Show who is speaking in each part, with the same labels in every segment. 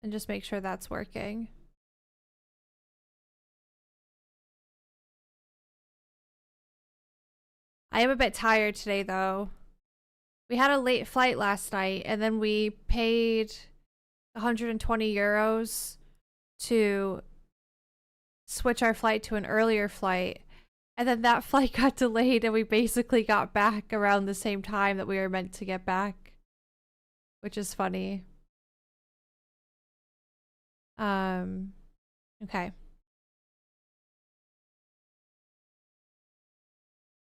Speaker 1: and just make sure that's working. I am a bit tired today though. We had a late flight last night and then we paid 120 euros to switch our flight to an earlier flight. And then that flight got delayed and we basically got back around the same time that we were meant to get back. Which is funny. Okay.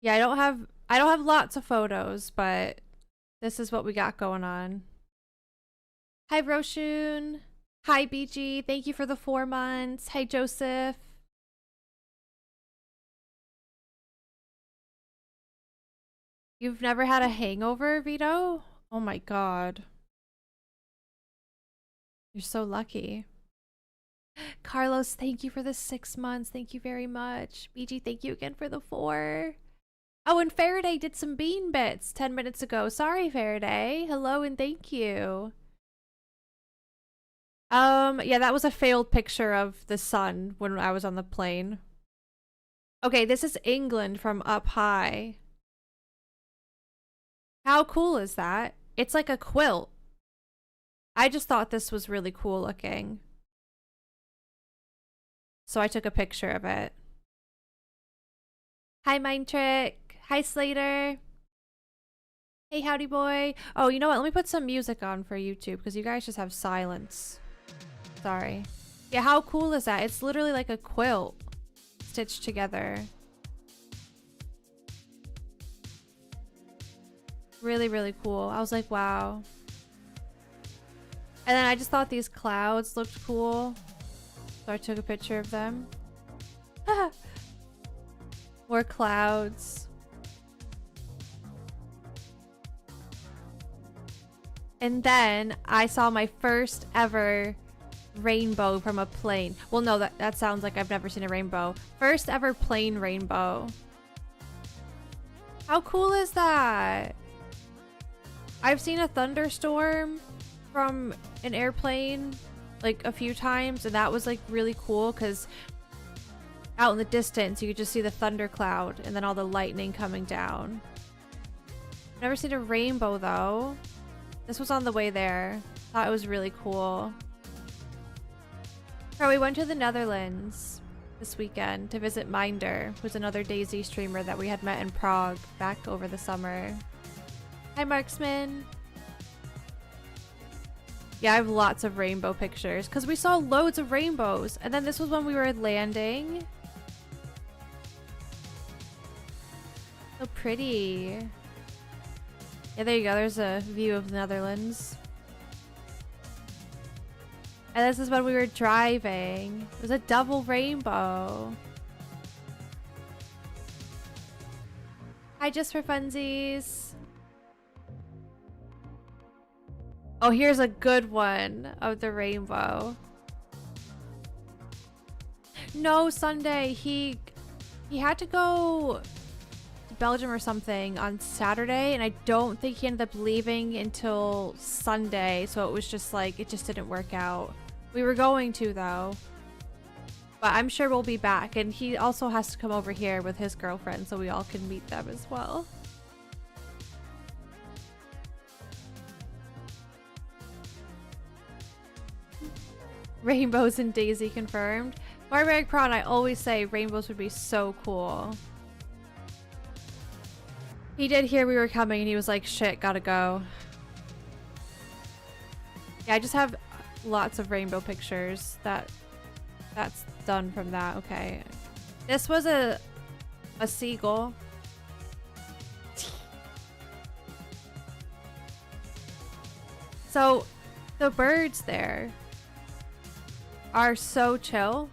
Speaker 1: Yeah, I don't have lots of photos, but this is what we got going on. Hi Roshun. Hi BG. Thank you for the 4 months. Hi Joseph. You've never had a hangover, Vito? Oh my god. You're so lucky. Carlos, thank you for the 6 months. Thank you very much. BG, thank you again for the 4. Oh, and Faraday did some bean bits 10 minutes ago. Sorry, Faraday. Hello and thank you. Yeah, that was a failed picture of the sun when I was on the plane. Okay, this is England from up high. How cool is that? It's like a quilt. I just thought this was really cool looking. So I took a picture of it. Hi, Mind Trick. Hi, Slater. Hey, howdy boy. Oh, you know what? Let me put some music on for YouTube because you guys just have silence. Sorry. Yeah, how cool is that? It's literally like a quilt stitched together. Really, really cool. I was like, wow. And then I just thought these clouds looked cool. So I took a picture of them. More clouds. And then I saw my first ever rainbow from a plane. Well, no, that sounds like I've never seen a rainbow. First ever plane rainbow. How cool is that? I've seen a thunderstorm from an airplane like a few times, and that was like really cool because out in the distance you could just see the thundercloud and then all the lightning coming down. Never seen a rainbow though. This was on the way there. Thought it was really cool. So we went to the Netherlands this weekend to visit Minder, who's another DayZ streamer that we had met in Prague back over the summer. Hi Marksman. Yeah, I have lots of rainbow pictures because we saw loads of rainbows. And then this was when we were landing. So pretty. Yeah, there you go. There's a view of the Netherlands. And this is when we were driving. It was a double rainbow. Hi, just for funsies. Oh, here's a good one of the rainbow. No, Sunday. He had to go to Belgium or something on Saturday, and I don't think he ended up leaving until Sunday, so it was just like, it just didn't work out. We were going to, though. But I'm sure we'll be back, and he also has to come over here with his girlfriend so we all can meet them as well. Rainbows in DayZ confirmed. Barbaric Prawn, I always say rainbows would be so cool. He did hear we were coming and he was like, shit, gotta go. Yeah, I just have lots of rainbow pictures that's done from that. Okay. This was a seagull. So the birds there are so chill.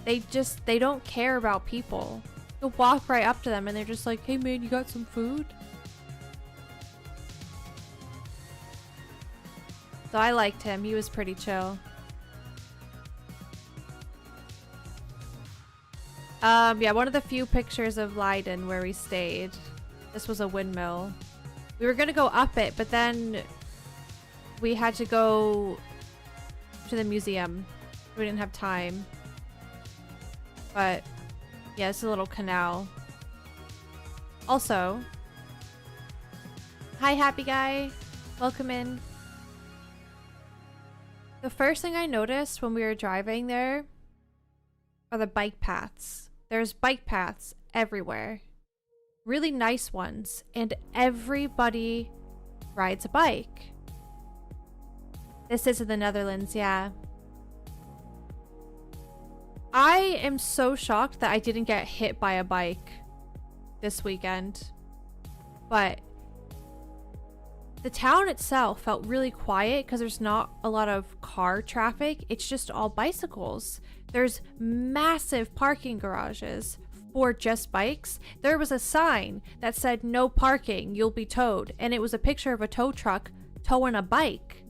Speaker 1: They don't care about people. You'll walk right up to them and they're just like, hey man, you got some food? So I liked him. He was pretty chill. Yeah, one of the few pictures of Leiden where we stayed. This was a windmill. We were gonna go up it, but then we had to go to the museum. We didn't have time. But yeah, it's a little canal. Also, hi happy guy, welcome in. The first thing I noticed when we were driving there are the bike paths. There's bike paths everywhere. Really nice ones, and everybody rides a bike. This is in the Netherlands, yeah. I am so shocked that I didn't get hit by a bike this weekend. But the town itself felt really quiet because there's not a lot of car traffic. It's just all bicycles. There's massive parking garages for just bikes. There was a sign that said no parking, you'll be towed. And it was a picture of a tow truck towing a bike.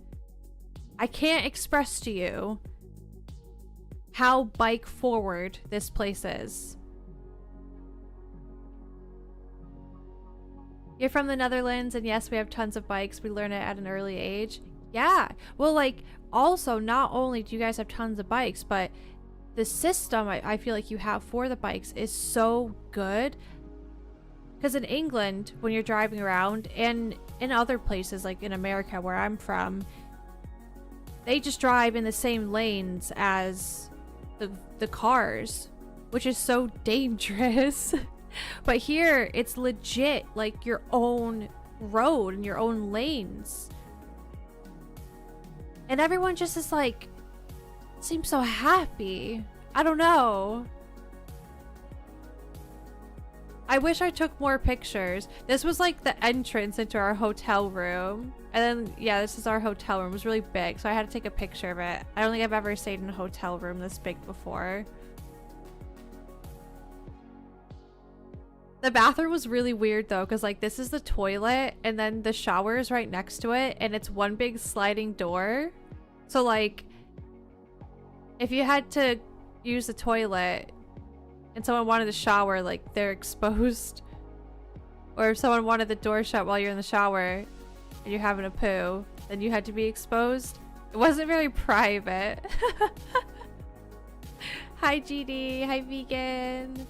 Speaker 1: I can't express to you how bike forward this place is. You're from the Netherlands, and yes, we have tons of bikes. We learn it at an early age. Yeah. Well, like, also, not only do you guys have tons of bikes, but the system I feel like you have for the bikes is so good. Because in England, when you're driving around, and in other places, like in America, where I'm from, they just drive in the same lanes as the cars, which is so dangerous. But here, it's legit like your own road and your own lanes. And everyone just is like, seems so happy. I don't know. I wish I took more pictures. This was like the entrance into our hotel room. And then, yeah, this is our hotel room. It was really big, so I had to take a picture of it. I don't think I've ever stayed in a hotel room this big before. The bathroom was really weird though, because like this is the toilet and then the shower is right next to it, and it's one big sliding door. So like, if you had to use the toilet and someone wanted to shower, like they're exposed. Or if someone wanted the door shut while you're in the shower and you're having a poo, then you had to be exposed. It wasn't very private. Hi GD, hi vegan.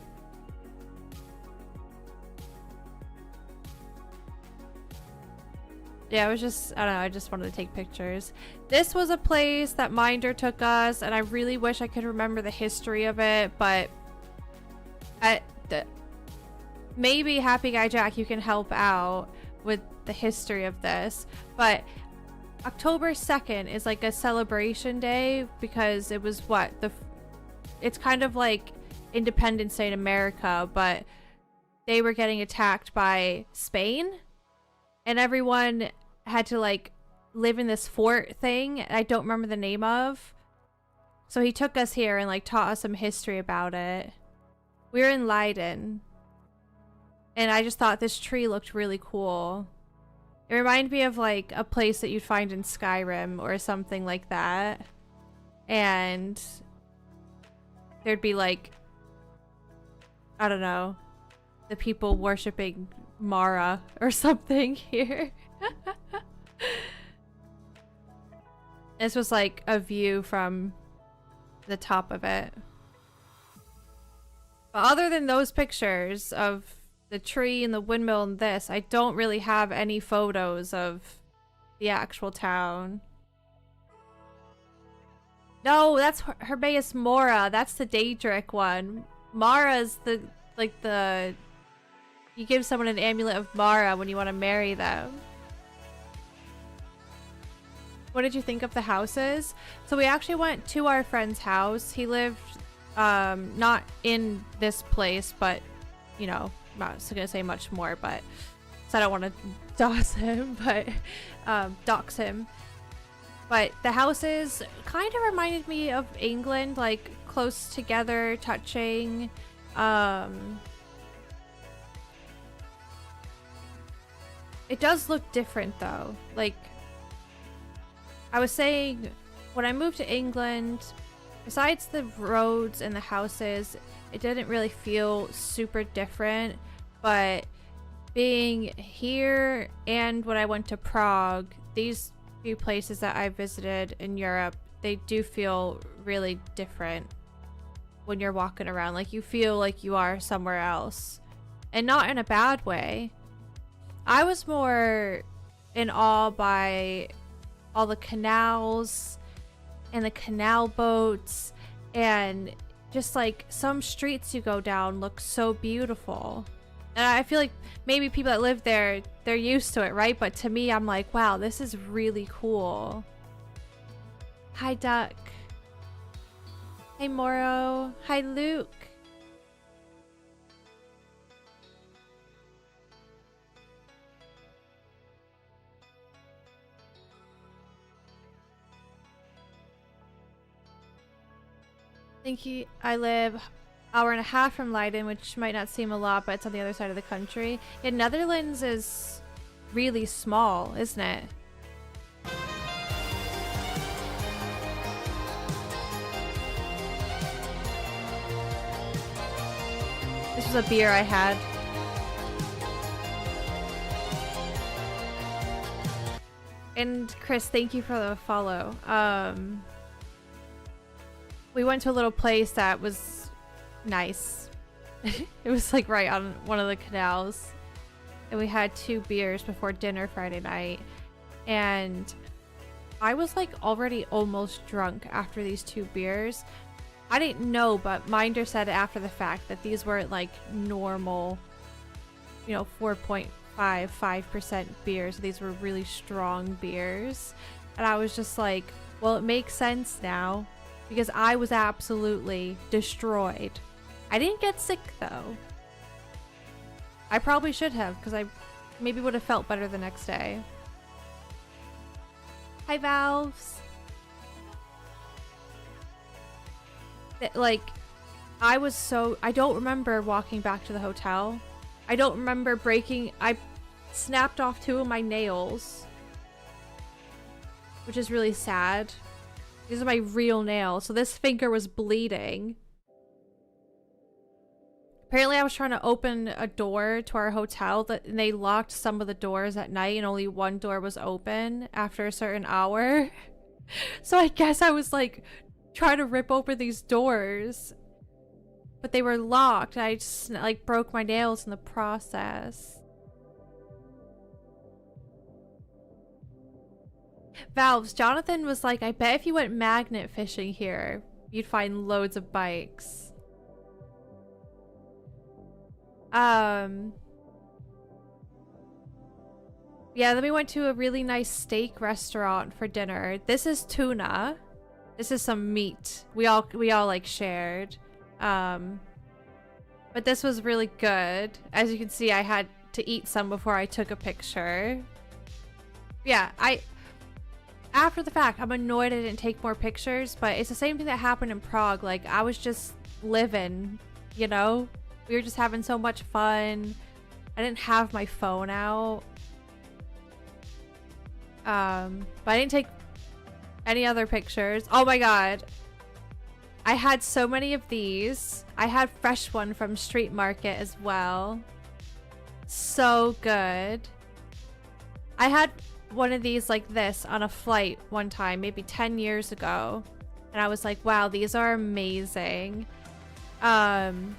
Speaker 1: Yeah, it was just, I don't know, I just wanted to take pictures. This was a place that Minder took us, and I really wish I could remember the history of it, but maybe Happy Guy Jack, you can help out with the history of this. But October 2nd is like a celebration day because it was what? It's kind of like Independence Day in America, but they were getting attacked by Spain. And everyone had to like live in this fort thing I don't remember the name of. So he took us here and like taught us some history about it. We were in Leiden. And I just thought this tree looked really cool. It reminded me of like a place that you'd find in Skyrim or something like that. And there'd be like, I don't know, the people worshipping Mara or something here. This was like a view from the top of it. But other than those pictures of the tree and the windmill and this, I don't really have any photos of the actual town. No, that's Herbaeus Mora. That's the Daedric one. Mara's the, like the... You give someone an amulet of Mara when you want to marry them. What did you think of the houses? So we actually went to our friend's house. He lived not in this place, but you know, I'm not gonna say much more, but so I don't want to dox him, but dox him. But the houses kind of reminded me of England, like close together, touching. It does look different though. Like I was saying, when I moved to England, besides the roads and the houses, it didn't really feel super different. But being here and when I went to Prague, these few places that I visited in Europe, they do feel really different when you're walking around. Like, you feel like you are somewhere else, and not in a bad way. I was more in awe by all the canals and the canal boats, and just like some streets you go down look so beautiful. And I feel like maybe people that live there, they're used to it, right? But to me, I'm like, wow, this is really cool. Hi, Duck. Hey, Moro. Hi, Luke. I live hour and a half from Leiden, which might not seem a lot, but it's on the other side of the country. Yeah, Netherlands is really small, isn't it? This was a beer I had. And Chris, thank you for the follow. We went to a little place that was nice. It was like right on one of the canals. And we had 2 beers before dinner Friday night. And I was like already almost drunk after these 2 beers. I didn't know, but Minder said after the fact that these weren't like normal, you know, 4.5% beers. These were really strong beers. And I was just like, well, it makes sense now, because I was absolutely destroyed. I didn't get sick though. I probably should have, because I maybe would have felt better the next day. Hi, Valves. Like, I don't remember walking back to the hotel. I don't remember I snapped off 2 of my nails, which is really sad. These are my real nails, so this finger was bleeding. Apparently I was trying to open a door to our hotel, and they locked some of the doors at night, and only one door was open after a certain hour. So I guess I was like trying to rip open these doors, but they were locked. I just like broke my nails in the process. Valves, Jonathan was like, I bet if you went magnet fishing here, you'd find loads of bikes. Yeah, then we went to a really nice steak restaurant for dinner. This is tuna. This is some meat. We all like shared. But this was really good. As you can see, I had to eat some before I took a picture. Yeah, after the fact, I'm annoyed I didn't take more pictures, but it's the same thing that happened in Prague. Like, I was just living, you know? We were just having so much fun. I didn't have my phone out. But I didn't take any other pictures. Oh my god. I had so many of these. I had fresh one from Street Market as well. So good. I had one of these like this on a flight one time, maybe 10 years ago. And I was like, wow, these are amazing. And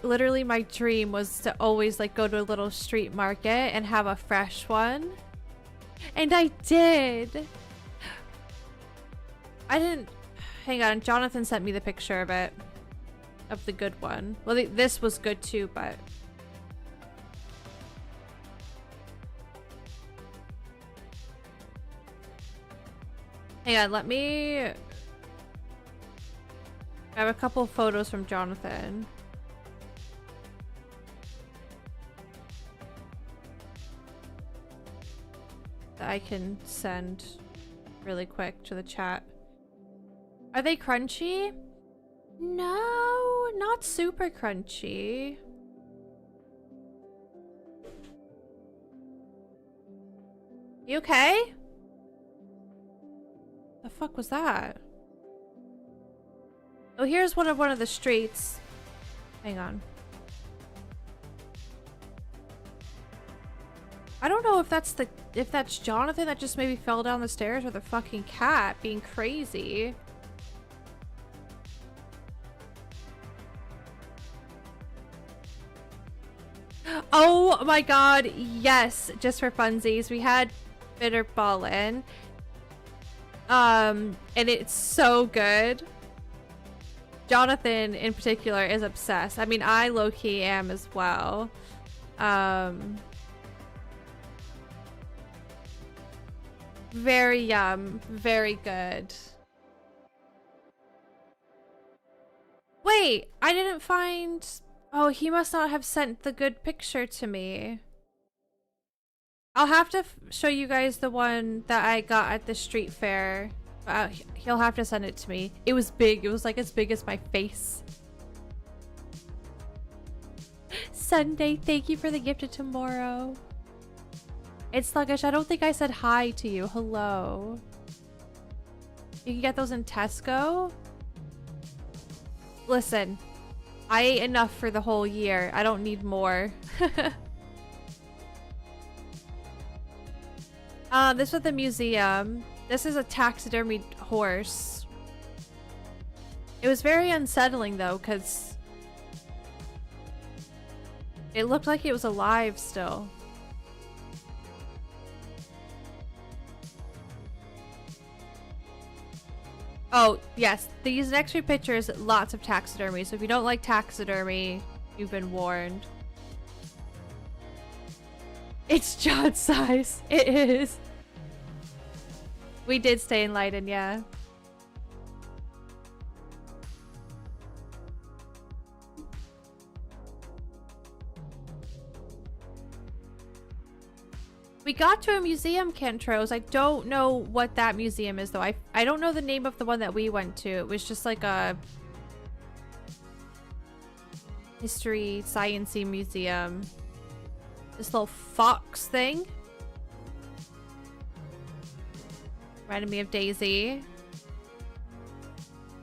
Speaker 1: literally my dream was to always like go to a little street market and have a fresh one. And I did. I didn't... Hang on, Jonathan sent me the picture of it. Of the good one. Well, this was good too, but... Hang on, let me... I have a couple photos from Jonathan. That I can send really quick to the chat. Are they crunchy? No, not super crunchy. You okay? The fuck was that? Oh, here's one of the streets. Hang on. I don't know if that's Jonathan that just maybe fell down the stairs or the fucking cat being crazy. Oh my god, yes, just for funsies. We had Bitterballin. And it's so good. Jonathan in particular is obsessed. I mean, I low-key am as well. Very yum, very good. Wait, I didn't find... Oh, he must not have sent the good picture to me. I'll have to show you guys the one that I got at the street fair. He'll have to send it to me. It was big. It was like as big as my face. Sunday, thank you for the gift of tomorrow. It's sluggish. I don't think I said hi to you. Hello. You can get those in Tesco. Listen, I ate enough for the whole year. I don't need more. This was the museum. This is a taxidermied horse. It was very unsettling though, because it looked like it was alive still. Oh, yes. These next few pictures, lots of taxidermy. So if you don't like taxidermy, you've been warned. It's John's size. It is. We did stay in Leiden, yeah. We got to a museum, Cantros. I don't know what that museum is, though. I don't know the name of the one that we went to. It was just like a history, science-y museum. This little fox thing. Reminded me of DayZ.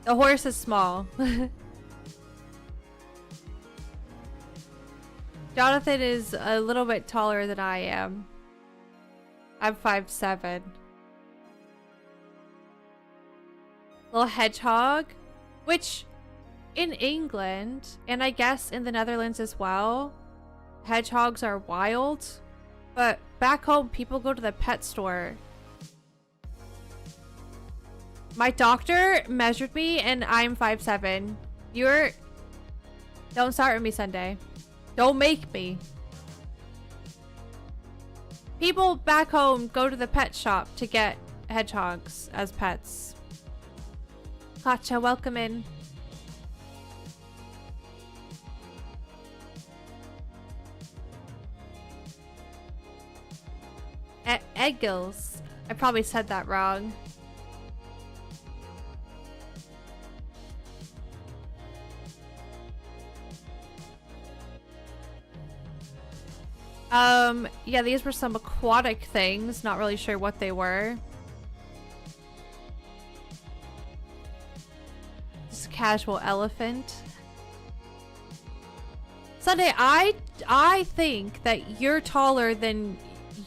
Speaker 1: The horse is small. Jonathan is a little bit taller than I am. I'm 5'7". Little hedgehog, which in England, and I guess in the Netherlands as well, hedgehogs are wild, but back home people go to the pet store. My doctor measured me and I'm 5'7". Don't start with me, Sunday. Don't make me. People back home go to the pet shop to get hedgehogs as pets. Katja, welcome in. Eggles. I probably said that wrong. Yeah, these were some aquatic things. Not really sure what they were. Just a casual elephant. Sunday, I think that you're taller than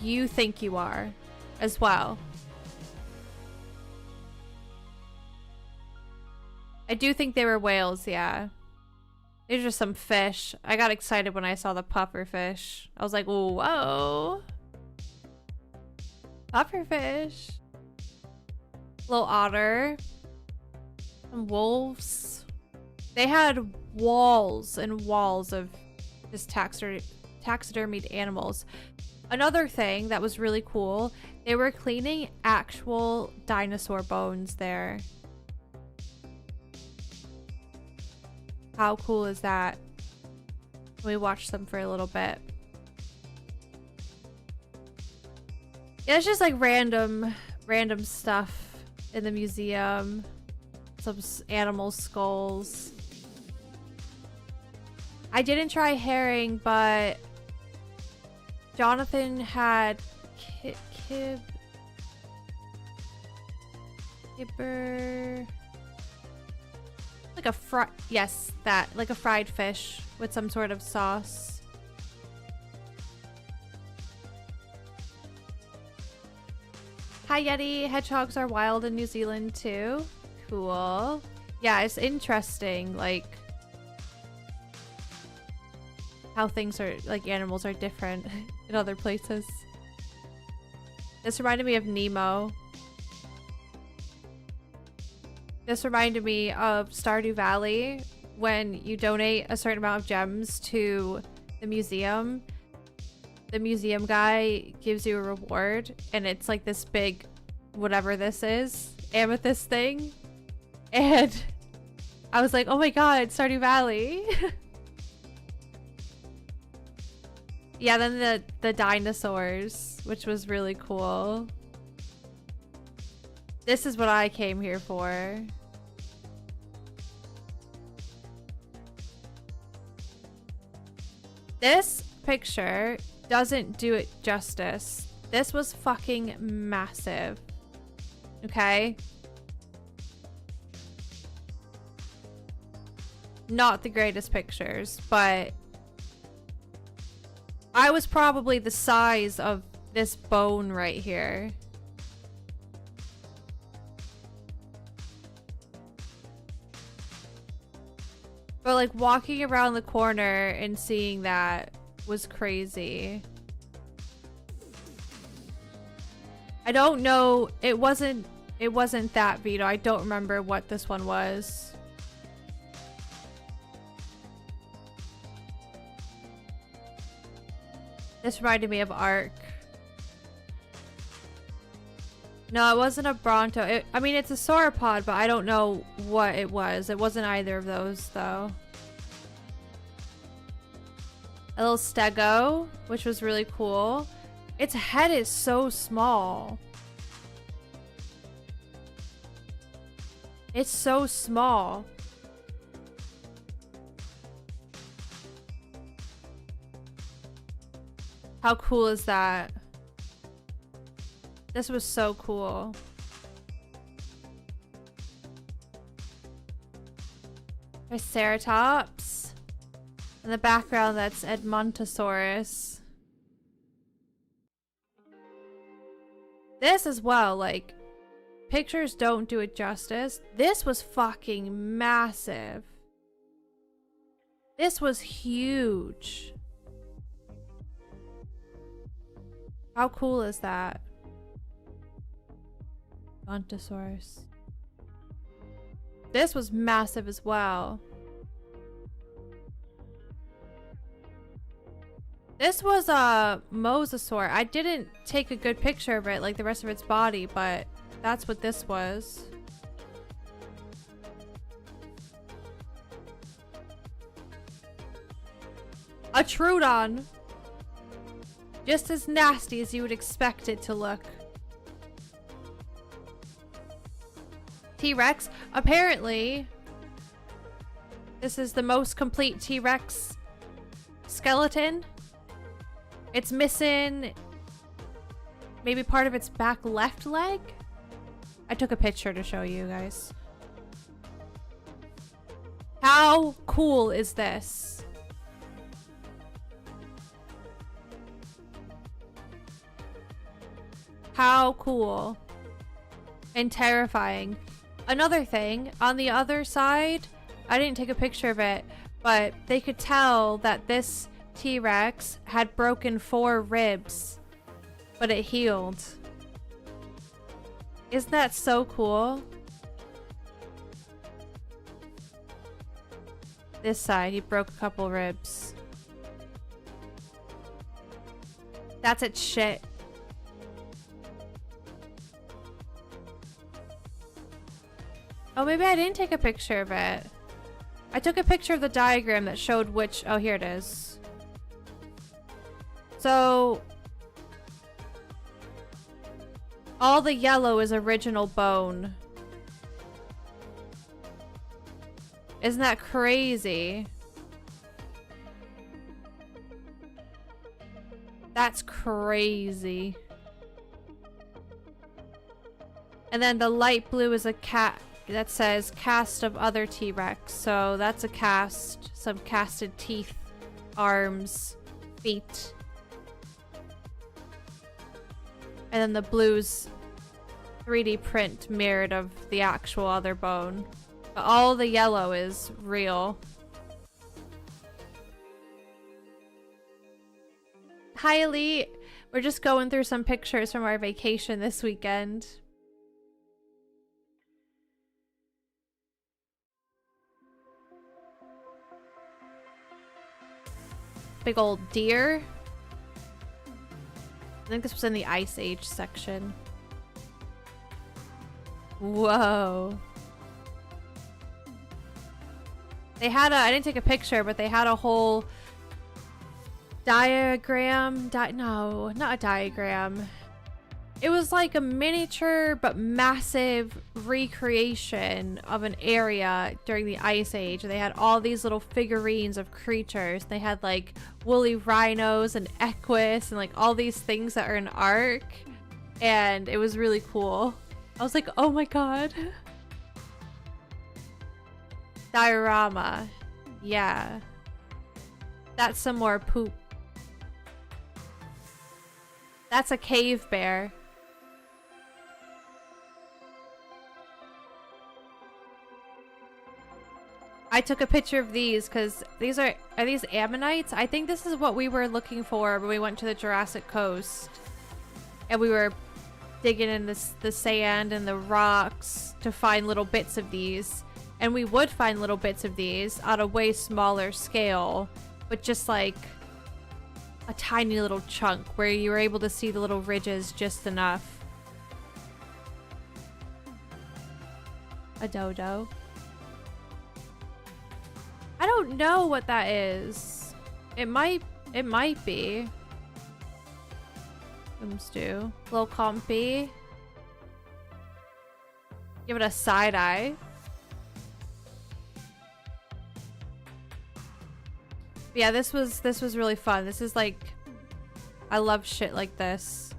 Speaker 1: you think you are as well. I do think they were whales, yeah. These are just some fish. I got excited when I saw the puffer fish. I was like, whoa. Puffer fish. Little otter. Some wolves. They had walls and walls of just taxidermied animals. Another thing that was really cool, they were cleaning actual dinosaur bones there. How cool is that? We watched them for a little bit. Yeah, it's just like random stuff in the museum. Some animal skulls. I didn't try herring, but Jonathan had kibber. Like a like a fried fish with some sort of sauce. Hi Yeti, hedgehogs are wild in New Zealand too. Cool. Yeah, it's interesting, like how things are, like animals are different in other places. This reminded me of Nemo. This reminded me of Stardew Valley when you donate a certain amount of gems to the museum guy gives you a reward, and it's like this big, whatever this is, amethyst thing. And I was like, oh my god, Stardew Valley. Yeah, then the dinosaurs, which was really cool. This is what I came here for. This picture doesn't do it justice. This was fucking massive. Okay? Not the greatest pictures, but I was probably the size of this bone right here. But like walking around the corner and seeing that was crazy. I don't know. It wasn't that Vito. I don't remember what this one was. This reminded me of Ark. No, it wasn't a Bronto. I mean, it's a sauropod, but I don't know what it was. It wasn't either of those, though. A little stego, which was really cool. Its head is so small. It's so small. How cool is that? This was so cool. Triceratops. In the background, that's Edmontosaurus. This as well, like, pictures don't do it justice. This was fucking massive. This was huge. How cool is that? Brontosaurus. This was massive as well. This was a mosasaur. I didn't take a good picture of it like the rest of its body, but that's what this was. A Troodon. Just as nasty as you would expect it to look. T-Rex. Apparently, this is the most complete T-Rex skeleton. It's missing maybe part of its back left leg. I took a picture to show you guys. How cool is this? How cool and terrifying. Another thing, on the other side, I didn't take a picture of it, but they could tell that this T-Rex had broken 4 ribs, but it healed. Isn't that so cool? This side, he broke a couple ribs. That's its shit. Oh, maybe I didn't take a picture of it. I took a picture of the diagram that showed which... Oh, here it is. So... all the yellow is original bone. Isn't that crazy? That's crazy. And then the light blue is a cat that says cast of other T-Rex. So that's a cast. Some casted teeth, arms, feet. And then the blue's 3D print mirrored of the actual other bone. But all the yellow is real. Hi, Elite. We're just going through some pictures from our vacation this weekend. Big old deer. I think this was in the Ice Age section. Whoa. They had I didn't take a picture, but they had a whole diagram. No, not a diagram. It was like a miniature but massive recreation of an area during the Ice Age. They had all these little figurines of creatures. They had like woolly rhinos and equus and like all these things that are in Ark. And it was really cool. I was like, oh my god. Diorama. Yeah. That's some more poop. That's a cave bear. I took a picture of these because these are these ammonites? I think this is what we were looking for when we went to the Jurassic Coast. And we were digging in the sand and the rocks to find little bits of these. And we would find little bits of these on a way smaller scale, but just like a tiny little chunk where you were able to see the little ridges just enough. A dodo. I don't know what that is. It might be. Stew. Little compy. Give it a side eye. But yeah, this was really fun. This is like, I love shit like this.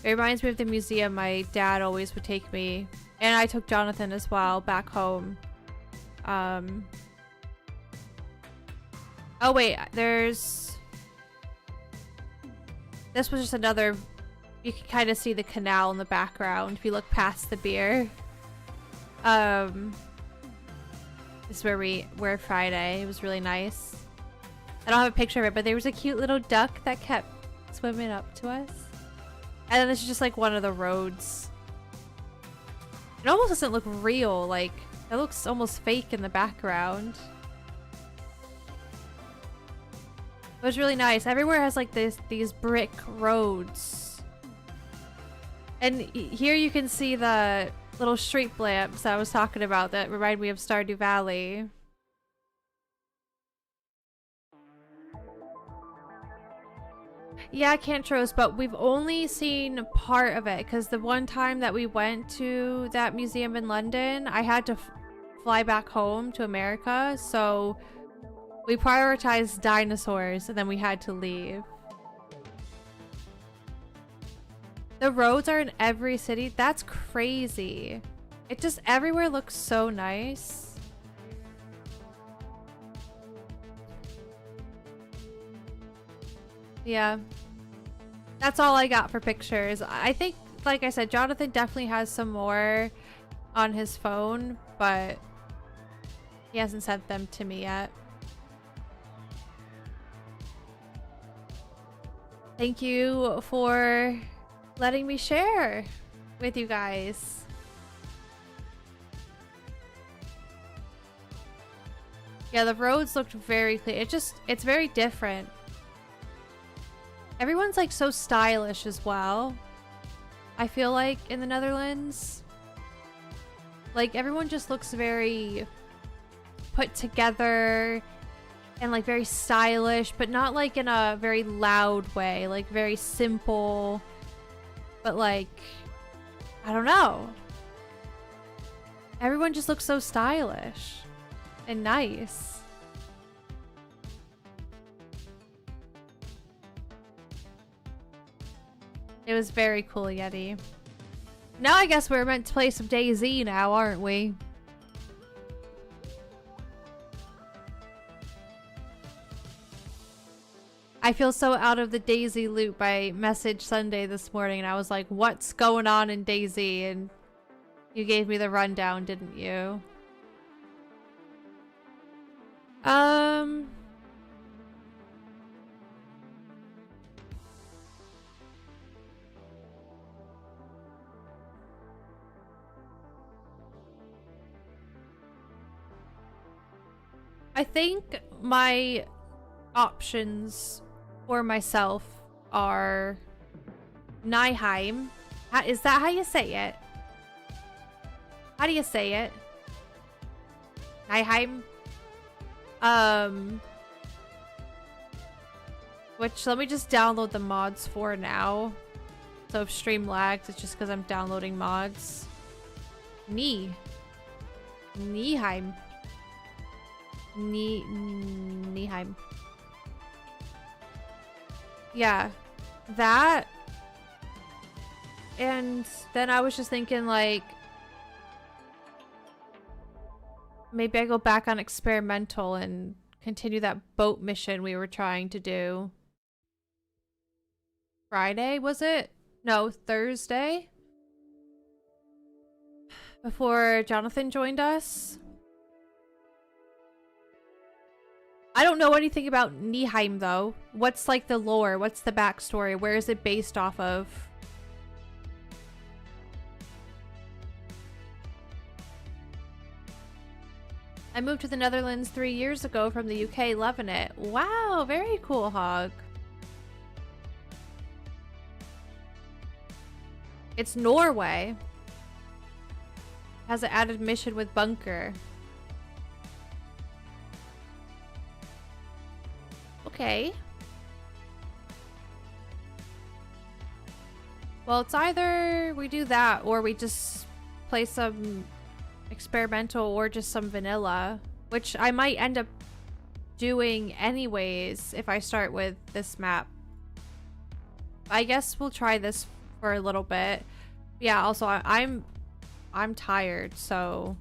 Speaker 1: It reminds me of the museum my dad always would take me, and I took Jonathan as well back home. Oh wait, this was just another, you can kind of see the canal in the background if you look past the beer. This is where we were Friday. It was really nice. I don't have a picture of it, but there was a cute little duck that kept swimming up to us. And then this is just like one of the roads. It almost doesn't look real, like it looks almost fake in the background. It was really nice. Everywhere has like these brick roads. And here you can see the little street lamps I was talking about that remind me of Stardew Valley. Yeah, Cantros, but we've only seen part of it because the one time that we went to that museum in London, I had to fly back home to America, so we prioritized dinosaurs and then we had to leave. The roads are in every city? That's crazy. It just, everywhere looks so nice. Yeah. That's all I got for pictures. I think, like I said, Jonathan definitely has some more on his phone, but he hasn't sent them to me yet. Thank you for letting me share with you guys. Yeah, the roads looked very clean. It's very different. Everyone's like so stylish as well. I feel like in the Netherlands. Like everyone just looks very put together and like very stylish, but not like in a very loud way, like very simple, but like, I don't know. Everyone just looks so stylish and nice. It was very cool, Yeti. Now I guess we're meant to play some DayZ now, aren't we? I feel so out of the DayZ loop. I messaged Sunday this morning and I was like, what's going on in DayZ? And you gave me the rundown, didn't you? I think my options for myself are Nijheim. Is that how you say it? How do you say it? Nijheim? Which, let me just download the mods for now. So if stream lags, it's just because I'm downloading mods. Nijheim. Nijheim. Yeah, that. And then I was just thinking, like, maybe I go back on experimental and continue that boat mission we were trying to do. Friday, was it? No, Thursday? Before Jonathan joined us. I don't know anything about Nijheim, though. What's, like, the lore? What's the backstory? Where is it based off of? I moved to the Netherlands 3 years ago from the UK, loving it. Wow, very cool, Hog. It's Norway. Has an added mission with Bunker. Okay. Well, it's either we do that or we just play some experimental or just some vanilla, which I might end up doing anyways if I start with this map. I guess we'll try this for a little bit. Yeah, also I'm tired, so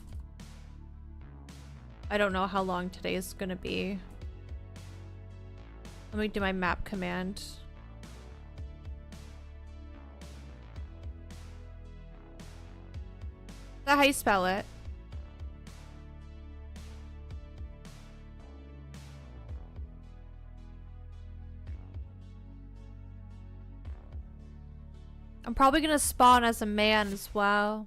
Speaker 1: I don't know how long today is gonna be. Let me do my map command. Is that how you spell it? I'm probably gonna spawn as a man as well.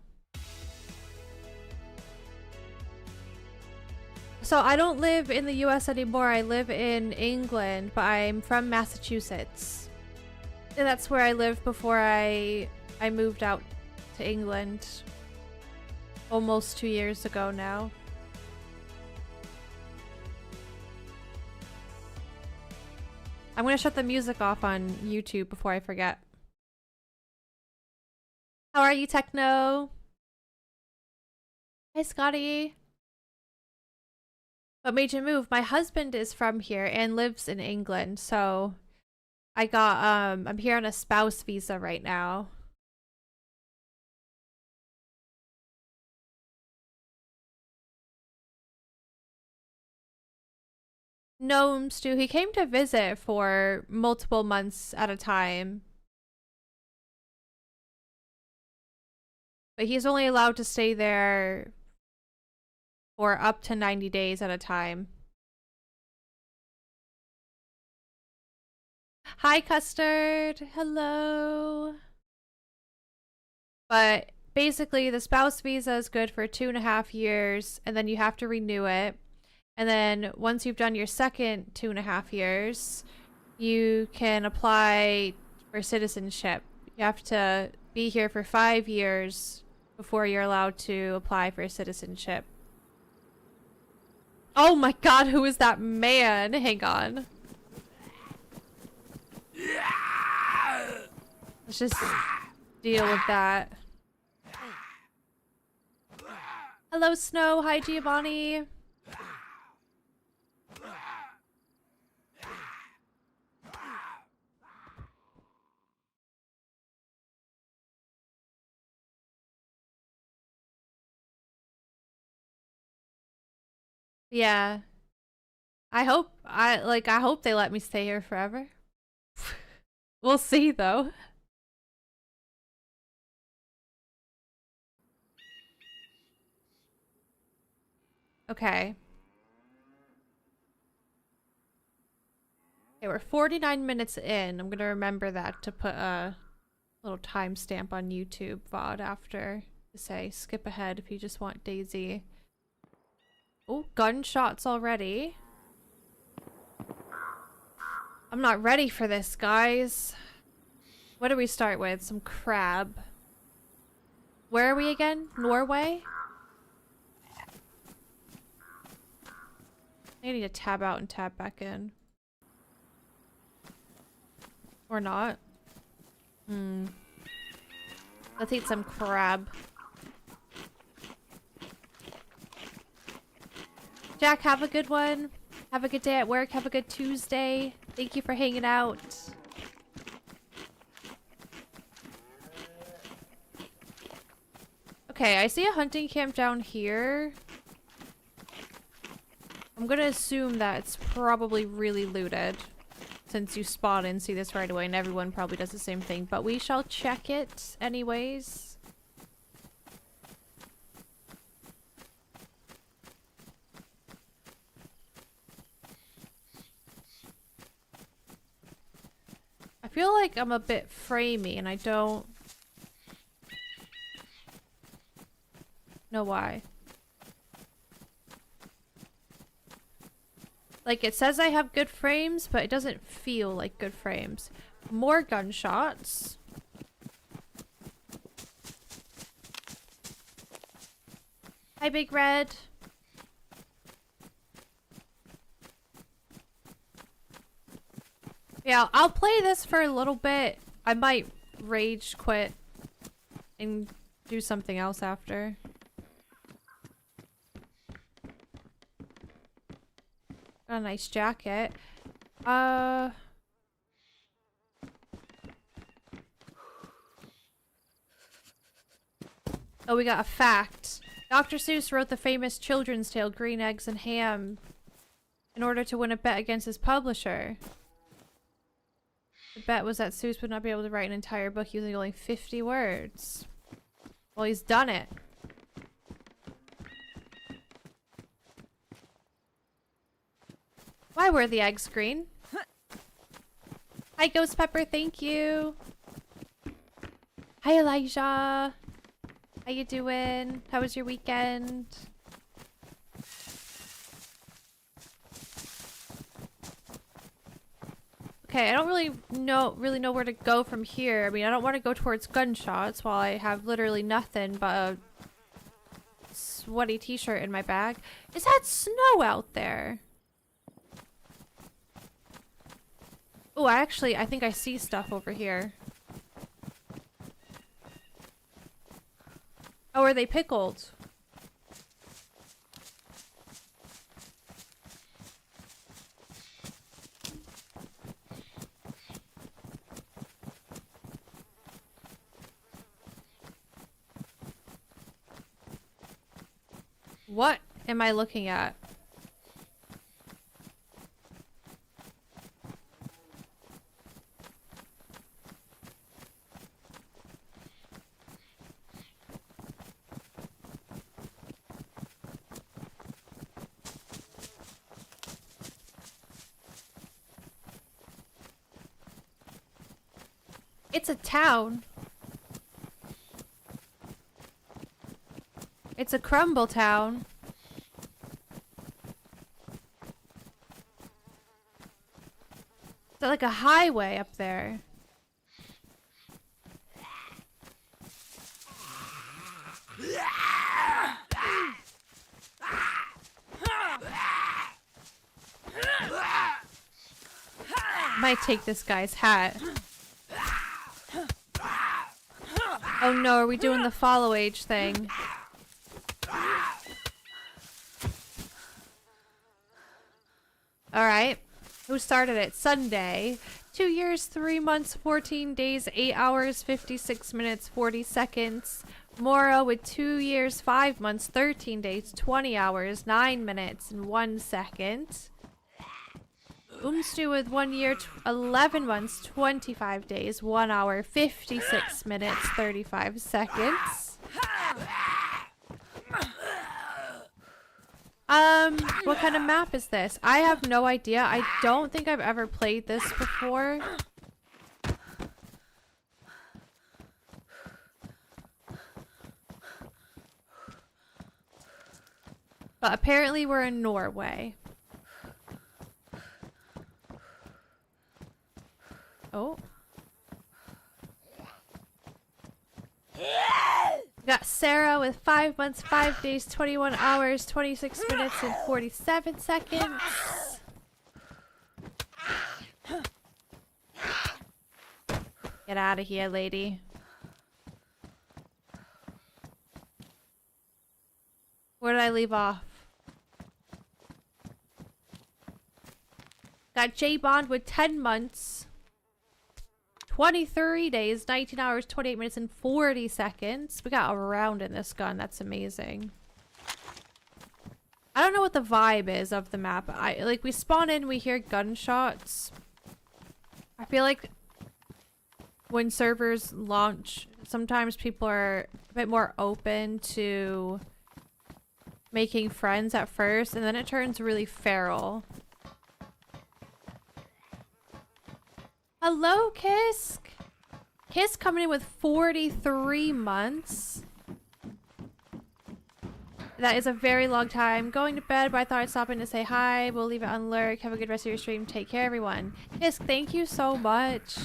Speaker 1: So I don't live in the US anymore. I live in England, but I'm from Massachusetts. And that's where I lived before I moved out to England almost 2 years ago now. I'm gonna shut the music off on YouTube before I forget. How are you, Techno? Hi, Scotty. What made you move? My husband is from here and lives in England, so I got, I'm here on a spouse visa right now. No, Stu, he came to visit for multiple months at a time. But he's only allowed to stay there for up to 90 days at a time. Hi, Custard. Hello. But basically, the spouse visa is good for 2.5 years, and then you have to renew it. And then once you've done your second 2.5 years, you can apply for citizenship. You have to be here for 5 years before you're allowed to apply for citizenship. Oh my god, who is that man? Hang on. Let's just deal with that. Hello, Snow. Hi, Giovanni. Yeah. I hope they let me stay here forever. We'll see though. Okay. Okay, we're 49 minutes in. I'm gonna remember that to put a little timestamp on YouTube VOD after to say skip ahead if you just want DayZ. Oh, gunshots already. I'm not ready for this, guys. What do we start with? Some crab. Where are we again? Norway? I need to tab out and tab back in. Or not. Let's eat some crab. Jack, have a good one. Have a good day at work. Have a good Tuesday. Thank you for hanging out. Okay, I see a hunting camp down here. I'm gonna assume that it's probably really looted, since you spot and see this right away, and everyone probably does the same thing, but we shall check it anyways. I feel like I'm a bit framey and I don't know why. Like, it says I have good frames, but it doesn't feel like good frames. More gunshots. Hi, Big Red. Yeah, I'll play this for a little bit. I might rage quit and do something else after. Got a nice jacket. Oh, we got a fact. Dr. Seuss wrote the famous children's tale Green Eggs and Ham in order to win a bet against his publisher. The bet was that Seuss would not be able to write an entire book using only 50 words. Well, he's done it. Why were the eggs green? Hi, Ghost Pepper, thank you. Hi, Elijah. How you doing? How was your weekend? Okay, I don't really know where to go from here. I mean, I don't want to go towards gunshots while I have literally nothing but a sweaty t-shirt in my bag. Is that snow out there? Oh, I think I see stuff over here. Oh, are they pickled? What am I looking at? It's a town. It's a crumble town. Is that like a highway up there? Might take this guy's hat. Oh no, are we doing the follow age thing? Alright. Who started it? Sunday. 2 years, 3 months, 14 days, 8 hours, 56 minutes, 40 seconds. Mora with 2 years, 5 months, 13 days, 20 hours, 9 minutes, and 1 second. Umstu with 1 year, 11 months, 25 days, 1 hour, 56 minutes, 35 seconds. What kind of map is this? I have no idea. I don't think I've ever played this before. But apparently we're in Norway. Oh. We got Sarah with 5 months, 5 days, 21 hours, 26 minutes, and 47 seconds. Get out of here, lady. Where did I leave off? Got J Bond with 10 months, 23 days, 19 hours, 28 minutes, and 40 seconds. We got a round in this gun. That's amazing. I don't know what the vibe is of the map. Like, we spawn in, we hear gunshots. I feel like when servers launch, sometimes people are a bit more open to making friends at first, and then it turns really feral. Hello, Kisk. Kisk coming in with 43 months. That is a very long time. Going to bed, but I thought I'd stop in to say hi. We'll leave it on lurk. Have a good rest of your stream. Take care, everyone. Kisk, thank you so much.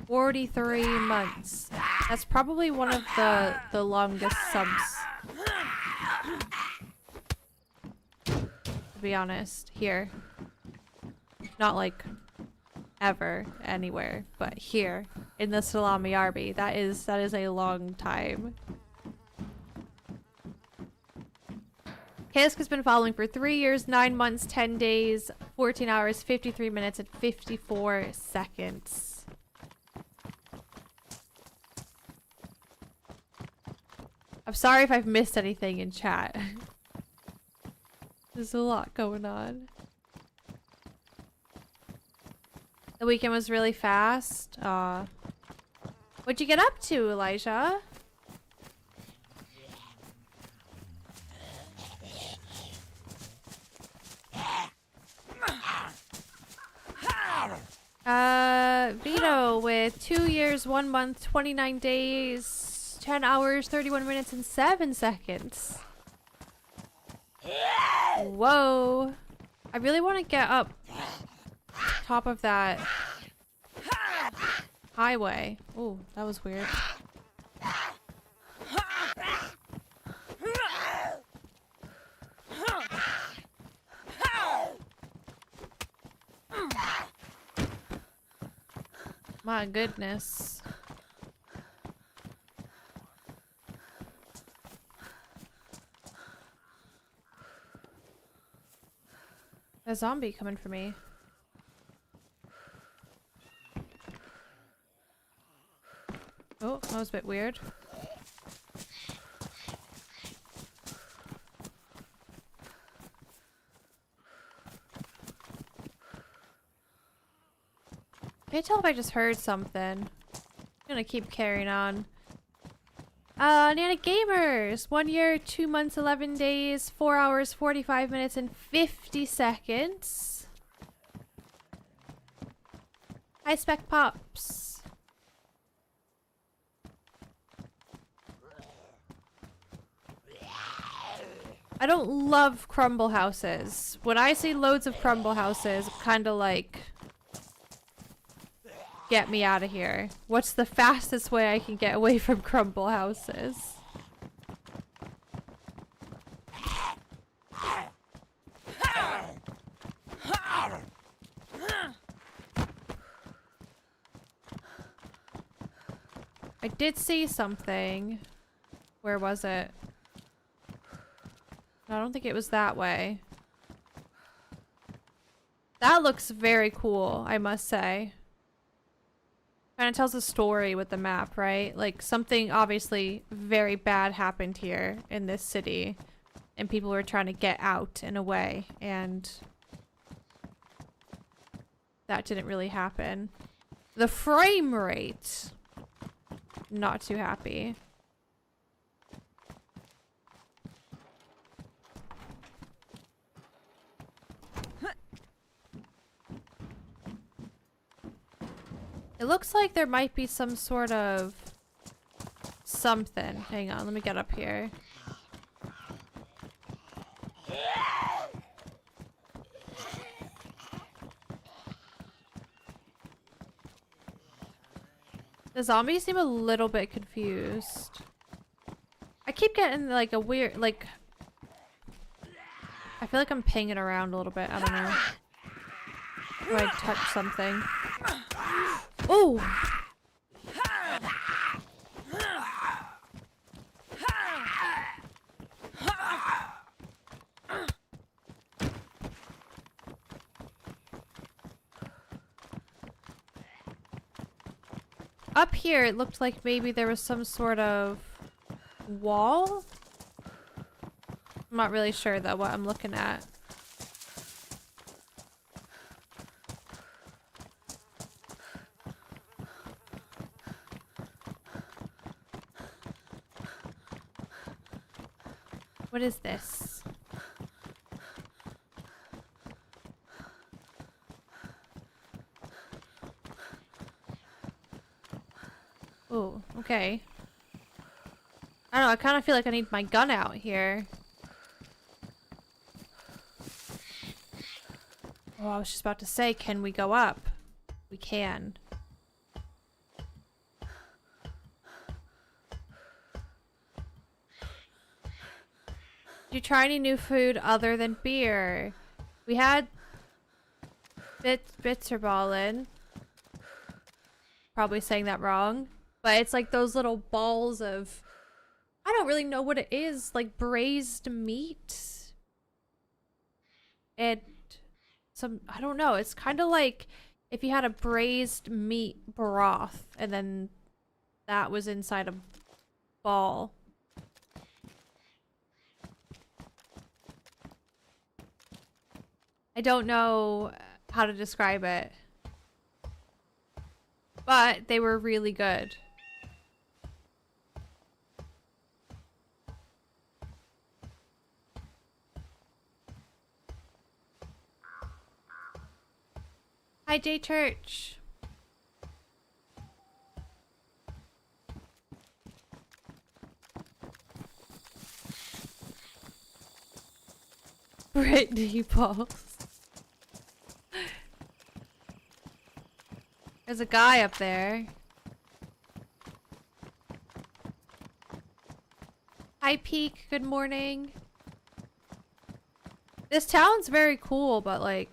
Speaker 1: 43 months. That's probably one of the longest subs. To be honest. Here. Not like ever anywhere, but here in the Salami Army, that is a long time. Kisk has been following for 3 years, 9 months, 10 days, 14 hours, 53 minutes, and 54 seconds. I'm sorry if I've missed anything in chat. There's a lot going on. The weekend was really fast. What'd you get up to, Elijah? Vito with 2 years, 1 month, 29 days, 10 hours, 31 minutes, and 7 seconds. Whoa. I really want to get up top of that highway. Oh, that was weird. My goodness. A zombie coming for me. Oh, that was a bit weird. Can't tell if I just heard something. I'm gonna keep carrying on. Nana Gamers! 1 year, 2 months, 11 days, 4 hours, 45 minutes, and 50 seconds. Hi, Spec Pops. I don't love crumble houses. When I see loads of crumble houses, I'm kind of like, get me out of here. What's the fastest way I can get away from crumble houses? I did see something. Where was it? I don't think it was that way. That looks very cool, I must say. Kind of tells a story with the map, right? Like, something obviously very bad happened here in this city. and people were trying to get out in a way, and that didn't really happen. The frame rate, not too happy. It looks like there might be some sort of something. Hang on, let me get up here. The zombies seem a little bit confused. I keep getting like a weird, like, I feel like I'm pinging around a little bit. I don't know. Do I touch something? Oh! Up here, it looked like maybe there was some sort of wall. I'm not really sure though what I'm looking at. What is this? Oh, okay. I don't know, I kind of feel like I need my gun out here. Oh, I was just about to say, can we go up? We can. Did you try any new food other than beer? We had Bitterballin. Probably saying that wrong. But it's like those little balls of... I don't really know what it is. Like braised meat? And some... I don't know. It's kind of like if you had a braised meat broth and then that was inside a ball. I don't know how to describe it. But they were really good. Hi, J Church. Brittany balls. There's a guy up there. Hi, Peak. Good morning. This town's very cool, but like,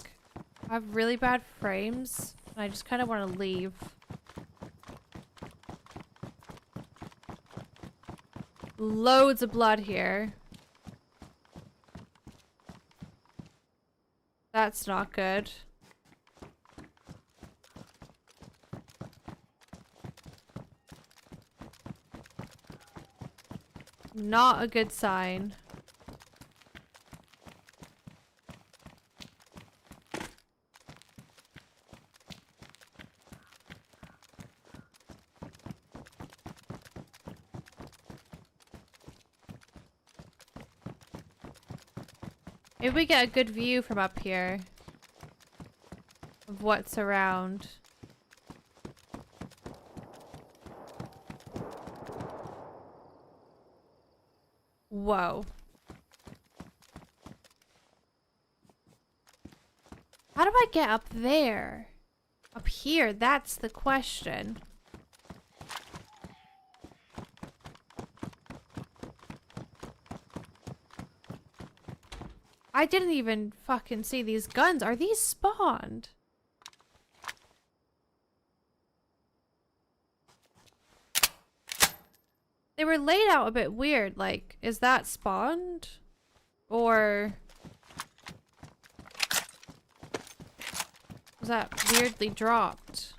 Speaker 1: I have really bad frames. And I just kind of want to leave. Loads of blood here. That's not good. Not a good sign. Maybe we get a good view from up here of what's around. Whoa. How do I get up there? Up here, that's the question. I didn't even fucking see these guns. Are these spawned? They were laid out a bit weird. Like, is that spawned? Or... was that weirdly dropped?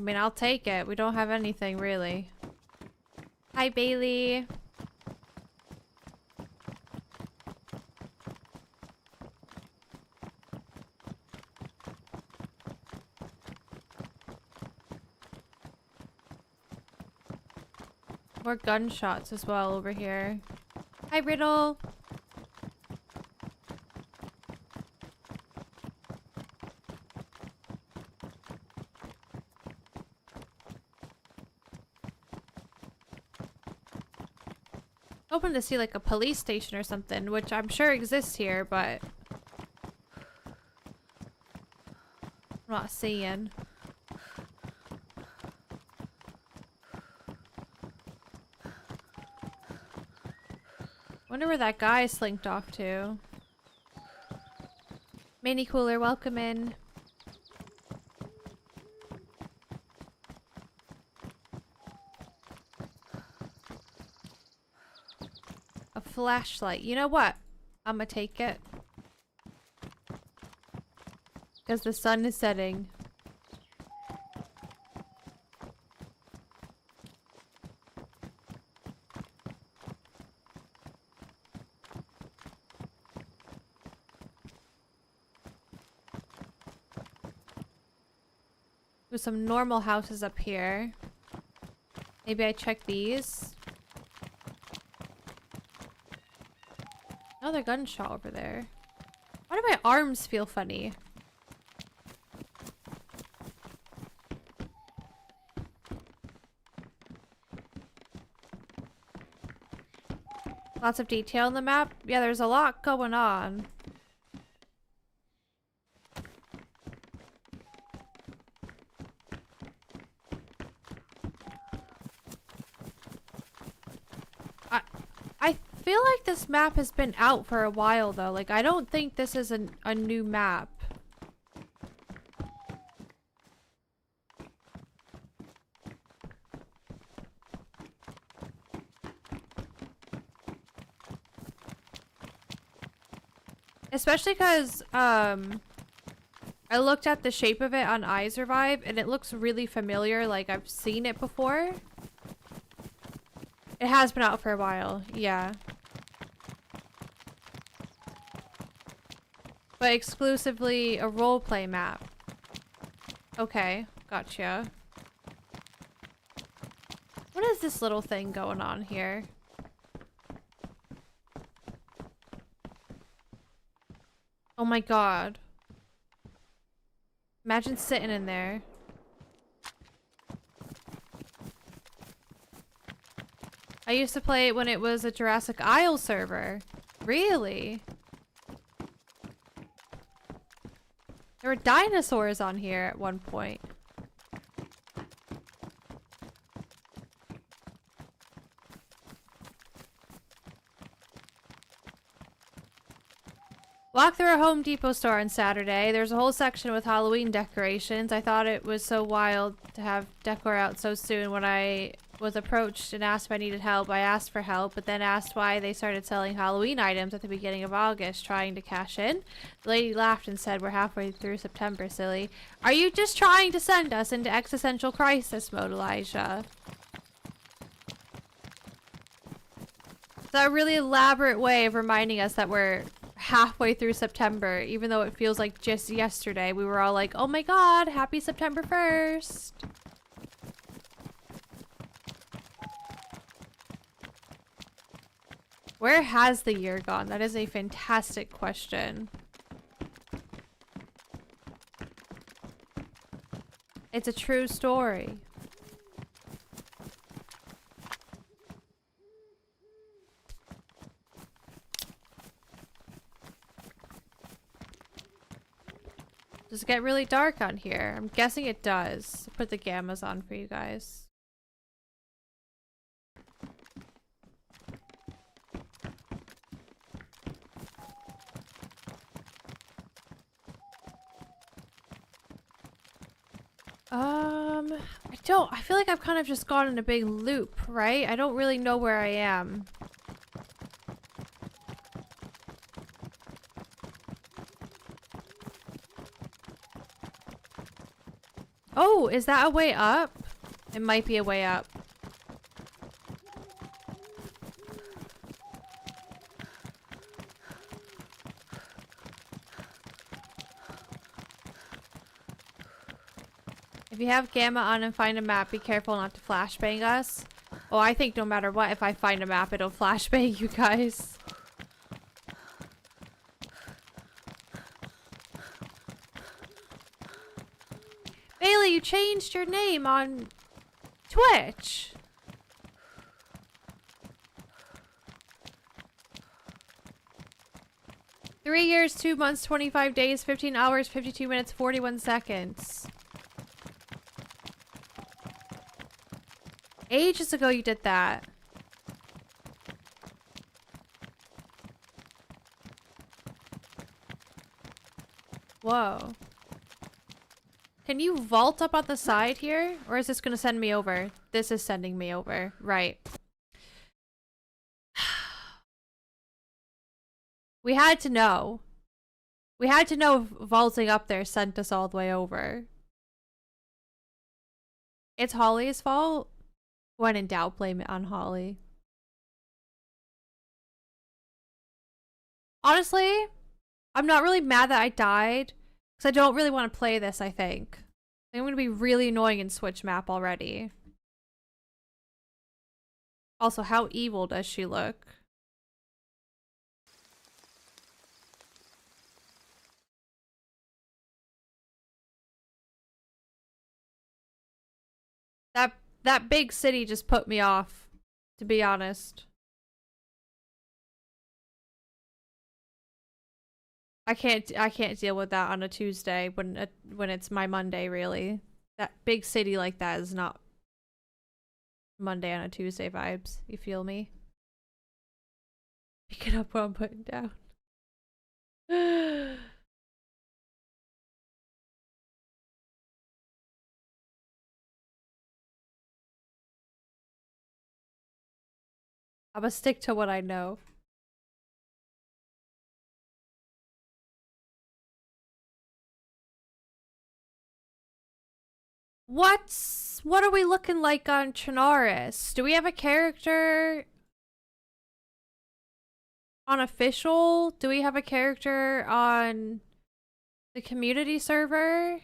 Speaker 1: mean, I'll take it. We don't have anything, really. Hi, Bailey. More gunshots as well over here. Hi, Riddle. Hoping to see like a police station or something, which I'm sure exists here, but I'm not seeing. Wonder where that guy slinked off to. Mini Cooler, welcome in. A flashlight. You know what? I'm gonna take it. Because the sun is setting. There's some normal houses up here. Maybe I check these. Another gunshot over there. Why do my arms feel funny? Lots of detail in the map. Yeah, there's a lot going on. I feel like this map has been out for a while though. Like, I don't think this is a new map. Especially because, I looked at the shape of it on iSurvive and it looks really familiar, like I've seen it before. It has been out for a while, yeah. But exclusively a roleplay map. Okay, gotcha. What is this little thing going on here? Oh my god. Imagine sitting in there. I used to play it when it was a Jurassic Isle server. Really? There were dinosaurs on here at one point. Walked through a Home Depot store on Saturday. There's a whole section with Halloween decorations. I thought it was so wild to have decor out so soon. When I was approached and asked if I needed help, I asked for help, but then asked why they started selling Halloween items at the beginning of August, trying to cash in. The lady laughed and said, "We're halfway through September, silly." Are you just trying to send us into existential crisis mode, Elijah? It's a really elaborate way of reminding us that we're halfway through September, even though it feels like just yesterday we were all like, oh my god, happy September 1st. Where has the year gone? That is a fantastic question. It's a true story. Does it get really dark on here? I'm guessing it does. I'll put the gammas on for you guys. I feel like I've kind of just gone in a big loop, right? I don't really know where I am. Oh, Ooh, is that a way up? It might be a way up. If you have Gamma on and find a map, be careful not to flashbang us. Oh, I think no matter what, if I find a map, it'll flashbang you guys. Bailey, you changed your name on Twitch. Three years, 2 months, 25 days, 15 hours, 52 minutes, 41 seconds. Ages ago you did that. Whoa. Can you vault up on the side here? Or is this gonna send me over? This is sending me over. Right. We had to know. We had to know if vaulting up there sent us all the way over. It's Holly's fault? When in doubt, blame it on Holly. Honestly, I'm not really mad that I died. Because I don't really want to play this, I think. I'm going to be really annoying in Switch map already. Also, how evil does she look? That big city just put me off, to be honest. I can't deal with that on a Tuesday when it's my Monday, really. That big city like that is not Monday on a Tuesday vibes. You feel me? Pick it up what I'm putting down. I'm gonna stick to what I know. What are we looking like on Chernarus? Do we have a character on official? Do we have a character on the community server?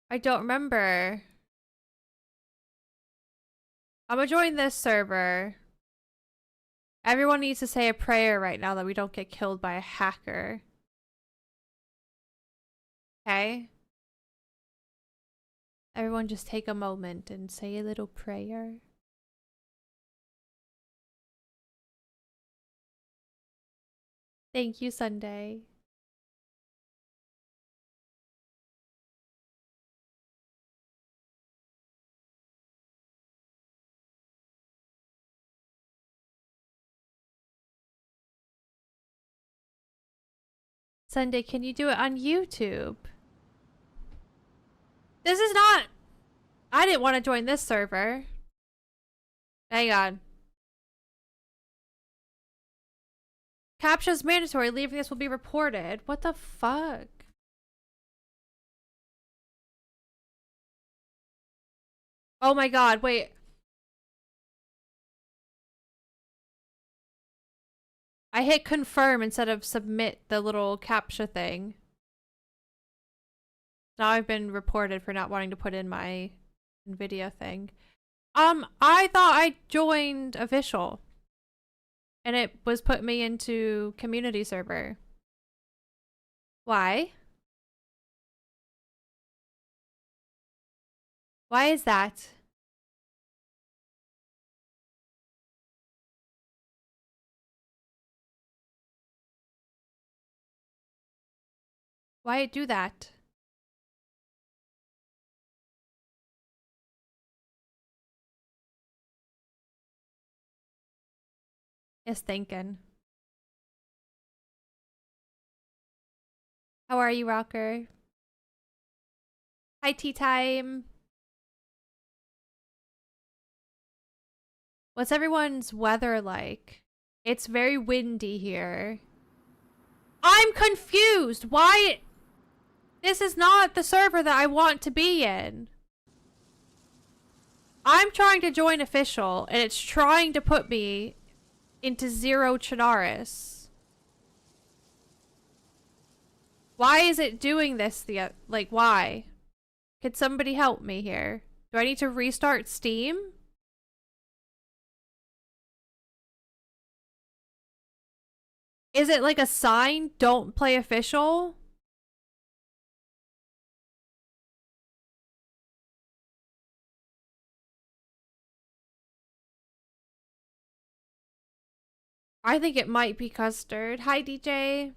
Speaker 1: I don't remember. I'm gonna join this server. Everyone needs to say a prayer right now that we don't get killed by a hacker. Okay? Everyone just take a moment and say a little prayer. Thank you, Sunday. Sunday, can you do it on YouTube? This is not... I didn't want to join this server. Hang on. CAPTCHA's mandatory. Leaving this will be reported. What the fuck? Oh my god, wait. I hit confirm instead of submit the little CAPTCHA thing. Now I've been reported for not wanting to put in my NVIDIA thing. I thought I joined official. And it was put me into community server. Why? Why is that? Why it do that? Is thinking. How are you, Rocker? Hi, tea time. What's everyone's weather like? It's very windy here. I'm confused. Why? This is not the server that I want to be in. I'm trying to join official, and it's trying to put me into Zero Chinaris. Why is it doing this? Like, why? Could somebody help me here? Do I need to restart Steam? Is it like a sign, don't play official? I think it might be Custard. Hi, DJ.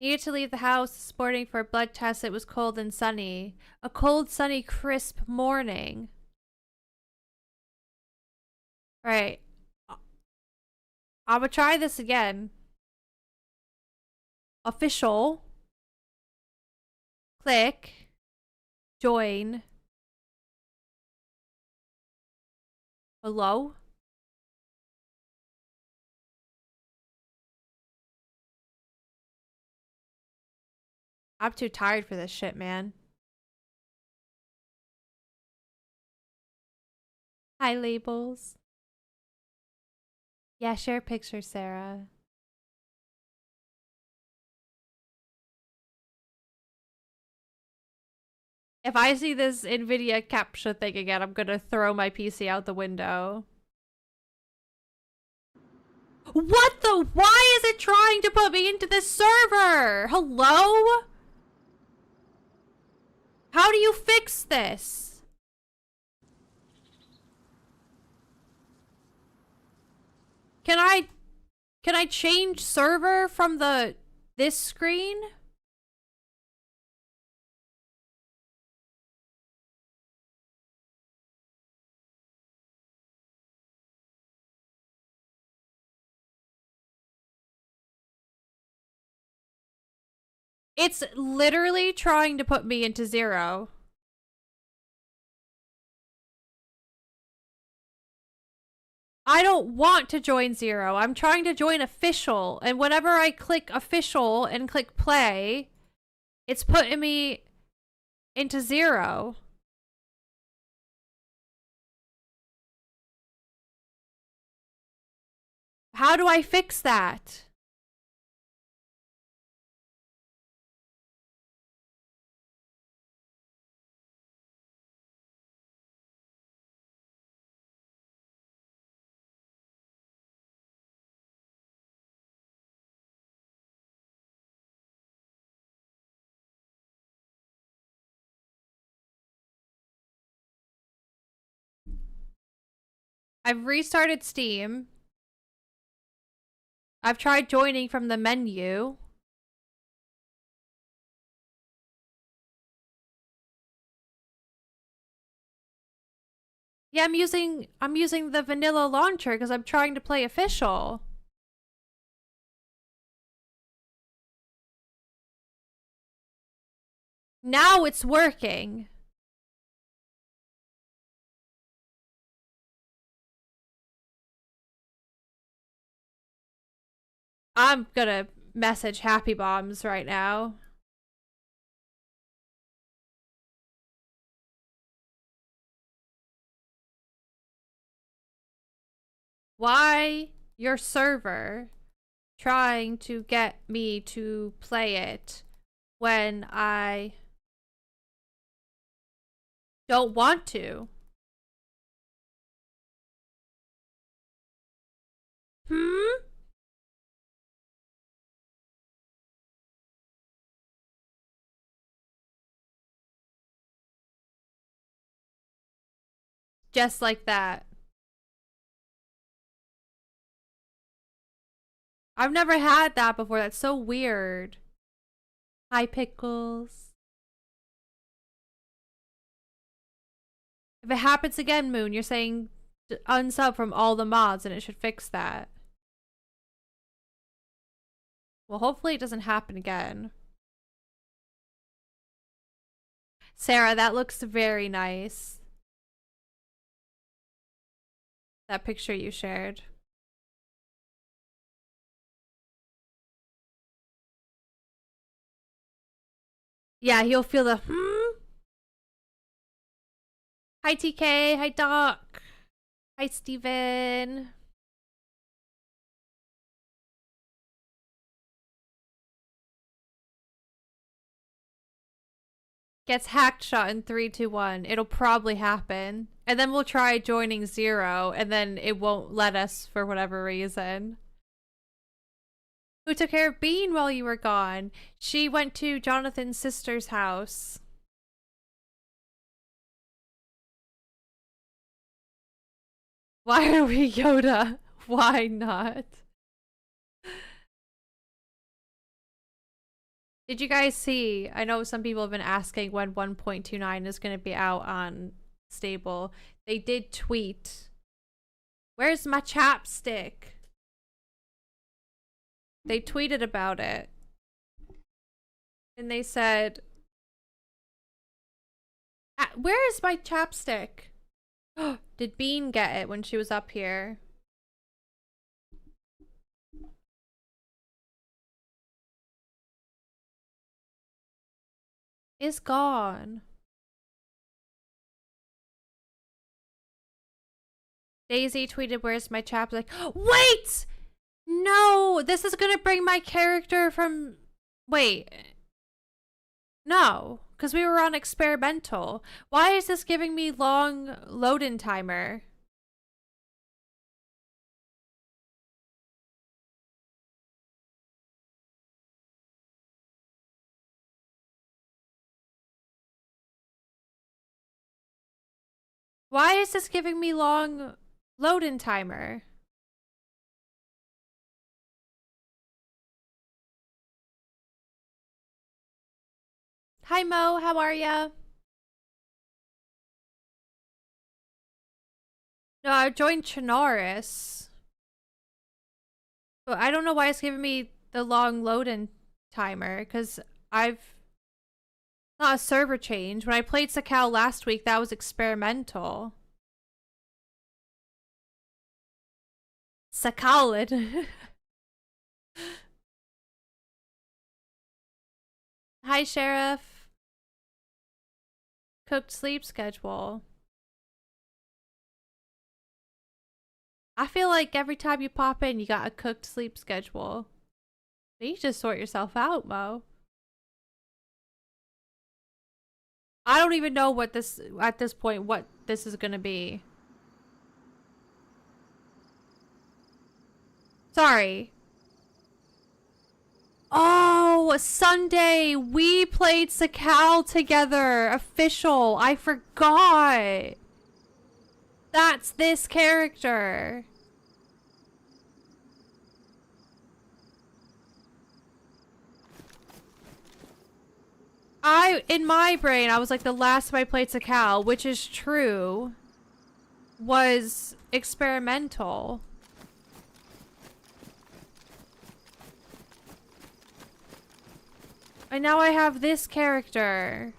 Speaker 1: Needed to leave the house this morning for a blood test. It was cold and sunny. A cold, sunny, crisp morning. Alright. I'm gonna try this again. Official. Click. Join. Hello? I'm too tired for this shit, man. Hi, labels. Yeah, share pictures, Sarah. If I see this NVIDIA CAPTCHA thing again, I'm gonna throw my PC out the window. What the? Why is it trying to put me into this server? Hello? How do you fix this? Can I change server from this screen? It's literally trying to put me into Zero. I don't want to join Zero. I'm trying to join official. And whenever I click official and click play, it's putting me into Zero. How do I fix that? I've restarted Steam. I've tried joining from the menu. Yeah, I'm using the vanilla launcher because I'm trying to play official. Now it's working. I'm gonna message Happy Bombs right now. Why your server trying to get me to play it when I don't want to? Hmm? Just like that. I've never had that before. That's so weird. Hi, Pickles. If it happens again, Moon, you're saying unsub from all the mods and it should fix that. Well, hopefully it doesn't happen again. Sarah, that looks very nice. That picture you shared. Yeah, he'll feel the Hi TK, hi Doc. Hi Steven. Gets hacked shot in 3, 2, 1. It'll probably happen. And then we'll try joining 0, and then it won't let us for whatever reason. Who took care of Bean while you were gone? She went to Jonathan's sister's house. Why are we Yoda? Why not? Did you guys see? I know some people have been asking when 1.29 is going to be out on stable. They did tweet. Where's my chapstick? They tweeted about it. And they said, where is my chapstick? Did Bean get it when she was up here? It's gone. DayZ tweeted, where's my chapstick? Wait! No! This is gonna bring my character from... Wait. No. Because we were on experimental. Why is this giving me long load-in timer? Why is this giving me long load-in timer? Hi Mo, how are ya? No, I joined Chinaris. But I don't know why it's giving me the long load-in timer, because I've... Not a server change. When I played Sakal last week, that was experimental. Sakalid. Hi, Sheriff. Cooked sleep schedule. I feel like every time you pop in, you got a cooked sleep schedule. You need to sort yourself out, Mo. I don't even know what this, at this point, what this is gonna be. Sorry. Oh, Sunday, we played Sakal together. Official. I forgot. That's this character. In my brain, I was like, the last time I played Sakal, which is true, was experimental. And now I have this character.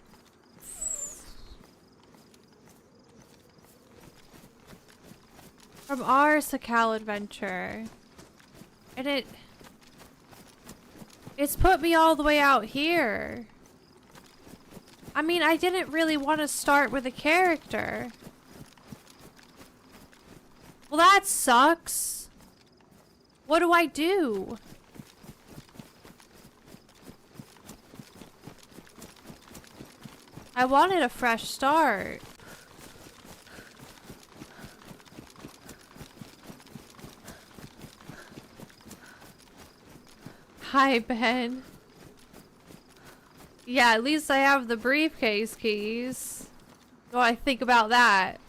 Speaker 1: From our Sakal adventure. And it's put me all the way out here. I mean, I didn't really want to start with a character. Well, that sucks. What do I do? I wanted a fresh start. Hi, Ben. Yeah, at least I have the briefcase keys. What do I think about that?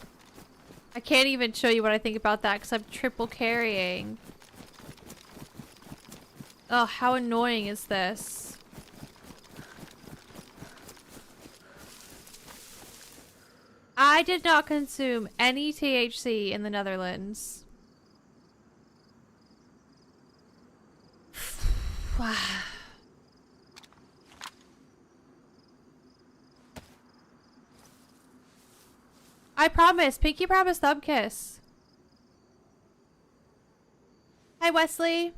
Speaker 1: I can't even show you what I think about that because I'm triple carrying. Oh, how annoying is this? I did not consume any THC in the Netherlands. I promise. Pinky promise thumb kiss. Hi, Wesley.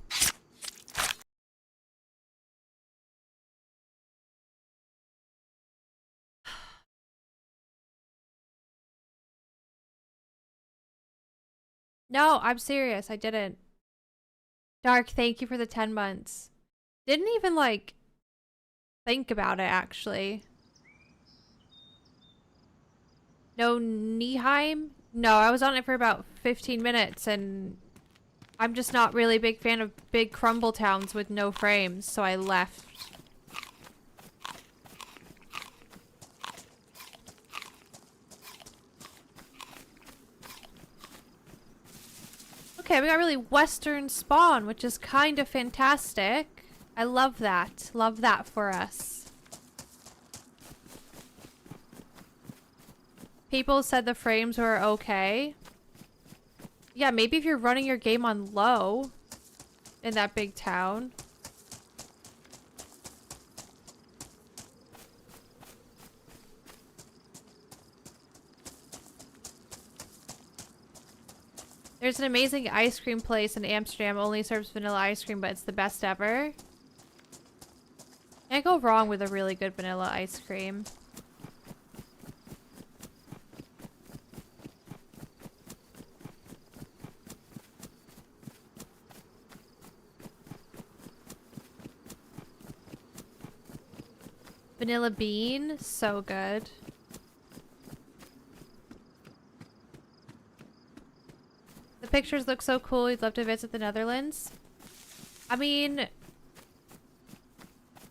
Speaker 1: No, I'm serious. I didn't. Dark, thank you for the 10 months. Didn't even, like, think about it, actually. No Nieheim? No, I was on it for about 15 minutes, and I'm just not really a big fan of big crumble towns with no frames, so I left. Okay, we got really western spawn, which is kind of fantastic. I love that. Love that for us. People said the frames were okay. Yeah, maybe if you're running your game on low in that big town. There's an amazing ice cream place in Amsterdam. Only serves vanilla ice cream, but it's the best ever. Can't go wrong with a really good vanilla ice cream. Vanilla bean, so good. The pictures look so cool. You'd love to visit the Netherlands. I mean,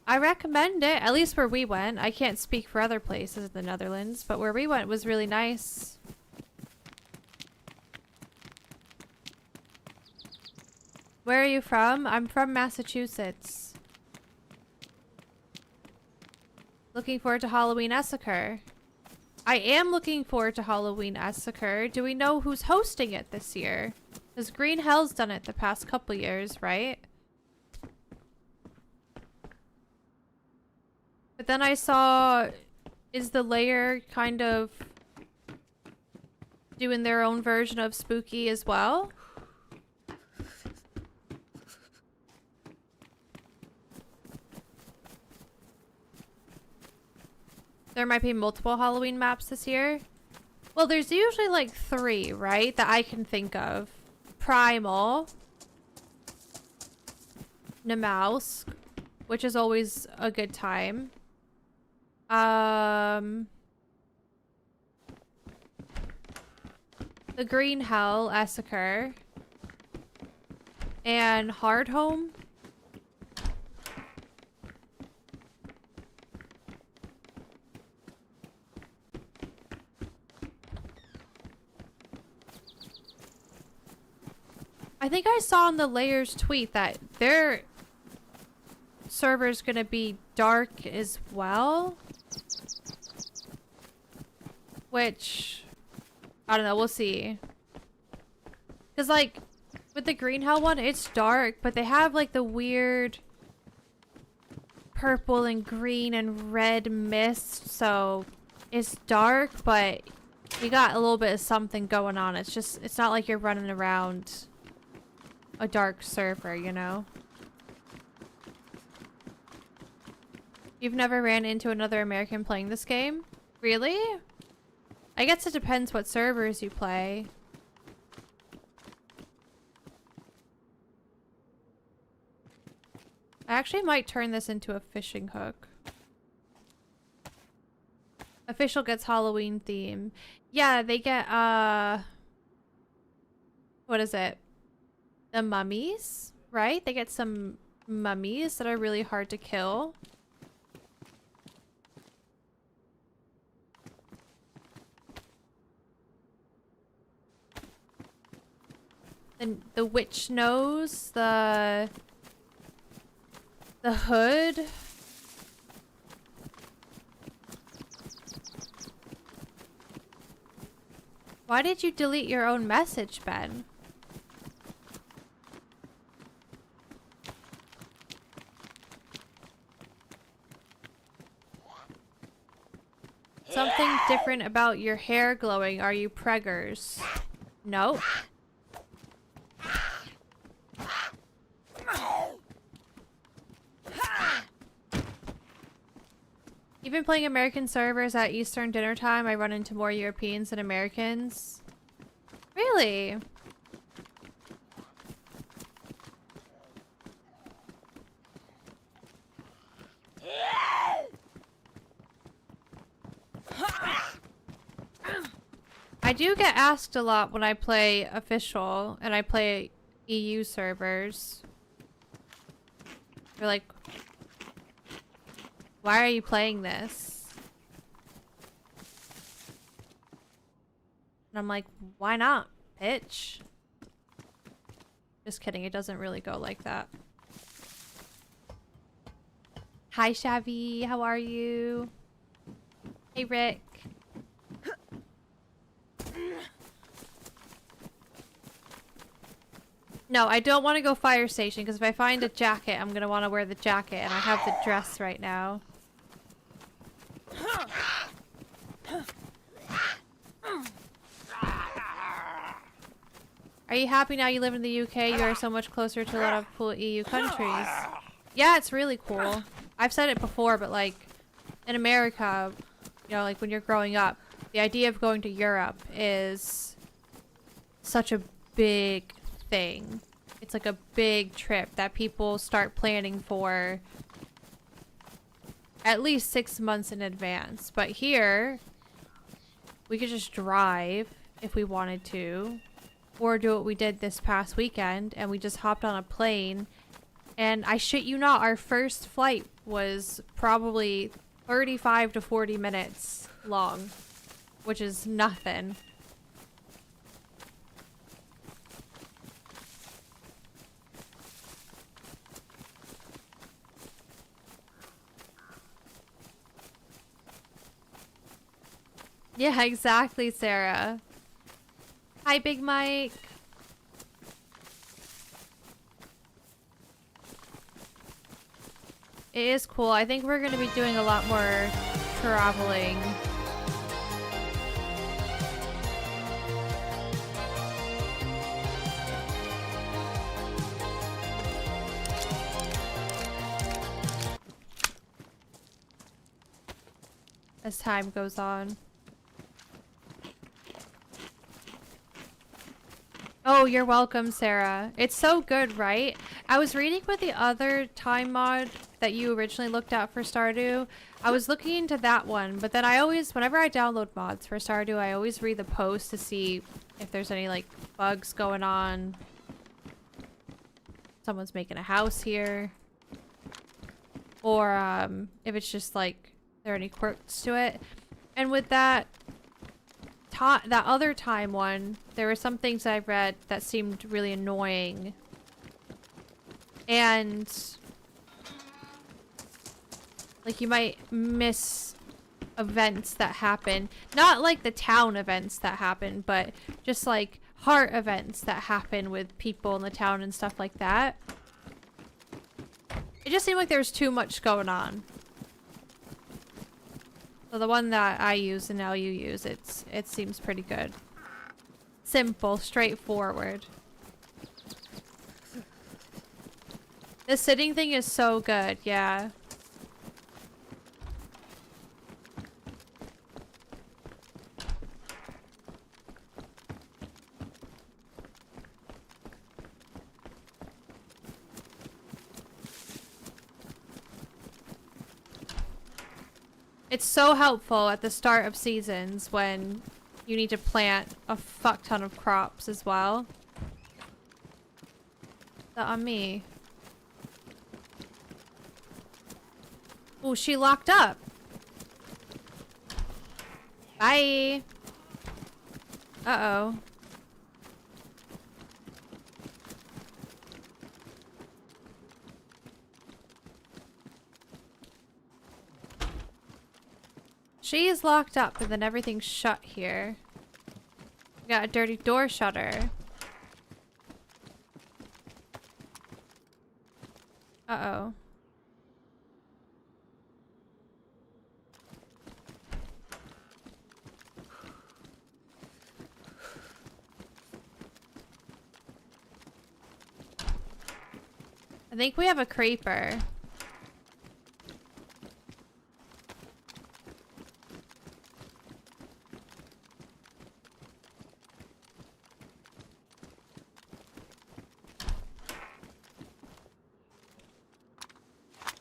Speaker 1: I recommend it, at least where we went. I can't speak for other places in the Netherlands, but where we went was really nice. Where are you from? I'm from Massachusetts. Looking forward to Halloween Essacre. I am looking forward to Halloween Essacre. Do we know who's hosting it this year? Because Green Hell's done it the past couple years, right? But then I saw, is the Lair kind of doing their own version of Spooky as well? There might be multiple Halloween maps this year. Well, there's usually like 3, right? That I can think of. Primal. Namaus, which is always a good time. The Green Hell, Essacre. And Hardhome. I think I saw on the Layers tweet that their server's gonna be dark as well. Which, I don't know, we'll see. Because, like, with the Green Hell one, it's dark, but they have, like, the weird purple and green and red mist, so it's dark, but you got a little bit of something going on. It's just, it's not like you're running around a dark server, you know? You've never ran into another American playing this game? Really? I guess it depends what servers you play. I actually might turn this into a fishing hook. Official gets Halloween theme. Yeah, they get, what is it? The mummies, right? They get some mummies that are really hard to kill. And the witch nose, the hood. Why did you delete your own message, Ben? Something different about your hair glowing. Are you preggers? No. Even playing American servers at Eastern dinner time, I run into more Europeans than Americans. Really? I do get asked a lot when I play official and I play EU servers. They're like, why are you playing this? And I'm like, why not, bitch? Just kidding, it doesn't really go like that. Hi, Shabby, how are you? Hey, Rick. No, I don't want to go fire station because if I find a jacket, I'm gonna want to wear the jacket, and I have the dress right now. Are you happy now you live in the UK? You are so much closer to a lot of cool EU countries. Yeah, it's really cool. I've said it before, but like in America, you know, like when you're growing up, the idea of going to Europe is such a big thing. It's like a big trip that people start planning for at least 6 months in advance. But here, we could just drive if we wanted to, or do what we did this past weekend, and we just hopped on a plane. And I shit you not, our first flight was probably 35 to 40 minutes long, which is nothing. Yeah, exactly, Sarah. Hi, Big Mike. It is cool. I think we're going to be doing a lot more traveling. As time goes on. Oh, you're welcome, Sarah. It's so good, right? I was reading with the other time mod that you originally looked at for Stardew. I was looking into that one, but then I always, whenever I download mods for Stardew, I always read the post to see if there's any, like, bugs going on. Someone's making a house here. Or, if it's just, like, there are any quirks to it. And with that other time one, there were some things that I read that seemed really annoying. And like you might miss events that happen. Not like the town events that happen, but just like heart events that happen with people in the town and stuff like that. It just seemed like there was too much going on. So the one that I use and now you use, it seems pretty good. Simple, straightforward. The sitting thing is so good, yeah. It's so helpful at the start of seasons when you need to plant a fuck ton of crops as well. That on me. Oh, she locked up. Bye. Uh-oh. She is locked up, and then everything's shut here. We got a dirty door shutter. Uh-oh. I think we have a creeper.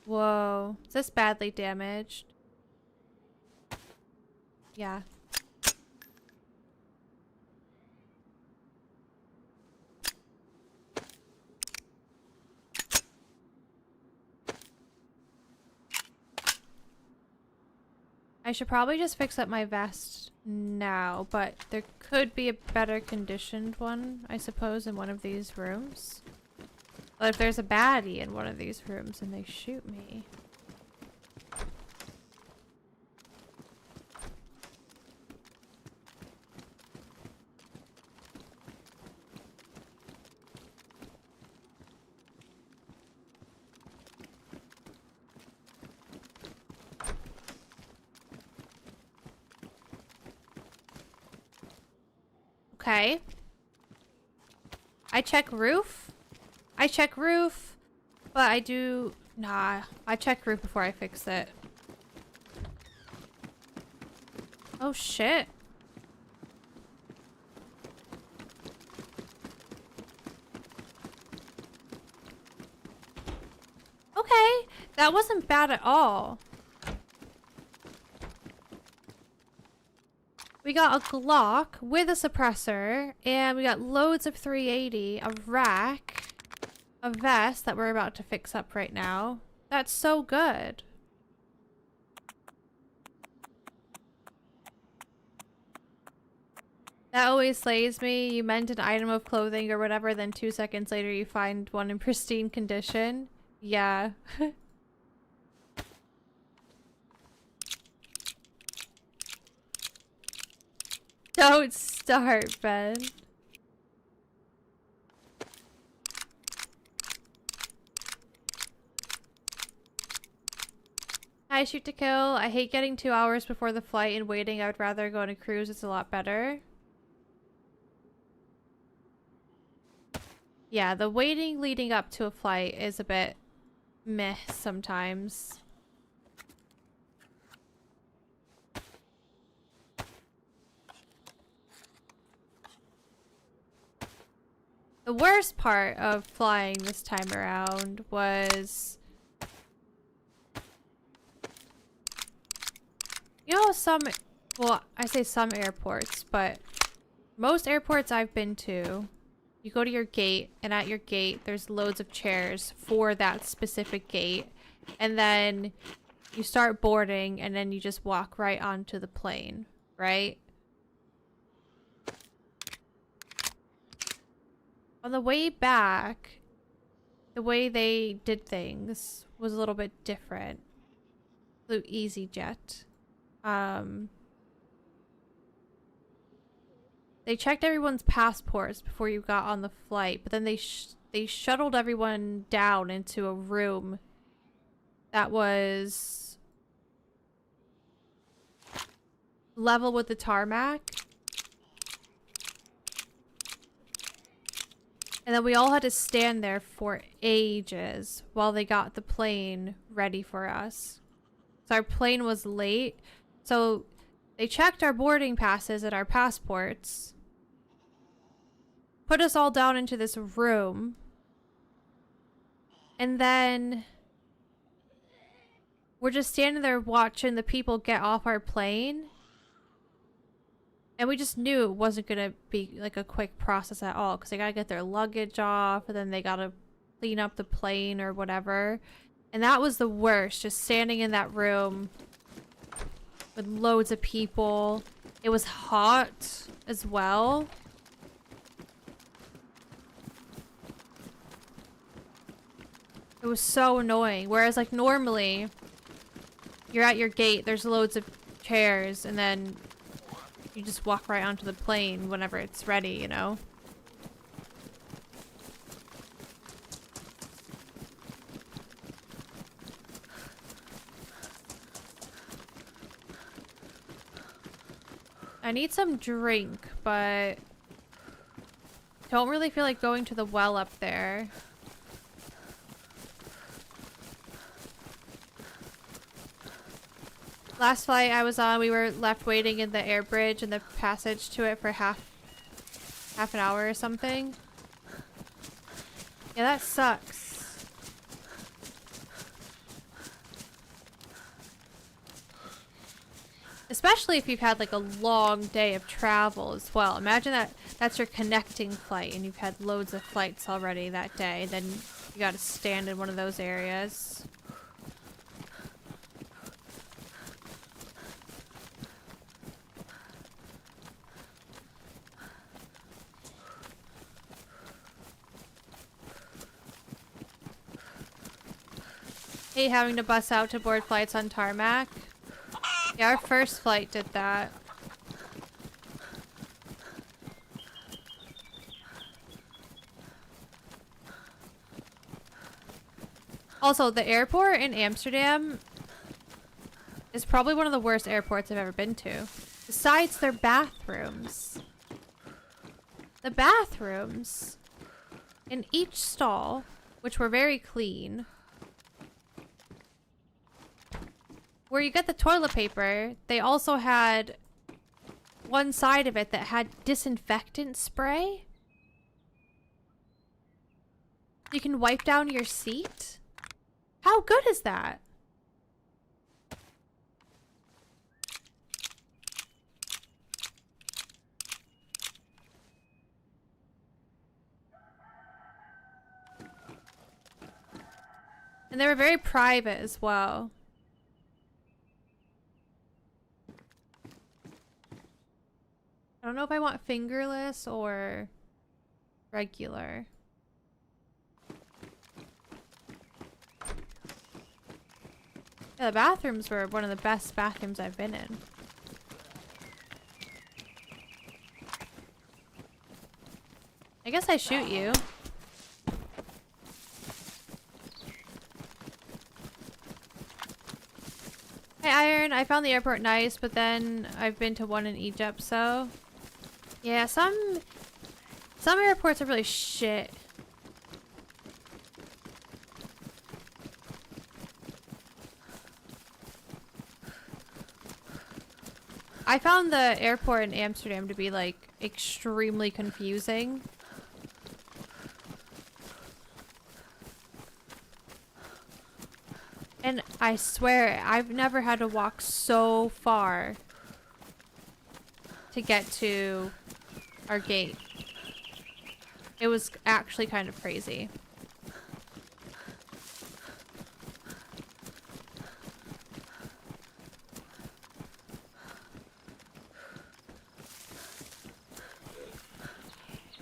Speaker 1: Whoa. Is this badly damaged? Yeah. I should probably just fix up my vest now, but there could be a better conditioned one, I suppose, in one of these rooms. But if there's a baddie in one of these rooms and they shoot me... Okay. I check roof. I check roof. But I do... Nah. I check roof before I fix it. Oh, shit. Okay. That wasn't bad at all. We got a Glock with a suppressor, and we got loads of 380, a rack, a vest that we're about to fix up right now. That's so good. That always slays me. You meant an item of clothing or whatever, then 2 seconds later you find one in pristine condition. Yeah. Don't start, Ben. Hi, shoot to kill. I hate getting 2 hours before the flight and waiting. I would rather go on a cruise. It's a lot better. Yeah, the waiting leading up to a flight is a bit meh sometimes. The worst part of flying this time around was... You know, well, I say some airports, but most airports I've been to, you go to your gate, and at your gate, there's loads of chairs for that specific gate. And then you start boarding, and then you just walk right onto the plane, right? On the way back, the way they did things was a little bit different. Flew EasyJet. They checked everyone's passports before you got on the flight, but then they shuttled everyone down into a room that was level with the tarmac. And then we all had to stand there for ages while they got the plane ready for us. So our plane was late. So they checked our boarding passes and our passports. Put us all down into this room. And then we're just standing there watching the people get off our plane. And we just knew it wasn't going to be like a quick process at all, because they got to get their luggage off, and then they got to clean up the plane or whatever. And that was the worst, just standing in that room with loads of people. It was hot as well. It was so annoying. Whereas like normally, you're at your gate, there's loads of chairs, and then you just walk right onto the plane whenever it's ready, you know? I need some drink, but don't really feel like going to the well up there. Last flight I was on, we were left waiting in the air bridge and the passage to it for half an hour or something. Yeah, that sucks. Especially if you've had like a long day of travel as well. Imagine that's your connecting flight and you've had loads of flights already that day. Then you gotta stand in one of those areas. Hate having to bus out to board flights on tarmac. Yeah, our first flight did that. Also, the airport in Amsterdam is probably one of the worst airports I've ever been to. Besides their bathrooms. The bathrooms in each stall, which were very clean, where you get the toilet paper, they also had one side of it that had disinfectant spray. You can wipe down your seat. How good is that? And they were very private as well. I don't know if I want fingerless or regular. Yeah, the bathrooms were one of the best bathrooms I've been in. I guess I shoot you. Hey Iron, I found the airport nice, but then I've been to one in Egypt, so... Yeah, some airports are really shit. I found the airport in Amsterdam to be, like, extremely confusing. And I swear, I've never had to walk so far to get to our gate. It was actually kind of crazy.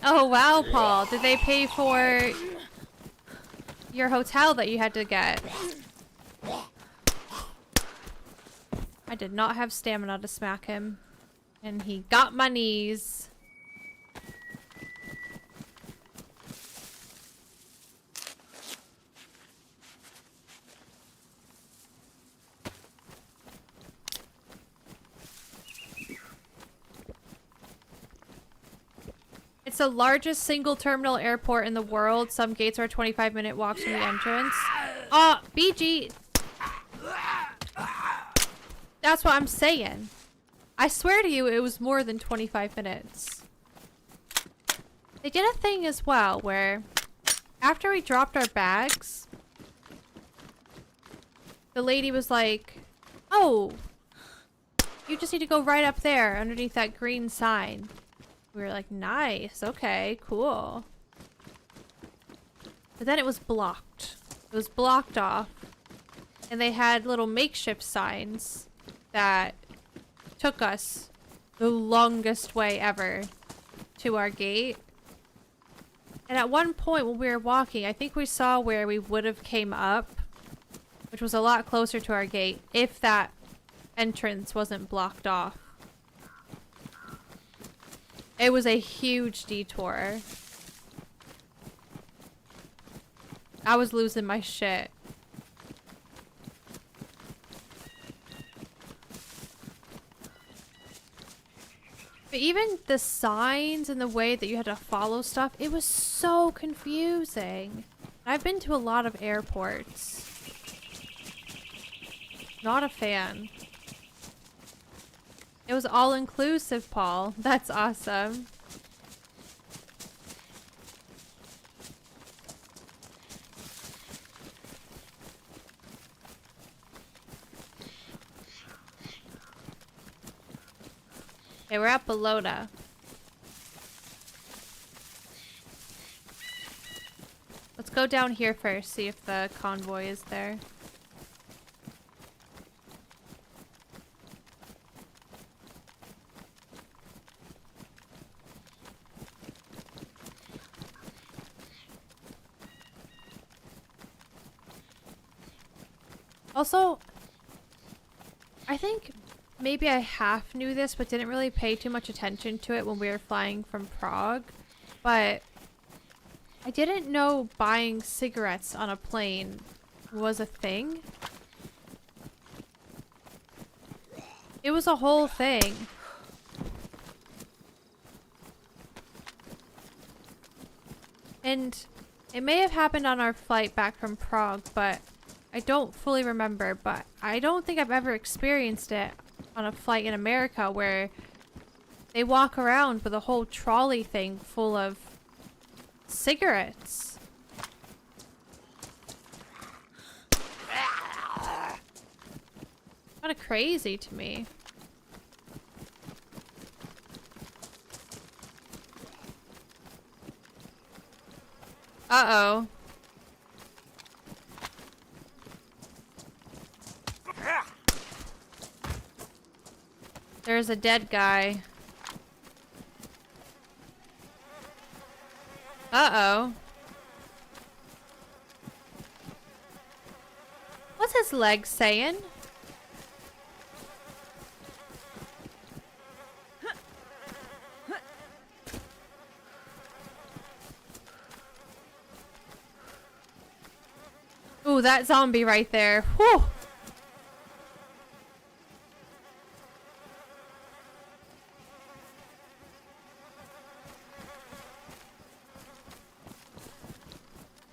Speaker 1: Oh wow, Paul. Did they pay for your hotel that you had to get? I did not have stamina to smack him. And he got my knees. It's the largest single terminal airport in the world. Some gates are 25-minute walks from the entrance. Oh, BG. That's what I'm saying. I swear to you, it was more than 25 minutes. They did a thing as well where after we dropped our bags, the lady was like, oh, you just need to go right up there underneath that green sign. We were like, nice, okay, cool. But then it was blocked. It was blocked off. And they had little makeshift signs that took us the longest way ever to our gate. And at one point when we were walking, I think we saw where we would have came up, which was a lot closer to our gate, if that entrance wasn't blocked off. It was a huge detour. I was losing my shit. But even the signs and the way that you had to follow stuff, it was so confusing. I've been to a lot of airports. Not a fan. It was all inclusive, Paul. That's awesome. Okay, we're at Bologna. Let's go down here first, see if the convoy is there. Also, I think maybe I half knew this, but didn't really pay too much attention to it when we were flying from Prague. But I didn't know buying cigarettes on a plane was a thing. It was a whole thing. And it may have happened on our flight back from Prague, but I don't fully remember. But I don't think I've ever experienced it on a flight in America where they walk around with a whole trolley thing full of cigarettes. Kind of crazy to me. Uh-oh. There's a dead guy. Uh-oh. What's his leg saying? Ooh, that zombie right there. Whew.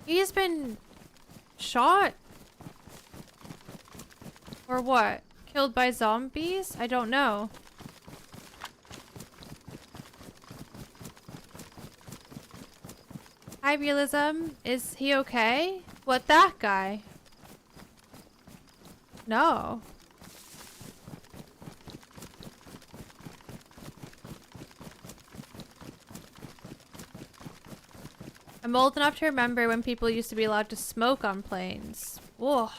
Speaker 1: He's been shot? Or what? Killed by zombies? I don't know. Hi, Realism. Is he okay? What, that guy? No. I'm old enough to remember when people used to be allowed to smoke on planes. Whoa.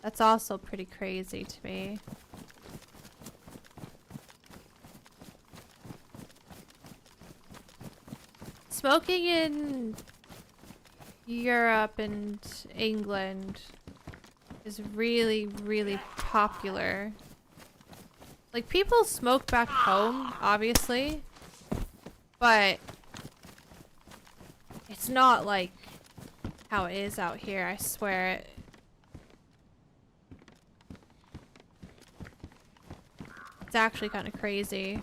Speaker 1: That's also pretty crazy to me. Smoking in Europe and England is really, really popular. Like, people smoke back home, obviously, but it's not like how it is out here, I swear. It's actually kind of crazy.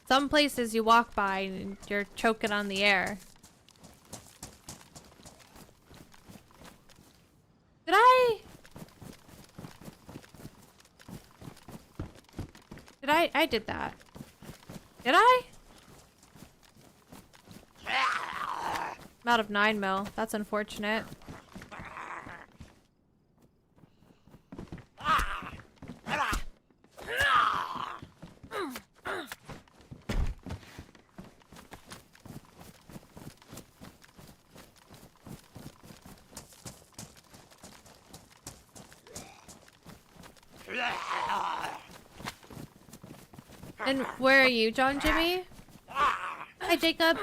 Speaker 1: Some places you walk by and you're choking on the air. Did I? I did that. Did I? I'm out of 9mm. That's unfortunate. And where are you, John Jimmy? Hi, Jacob.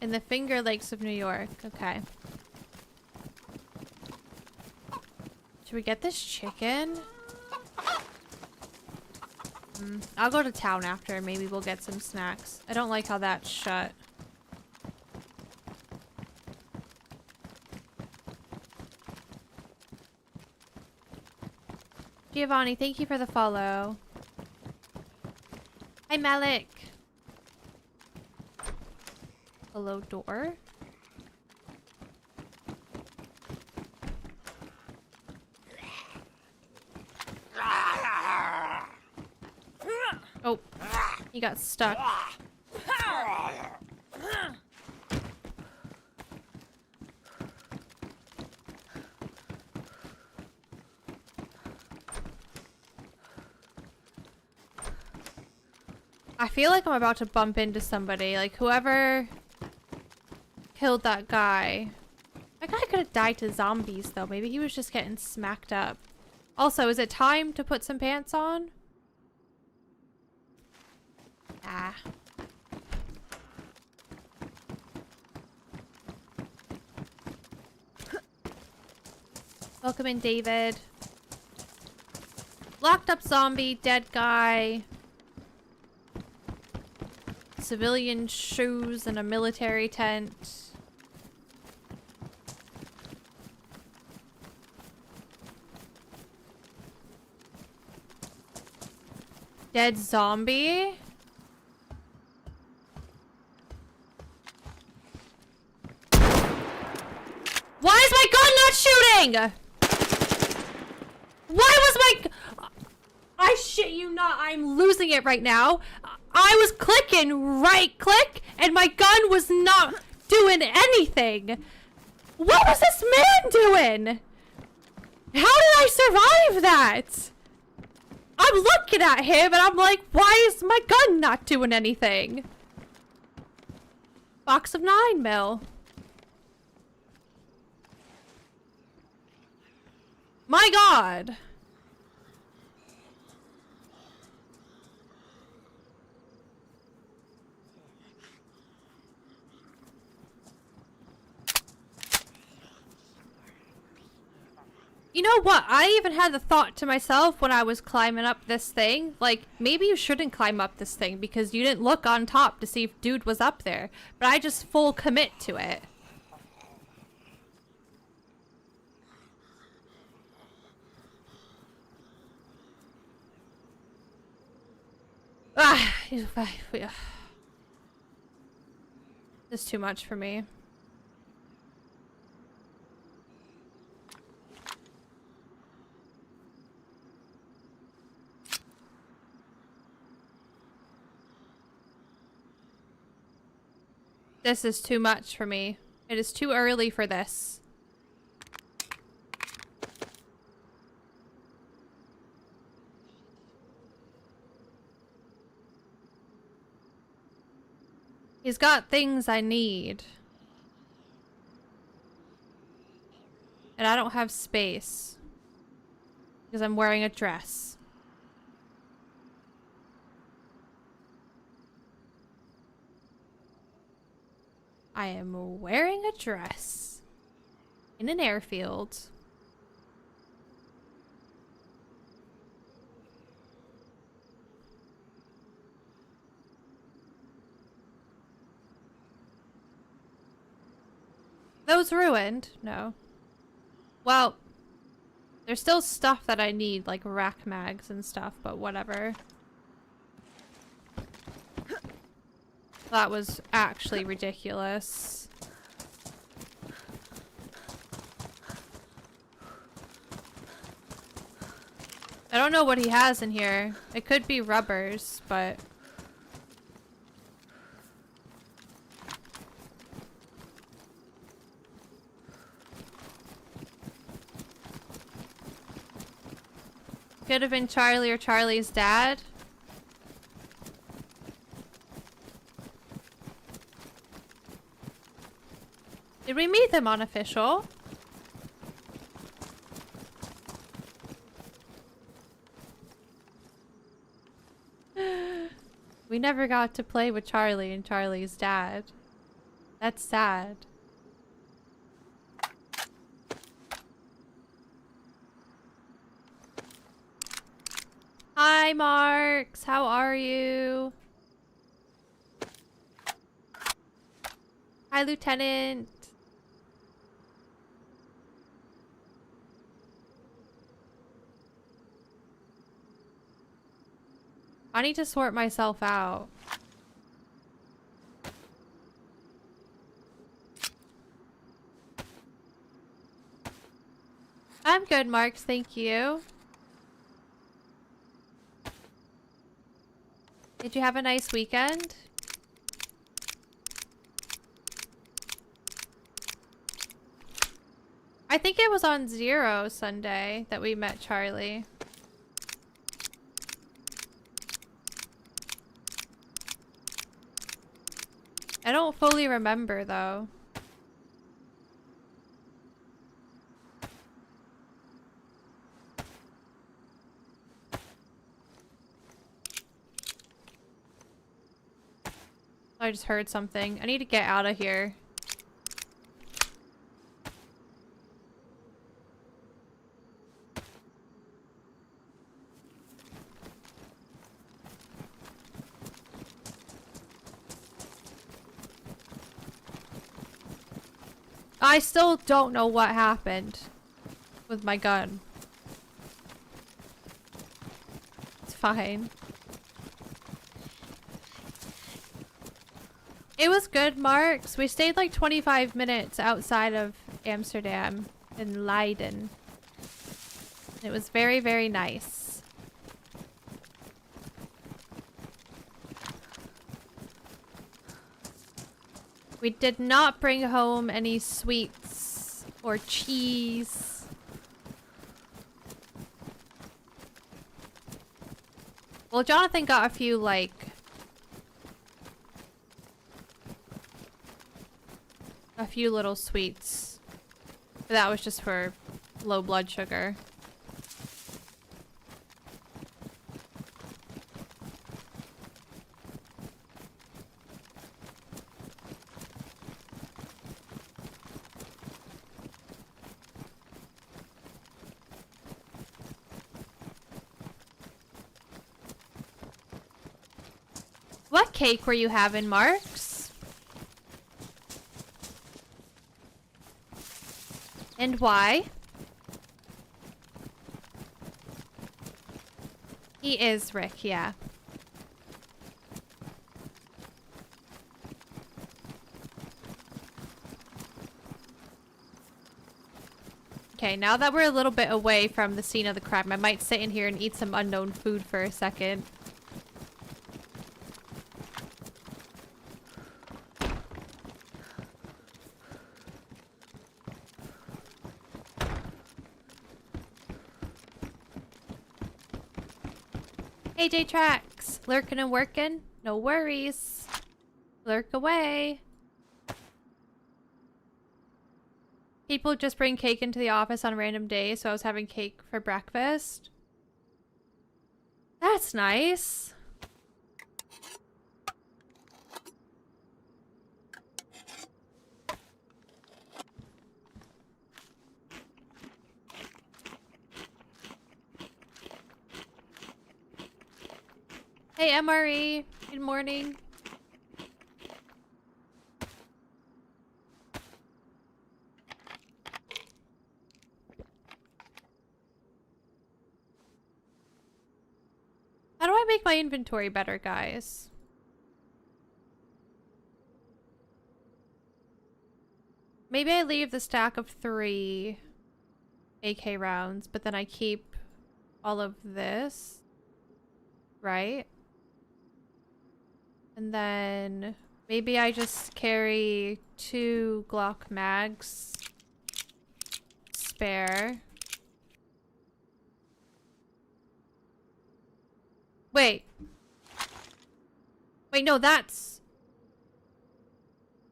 Speaker 1: In the Finger Lakes of New York. Okay. Should we get this chicken? I'll go to town after. Maybe we'll get some snacks. I don't like how that's shut. Giovanni, thank you for the follow. Hi, Malik. Hello, door. Oh, he got stuck. I feel like I'm about to bump into somebody. Like, whoever killed that guy. That guy could have died to zombies, though. Maybe he was just getting smacked up. Also, is it time to put some pants on? Ah. Welcome in, David. Locked up zombie, dead guy. Civilian shoes and a military tent. Dead zombie? Why is my gun not shooting? Why was my... I shit you not, I'm losing it right now. I was clicking right click and my gun was not doing anything. What was this man doing? How did I survive that? I'm looking at him and I'm like, why is my gun not doing anything? Box of 9mm. My God. You know what? I even had the thought to myself when I was climbing up this thing, like, maybe you shouldn't climb up this thing because you didn't look on top to see if dude was up there. But I just full commit to it. Ah, this is too much for me. This is too much for me. It is too early for this. He's got things I need. And I don't have space. Because I'm wearing a dress. I am wearing a dress. In an airfield. Those ruined? No. Well, there's still stuff that I need, like rack mags and stuff, but whatever. That was actually ridiculous. I don't know what he has in here. It could be rubbers, but... Could have been Charlie or Charlie's dad. Did we meet them on official? We never got to play with Charlie and Charlie's dad. That's sad. Hi, Marks. How are you? Hi, Lieutenant. I need to sort myself out. I'm good, Marks. Thank you. Did you have a nice weekend? I think it was on Zero Sunday that we met Charlie. I don't fully remember though. I just heard something. I need to get out of here. I still don't know what happened with my gun. It's fine. It was good, Marks. We stayed like 25 minutes outside of Amsterdam in Leiden. It was very, very nice. We did not bring home any sweets or cheese. Well, Jonathan got a few, like, a few little sweets. But that was just for low blood sugar. What cake were you having, Marks? And why? He is Rick, yeah. Okay, now that we're a little bit away from the scene of the crime, I might sit in here and eat some unknown food for a second. AJ Tracks, lurking and working, no worries. Lurk away. People just bring cake into the office on random days, so I was having cake for breakfast. That's nice. Hey, MRE. Good morning. How do I make my inventory better, guys? Maybe I leave the stack of 3 AK rounds, but then I keep all of this, right? And then maybe I just carry 2 Glock mags spare. Wait. Wait, no, that's...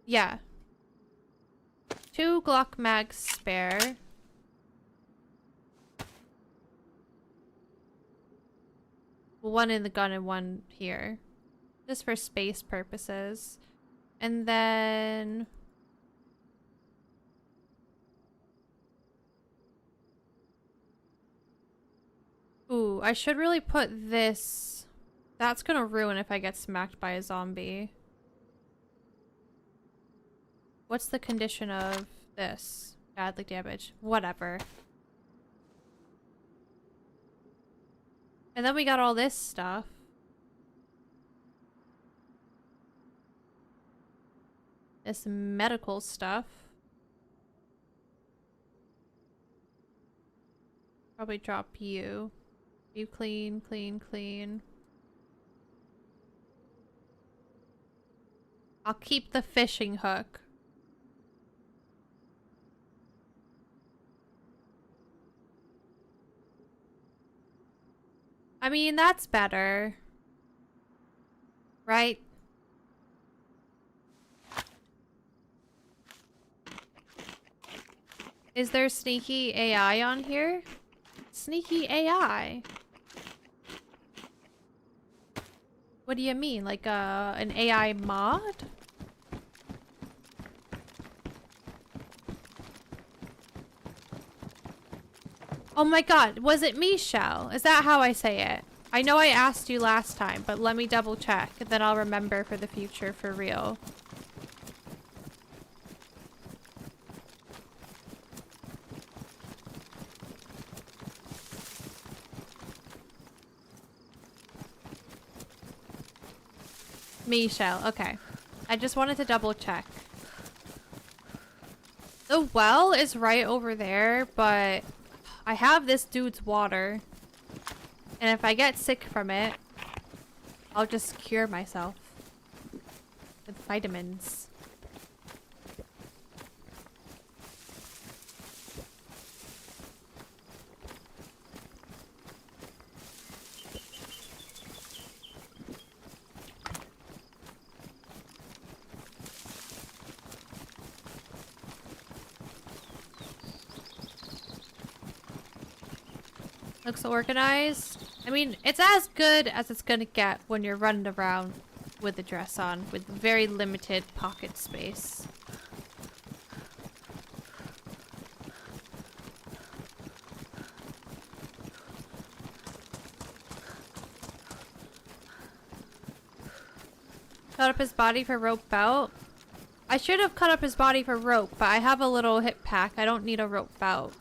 Speaker 1: Yeah. 2 Glock mags spare. One in the gun and one here. Just for space purposes. And then... Ooh, I should really put this... That's gonna ruin if I get smacked by a zombie. What's the condition of this? Badly damaged. Whatever. And then we got all this stuff. this medical stuff. Probably drop you. You clean, clean, clean. I'll keep the fishing hook. I mean, that's better. Right? Is there sneaky AI on here? Sneaky AI? What do you mean? Like an AI mod? Oh my god, was it Michelle? Is that how I say it? I know I asked you last time, but let me double check, and then I'll remember for the future for real. Michelle, okay. I just wanted to double check. The well is right over there, but I have this dude's water. And if I get sick from it, I'll just cure myself with vitamins. Looks organized. I mean, it's as good as it's gonna get when you're running around with the dress on, with very limited pocket space. Cut up his body for rope belt. I should have cut up his body for rope, but I have a little hip pack. I don't need a rope belt.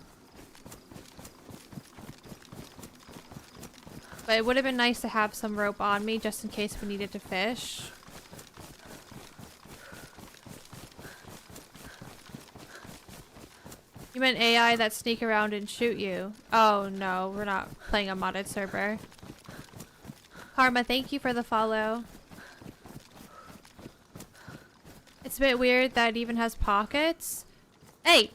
Speaker 1: But it would have been nice to have some rope on me just in case we needed to fish. You meant AI that sneak around and shoot you. Oh no, we're not playing a modded server. Karma, thank you for the follow. It's a bit weird that it even has pockets. Hey!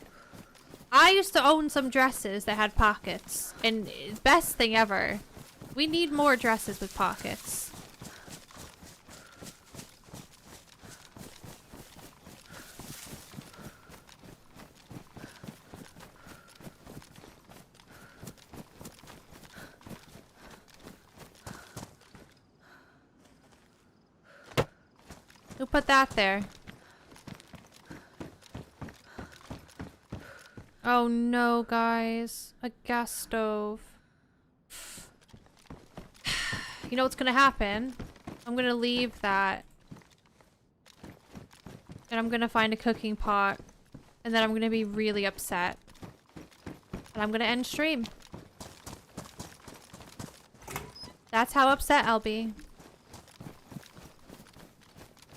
Speaker 1: I used to own some dresses that had pockets. And best thing ever. We need more dresses with pockets. Who put that there? Oh no, guys. A gas stove. You know what's gonna happen? I'm gonna leave that. And I'm gonna find a cooking pot. And then I'm gonna be really upset. And I'm gonna end stream. That's how upset I'll be.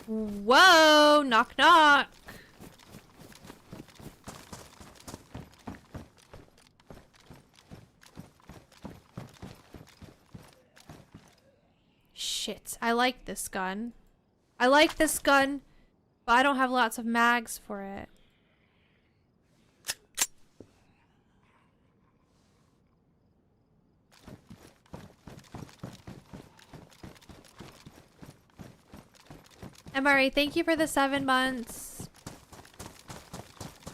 Speaker 1: Whoa! Knock knock! Shit, I like this gun. I like this gun, but I don't have lots of mags for it. MRA, thank you for the 7 months.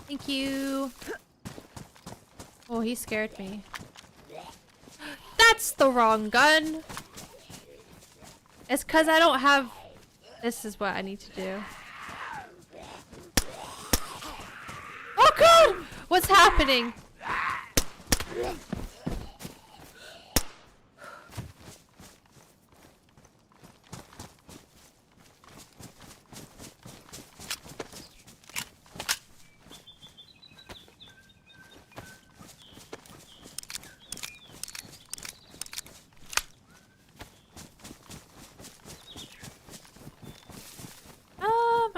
Speaker 1: Thank you. Oh, he scared me. That's the wrong gun. It's because I don't have... This is what I need to do. Oh god! What's happening?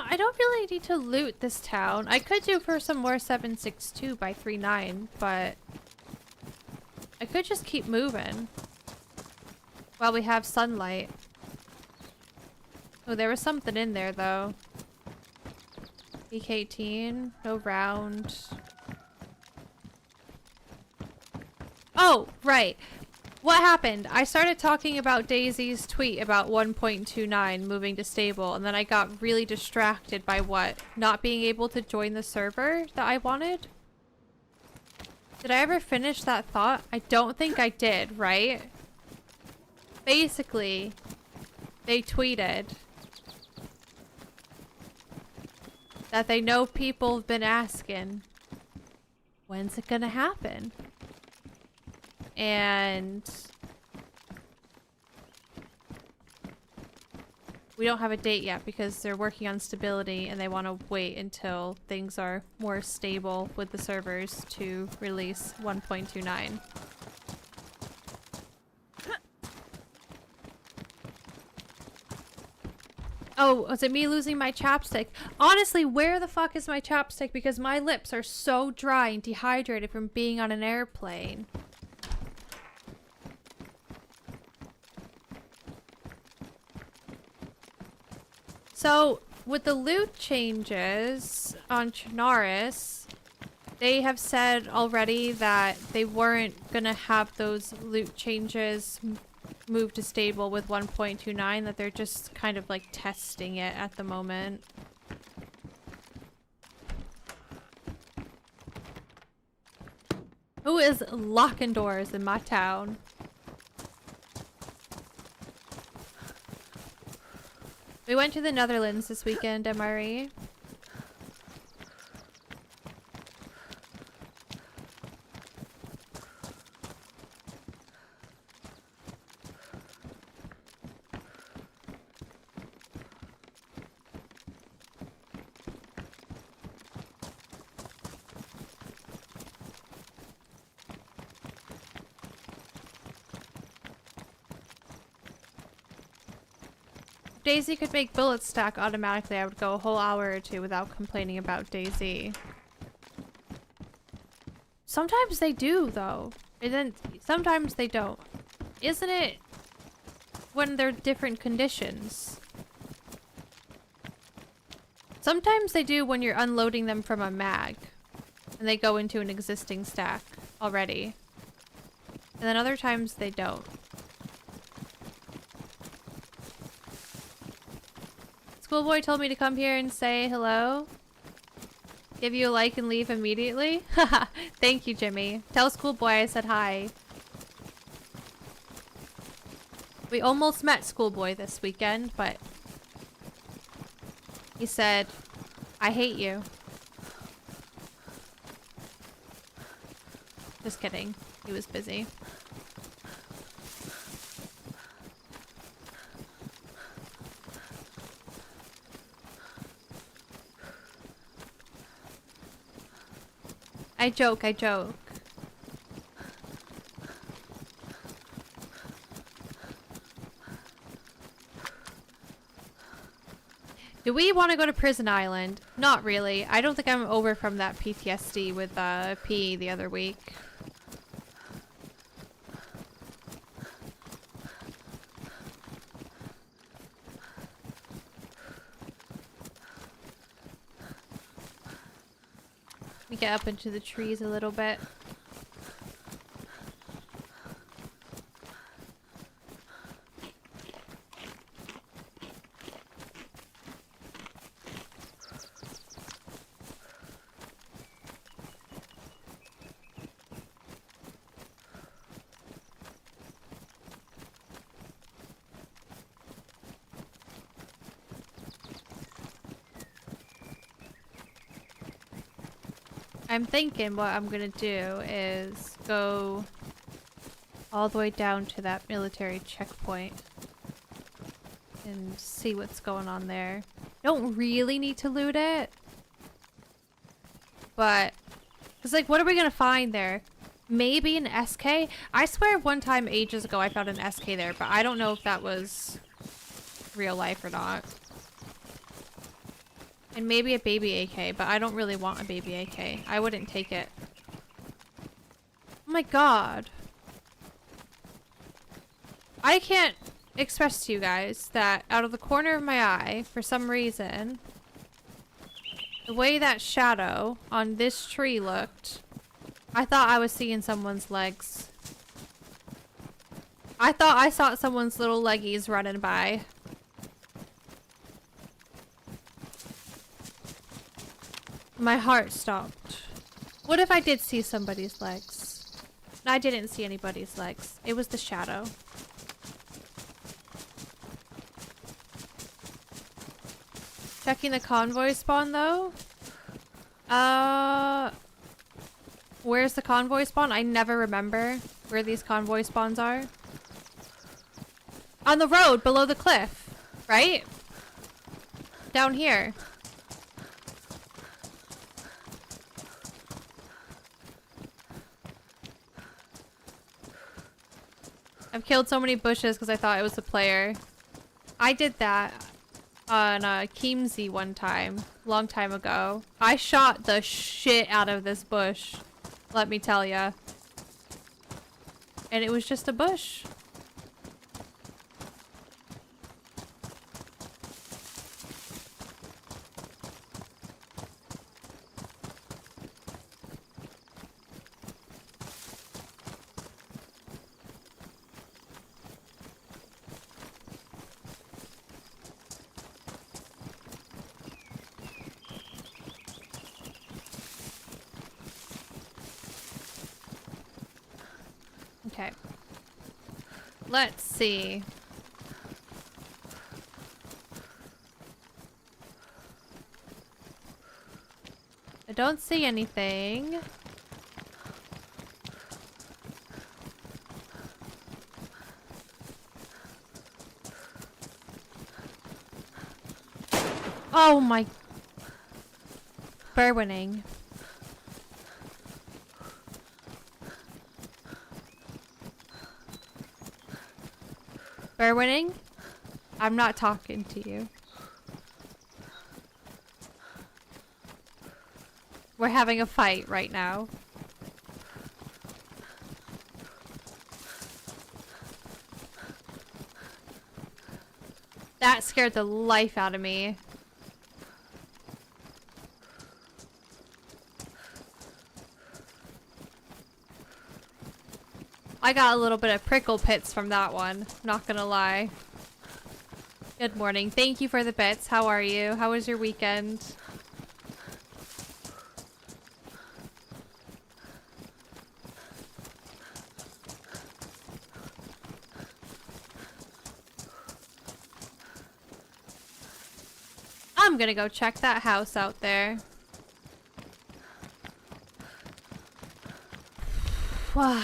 Speaker 1: I don't really need to loot this town. I could do for some more 762 by 39, but I could just keep moving while we have sunlight. Oh, there was something in there though. EK18, no round. Oh, right. What happened? I started talking about DayZ's tweet about 1.29 moving to stable, and then I got really distracted by what? Not being able to join the server that I wanted? Did I ever finish that thought? I don't think I did, right? Basically, they tweeted that they know people have been asking, when's it gonna happen? And we don't have a date yet because they're working on stability and they want to wait until things are more stable with the servers to release 1.29. Oh, was it me losing my chapstick? Honestly, where the fuck is my chapstick? Because my lips are so dry and dehydrated from being on an airplane. So, with the loot changes on Chernarus, they have said already that they weren't gonna have those loot changes move to stable with 1.29, that they're just kind of like testing it at the moment. Who is locking doors in my town? We went to the Netherlands this weekend, MRE. DayZ could make bullets stack automatically. I would go a whole hour or two without complaining about DayZ. Sometimes they do, though. And then sometimes they don't. Isn't it when they're different conditions? Sometimes they do when you're unloading them from a mag and they go into an existing stack already. And then other times they don't. Schoolboy told me to come here and say hello. Give you a like and leave immediately. Haha. Thank you, Jimmy. Tell Schoolboy I said hi. We almost met Schoolboy this weekend, but he said, I hate you. Just kidding. He was busy. I joke, I joke. Do we want to go to Prison Island? Not really. I don't think I'm over from that PTSD with PE the other week. We get up into the trees a little bit. I'm thinking what I'm gonna do is go all the way down to that military checkpoint and see what's going on there. Don't really need to loot it, but it's like, what are we gonna find there? Maybe an SK? I swear one time ages ago I found an SK there, but I don't know if that was real life or not. And maybe a baby AK, but I don't really want a baby AK. I wouldn't take it. Oh my god. I can't express to you guys that out of the corner of my eye, for some reason, the way that shadow on this tree looked, I thought I was seeing someone's legs. I thought I saw someone's little leggies running by. My heart stopped. What if I did see somebody's legs? I didn't see anybody's legs. It was the shadow. Checking the convoy spawn though? Where's the convoy spawn? I never remember where these convoy spawns are. On the road below the cliff, right? Down here. I've killed so many bushes because I thought it was a player. I did that on Keemsey one time, long time ago. I shot the shit out of this bush, let me tell ya. And it was just a bush. Okay. Let's see. I don't see anything. Oh my. Bear winning. Bear winning? I'm not talking to you. We're having a fight right now. That scared the life out of me. I got a little bit of prickle pits from that one, not gonna lie. Good morning. Thank you for the bits. How are you? How was your weekend? I'm gonna go check that house out there. Wow.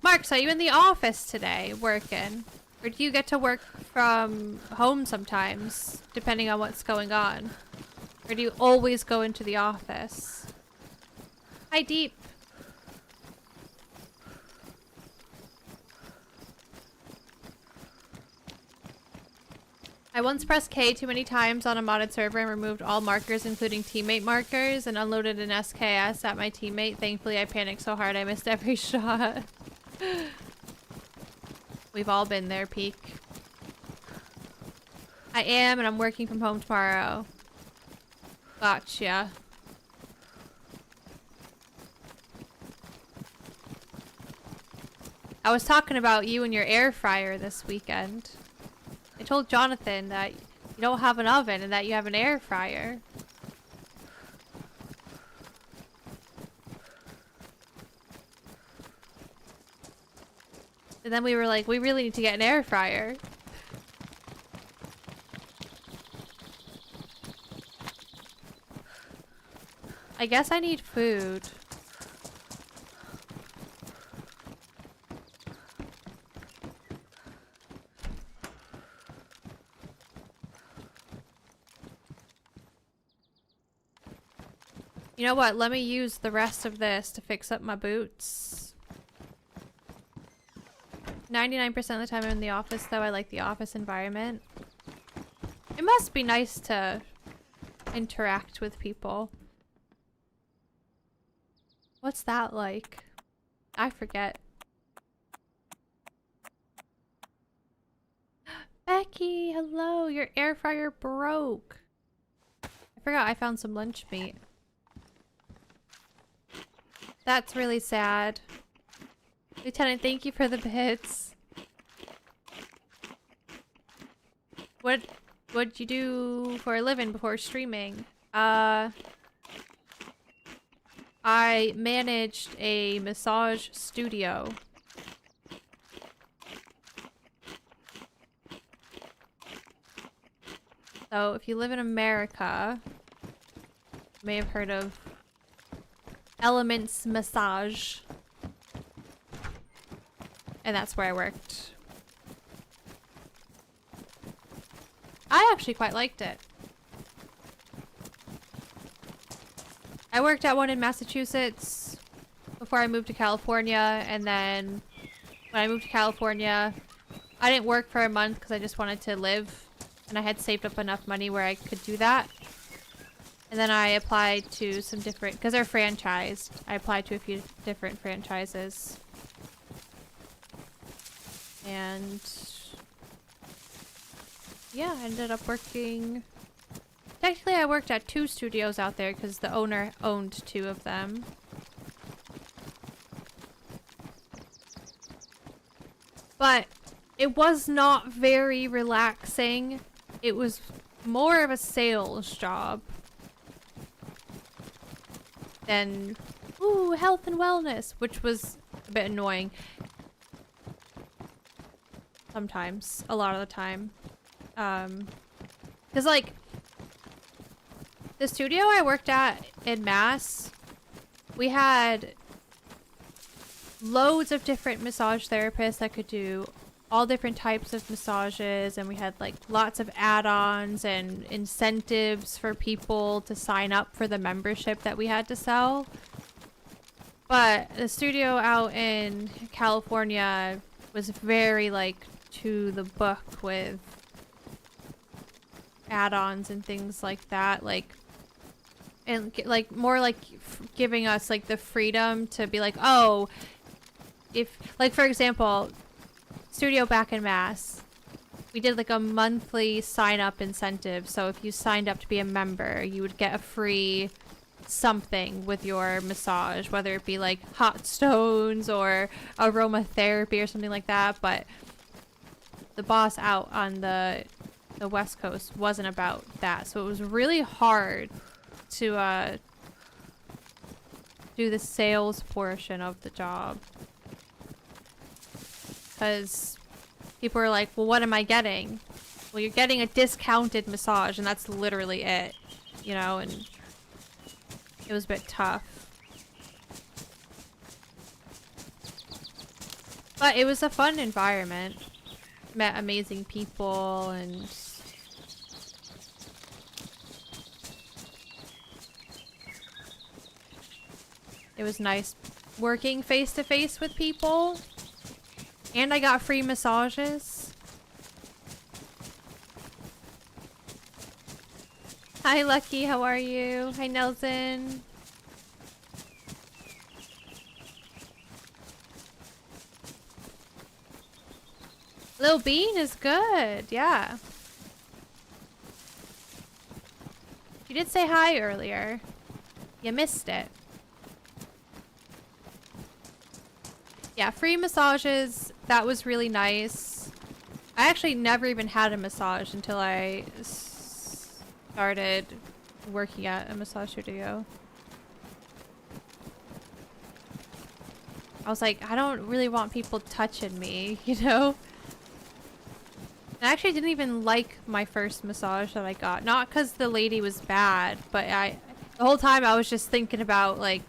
Speaker 1: Marks, are you in the office today working? Or do you get to work from home sometimes, depending on what's going on? Or do you always go into the office? Hi, Deep. I once pressed K too many times on a modded server and removed all markers, including teammate markers, and unloaded an SKS at my teammate. Thankfully, I panicked so hard I missed every shot. We've all been there, Peak. I am, and I'm working from home tomorrow. Gotcha. I was talking about you and your air fryer this weekend. I told Jonathan that you don't have an oven and that you have an air fryer. And then we were like, we really need to get an air fryer. I guess I need food. You know what? Let me use the rest of this to fix up my boots. 99% of the time I'm in the office, though. I like the office environment. It must be nice to interact with people. What's that like? I forget. Becky, hello. Your air fryer broke. I forgot I found some lunch meat. That's really sad. Lieutenant, thank you for the bits. What'd you do for a living before streaming? I managed a massage studio. So if you live in America, you may have heard of Elements Massage. And that's where I worked. I actually quite liked it. I worked at one in Massachusetts before I moved to California, and then when I moved to California, I didn't work for a month because I just wanted to live, and I had saved up enough money where I could do that. And then I applied to some different, because they're franchised, I applied to a few different franchises. And yeah, I ended up working... Technically, I worked at 2 studios out there because the owner owned 2 of them. But it was not very relaxing. It was more of a sales job than, ooh, health and wellness, which was a bit annoying. Sometimes. A lot of the time. Because, like, the studio I worked at in Mass, we had loads of different massage therapists that could do all different types of massages, and we had like lots of add-ons and incentives for people to sign up for the membership that we had to sell. But the studio out in California was very like to the book with add-ons and things like that, like, and like more like giving us like the freedom to be like, oh, if like for example, studio back in Mass, we did like a monthly sign up incentive. So if you signed up to be a member, you would get a free something with your massage, whether it be like hot stones or aromatherapy or something like that. But the boss out on the West Coast wasn't about that, so it was really hard to do the sales portion of the job, because people were like, well, what am I getting? Well, you're getting a discounted massage, and that's literally it, you know, and it was a bit tough. But it was a fun environment. Met amazing people, and it was nice working face to face with people. And I got free massages. Hi Lucky, how are you? Hi Nelson. Lil Bean is good, yeah. You did say hi earlier. You missed it. Yeah, free massages, that was really nice. I actually never even had a massage until I started working at a massage studio. I was like, I don't really want people touching me, you know? I actually didn't even like my first massage that I got. Not because the lady was bad, but the whole time I was just thinking about, like,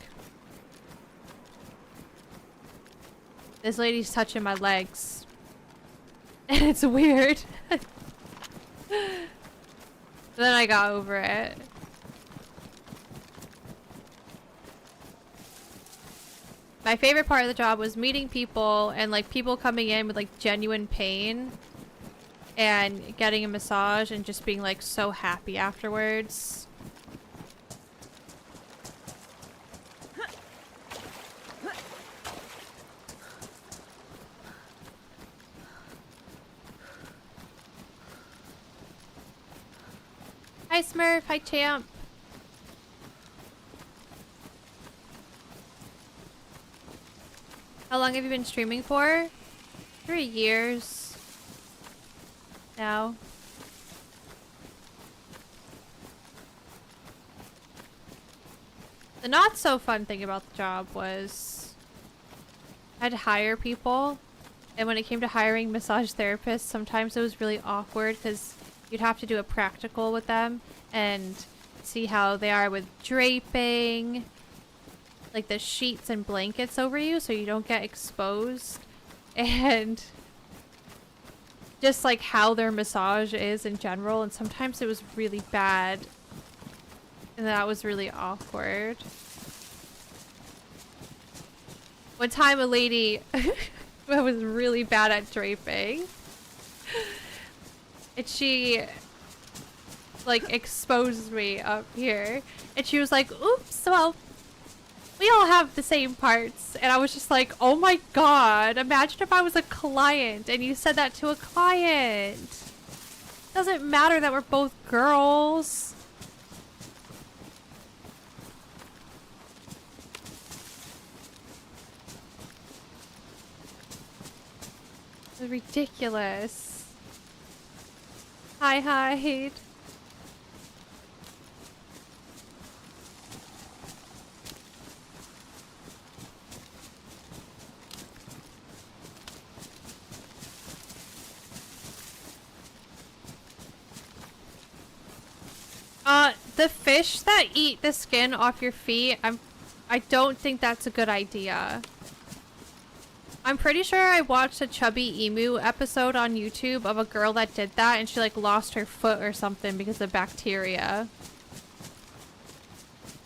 Speaker 1: this lady's touching my legs. And it's weird. Then I got over it. My favorite part of the job was meeting people and like people coming in with like genuine pain and getting a massage and just being like so happy afterwards. Hi Smurf, hi Champ. How long have you been streaming for? 3 years now. The not so fun thing about the job was I had to hire people, and when it came to hiring massage therapists, sometimes it was really awkward because you'd have to do a practical with them and see how they are with draping, like the sheets and blankets over you so you don't get exposed, and just like how their massage is in general, and sometimes it was really bad and that was really awkward. One time a lady was really bad at draping and she like exposed me up here and she was like, oops, well, we all have the same parts. And I was just like, oh my god, imagine if I was a client and you said that to a client. Doesn't matter that we're both girls. It's ridiculous. Hi, Hyde. The fish that eat the skin off your feet, I don't think that's a good idea. I'm pretty sure I watched a Chubby Emu episode on YouTube of a girl that did that and she like lost her foot or something because of bacteria.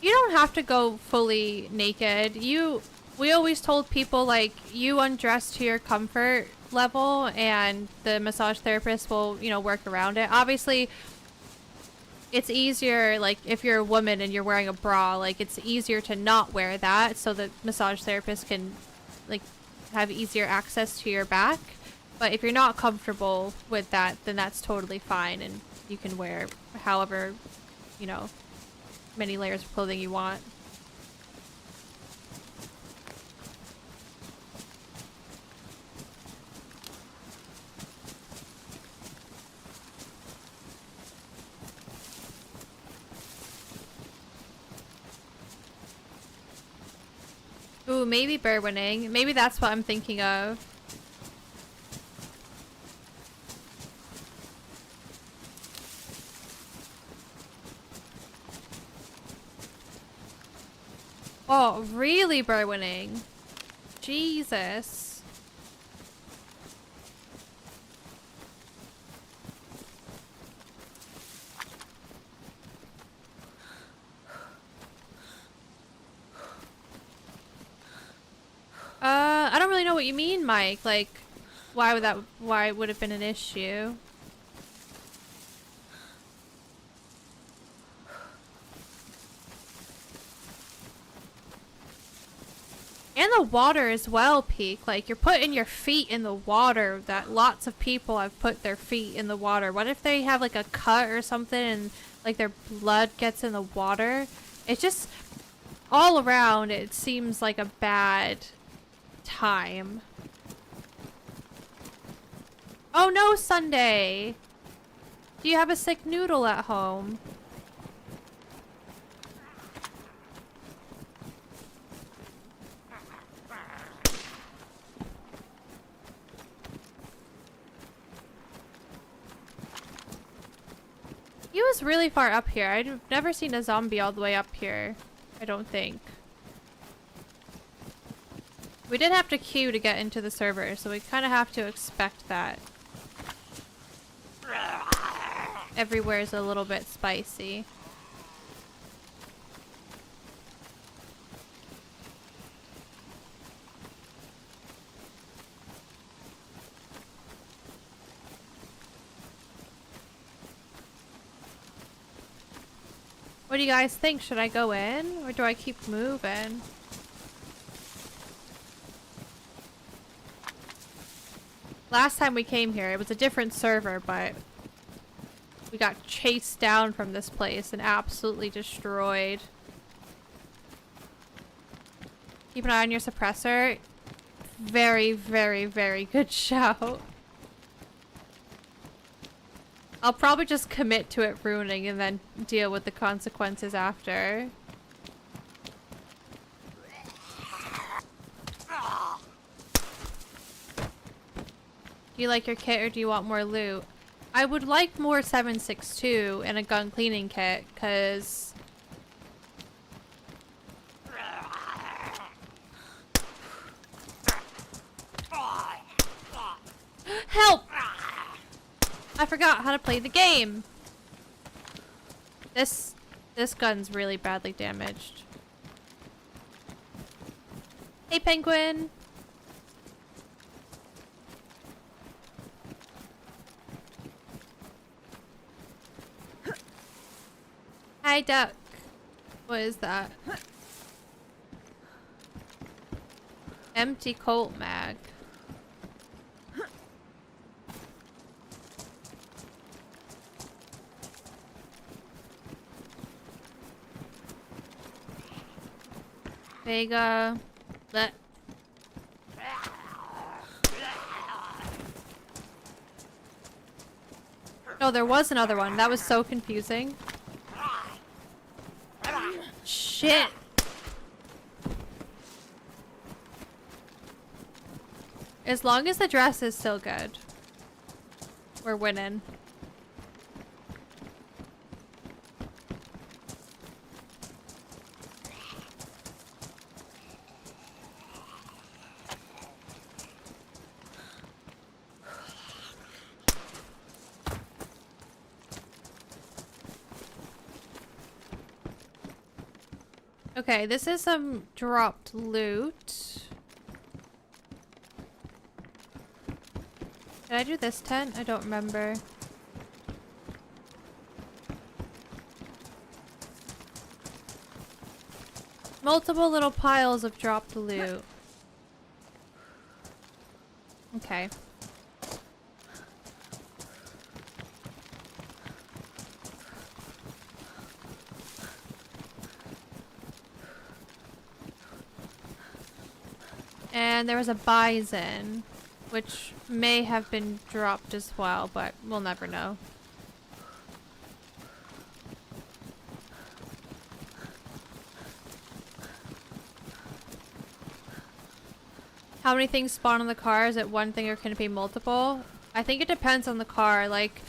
Speaker 1: You don't have to go fully naked. We always told people like you undress to your comfort level and the massage therapist will, you know, work around it. Obviously, it's easier, like, if you're a woman and you're wearing a bra, like, it's easier to not wear that so the massage therapist can, like, have easier access to your back. But if you're not comfortable with that, then that's totally fine and you can wear however, you know, many layers of clothing you want. Ooh, maybe bear winning. Maybe that's what I'm thinking of. Oh, really bear winning? Jesus. I don't really know what you mean, Mike. Like, why would it have been an issue? And the water as well, Peak. Like, you're putting your feet in the water. That lots of people have put their feet in the water. What if they have like a cut or something and like their blood gets in the water? It's just all around, it seems like a bad time. Oh no, Sunday! Do you have a sick noodle at home? He was really far up here. I've never seen a zombie all the way up here. I don't think. We did have to queue to get into the server, so we kind of have to expect that. Everywhere is a little bit spicy. What do you guys think? Should I go in or do I keep moving? Last time we came here, it was a different server, but we got chased down from this place and absolutely destroyed. Keep an eye on your suppressor. Very, very, very good shout. I'll probably just commit to it ruining and then deal with the consequences after. Do you like your kit or do you want more loot? I would like more 7.62 and a gun cleaning kit, cause help! I forgot how to play the game. This gun's really badly damaged. Hey, penguin. Hi, duck. What is that? Empty Colt mag. Vega. Let. Oh, there was another one. That was so confusing. Shit. As long as the dress is still good, we're winning. Okay, this is some dropped loot. Did I do this tent? I don't remember. Multiple little piles of dropped loot. Okay. And there was a bison, which may have been dropped as well, but we'll never know. How many things spawn on the car? Is it one thing or can it be multiple? I think it depends on the car. Like,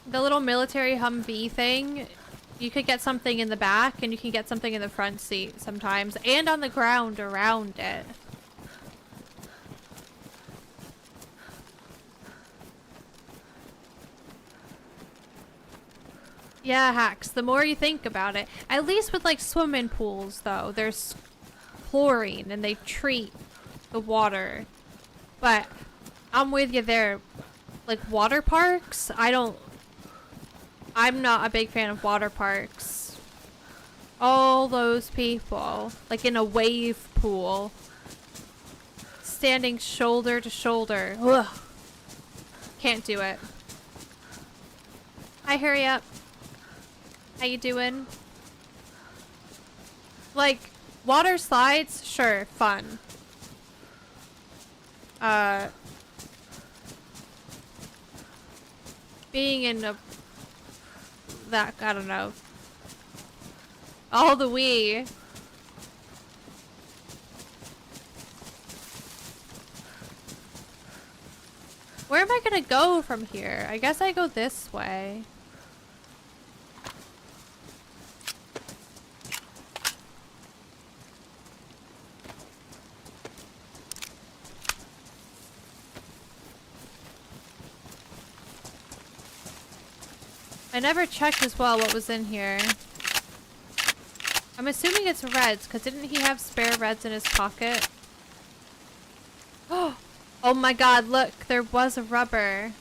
Speaker 1: the little military Humvee thing, you could get something in the back and you can get something in the front seat sometimes, and on the ground around it. Yeah, hacks. The more you think about it. At least with like swimming pools though, there's chlorine and they treat the water. But I'm with you there. Like water parks, I'm not a big fan of water parks. All those people, like in a wave pool, standing shoulder to shoulder. Ugh. Can't do it. Hi, hurry up. How you doing? Like, water slides, sure, fun. Being in a... that, I don't know. All the Wii. Where am I gonna go from here? I guess I go this way. I never checked as well what was in here. I'm assuming it's reds, because didn't he have spare reds in his pocket? Oh my god, look, there was a rubber.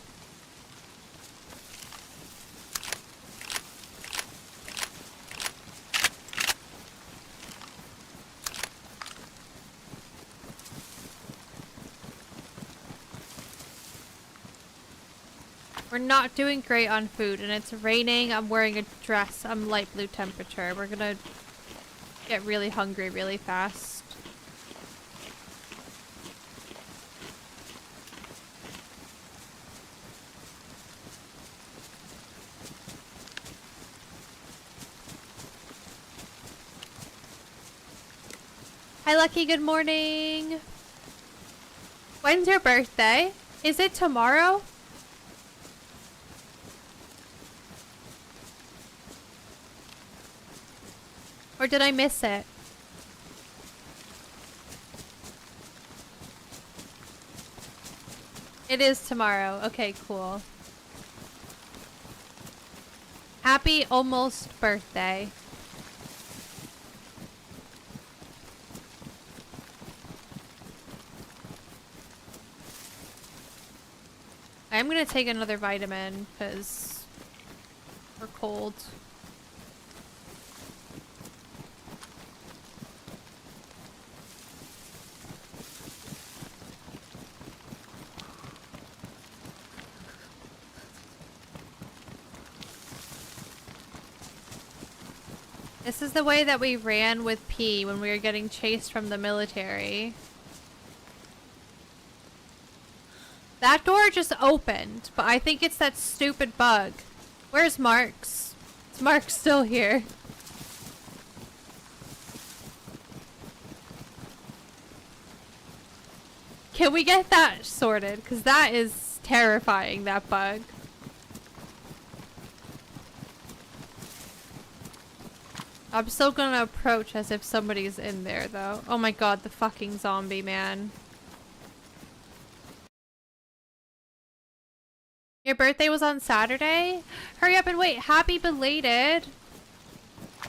Speaker 1: We're not doing great on food, and it's raining. I'm wearing a dress. I'm light blue temperature. We're gonna get really hungry really fast. Hi, Lucky. Good morning. When's your birthday? Is it tomorrow? Or did I miss it? It is tomorrow. Okay, cool. Happy almost birthday. I'm gonna take another vitamin because we're cold. This is the way that we ran with P when we were getting chased from the military. That door just opened, but I think it's that stupid bug. Where's Marks? Is Mark still here? Can we get that sorted? Because that is terrifying, that bug. I'm still gonna approach as if somebody's in there, though. Oh my god, the fucking zombie, man. Your birthday was on Saturday? Hurry up and wait. Happy belated.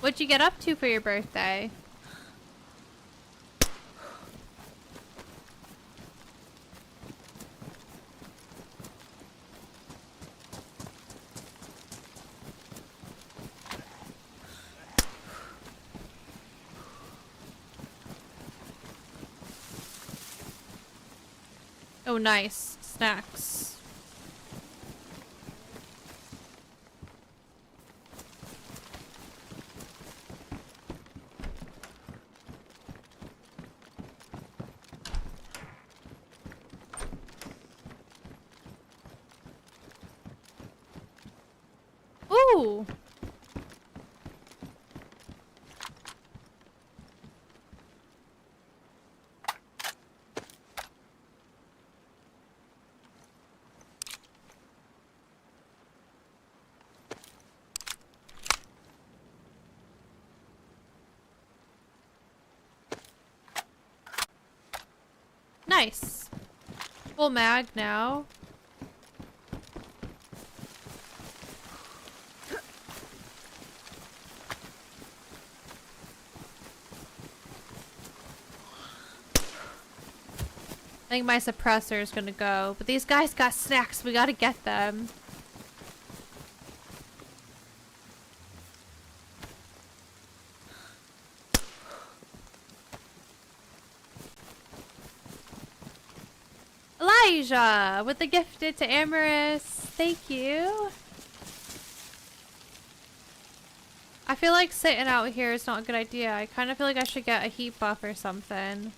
Speaker 1: What'd you get up to for your birthday? Oh, nice. Snacks. Ooh! Nice. Full mag now. I think my suppressor is gonna go, but these guys got snacks. We gotta get them. Elijah with the gifted to Amaris. Thank you. I feel like sitting out here is not a good idea. I kind of feel like I should get a heat buff or something.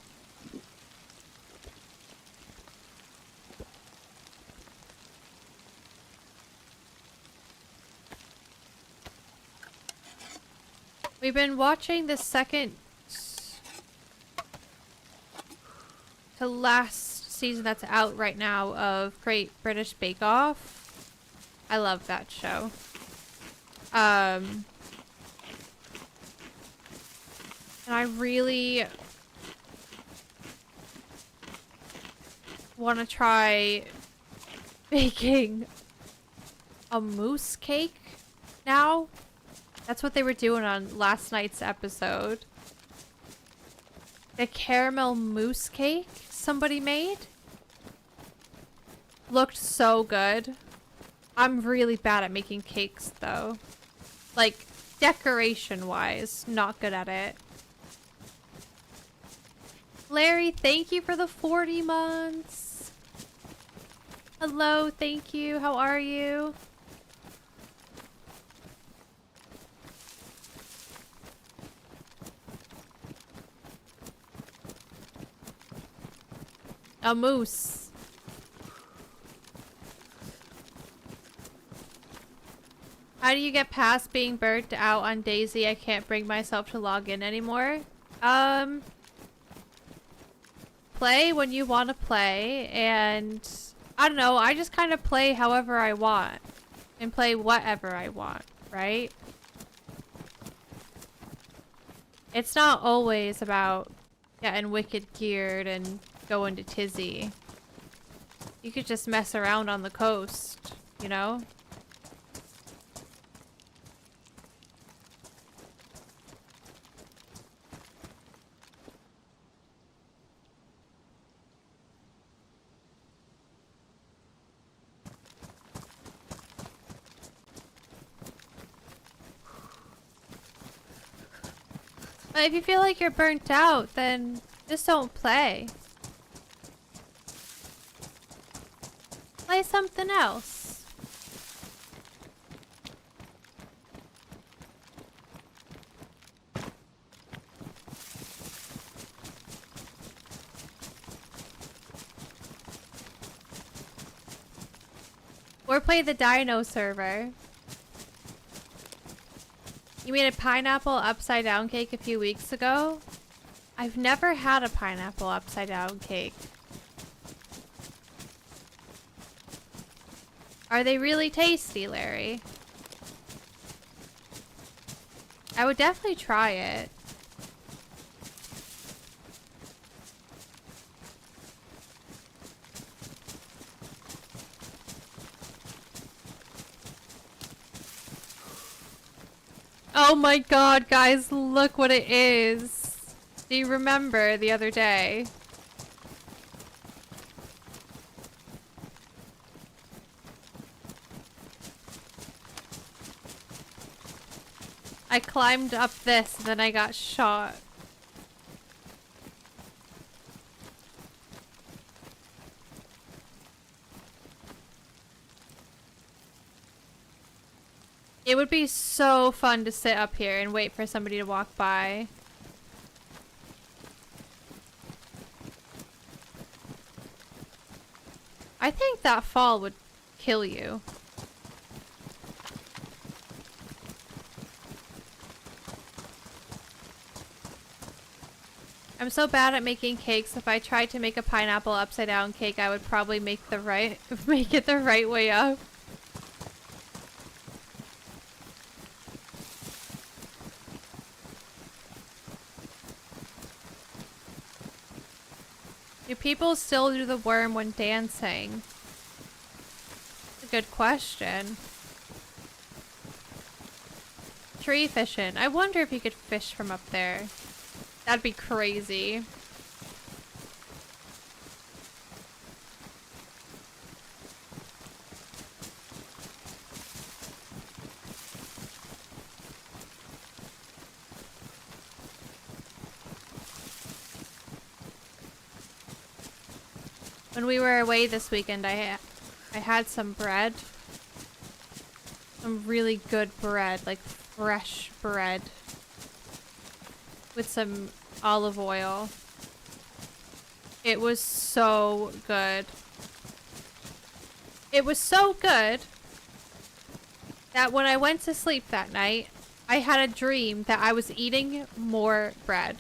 Speaker 1: We've been watching the second to last season that's out right now of Great British Bake Off. I love that show. And I really want to try baking a mousse cake now. That's what they were doing on last night's episode. The caramel mousse cake somebody made looked so good. I'm really bad at making cakes though. Like, decoration wise, not good at it. Larry, thank you for the 40 months. Hello, thank you. How are you? A moose. How do you get past being burnt out on DayZ? I can't bring myself to log in anymore. Play when you want to play, and I don't know, I just kind of play however I want and play whatever I want, right? It's not always about getting wicked geared and going to tizzy. You could just mess around on the coast, you know? But if you feel like you're burnt out, then just don't play. Play something else. Or play the Dino server. You made a pineapple upside down cake a few weeks ago? I've never had a pineapple upside down cake. Are they really tasty, Larry? I would definitely try it. Oh my god, guys, look what it is. Do you remember the other day? I climbed up this and then I got shot. It would be so fun to sit up here and wait for somebody to walk by. I think that fall would kill you. I'm so bad at making cakes. If I tried to make a pineapple upside down cake, I would probably make it the right way up. Do people still do the worm when dancing? That's a good question. Tree fishing. I wonder if you could fish from up there. That'd be crazy. When we were away this weekend, I had some bread. Some really good bread, like fresh bread. With some olive oil. It was so good. It was so good that when I went to sleep that night, I had a dream that I was eating more bread.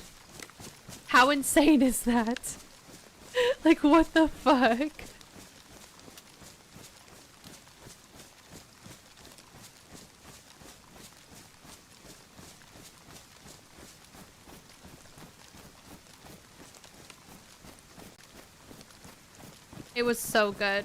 Speaker 1: How insane is that? Like, what the fuck? It was so good.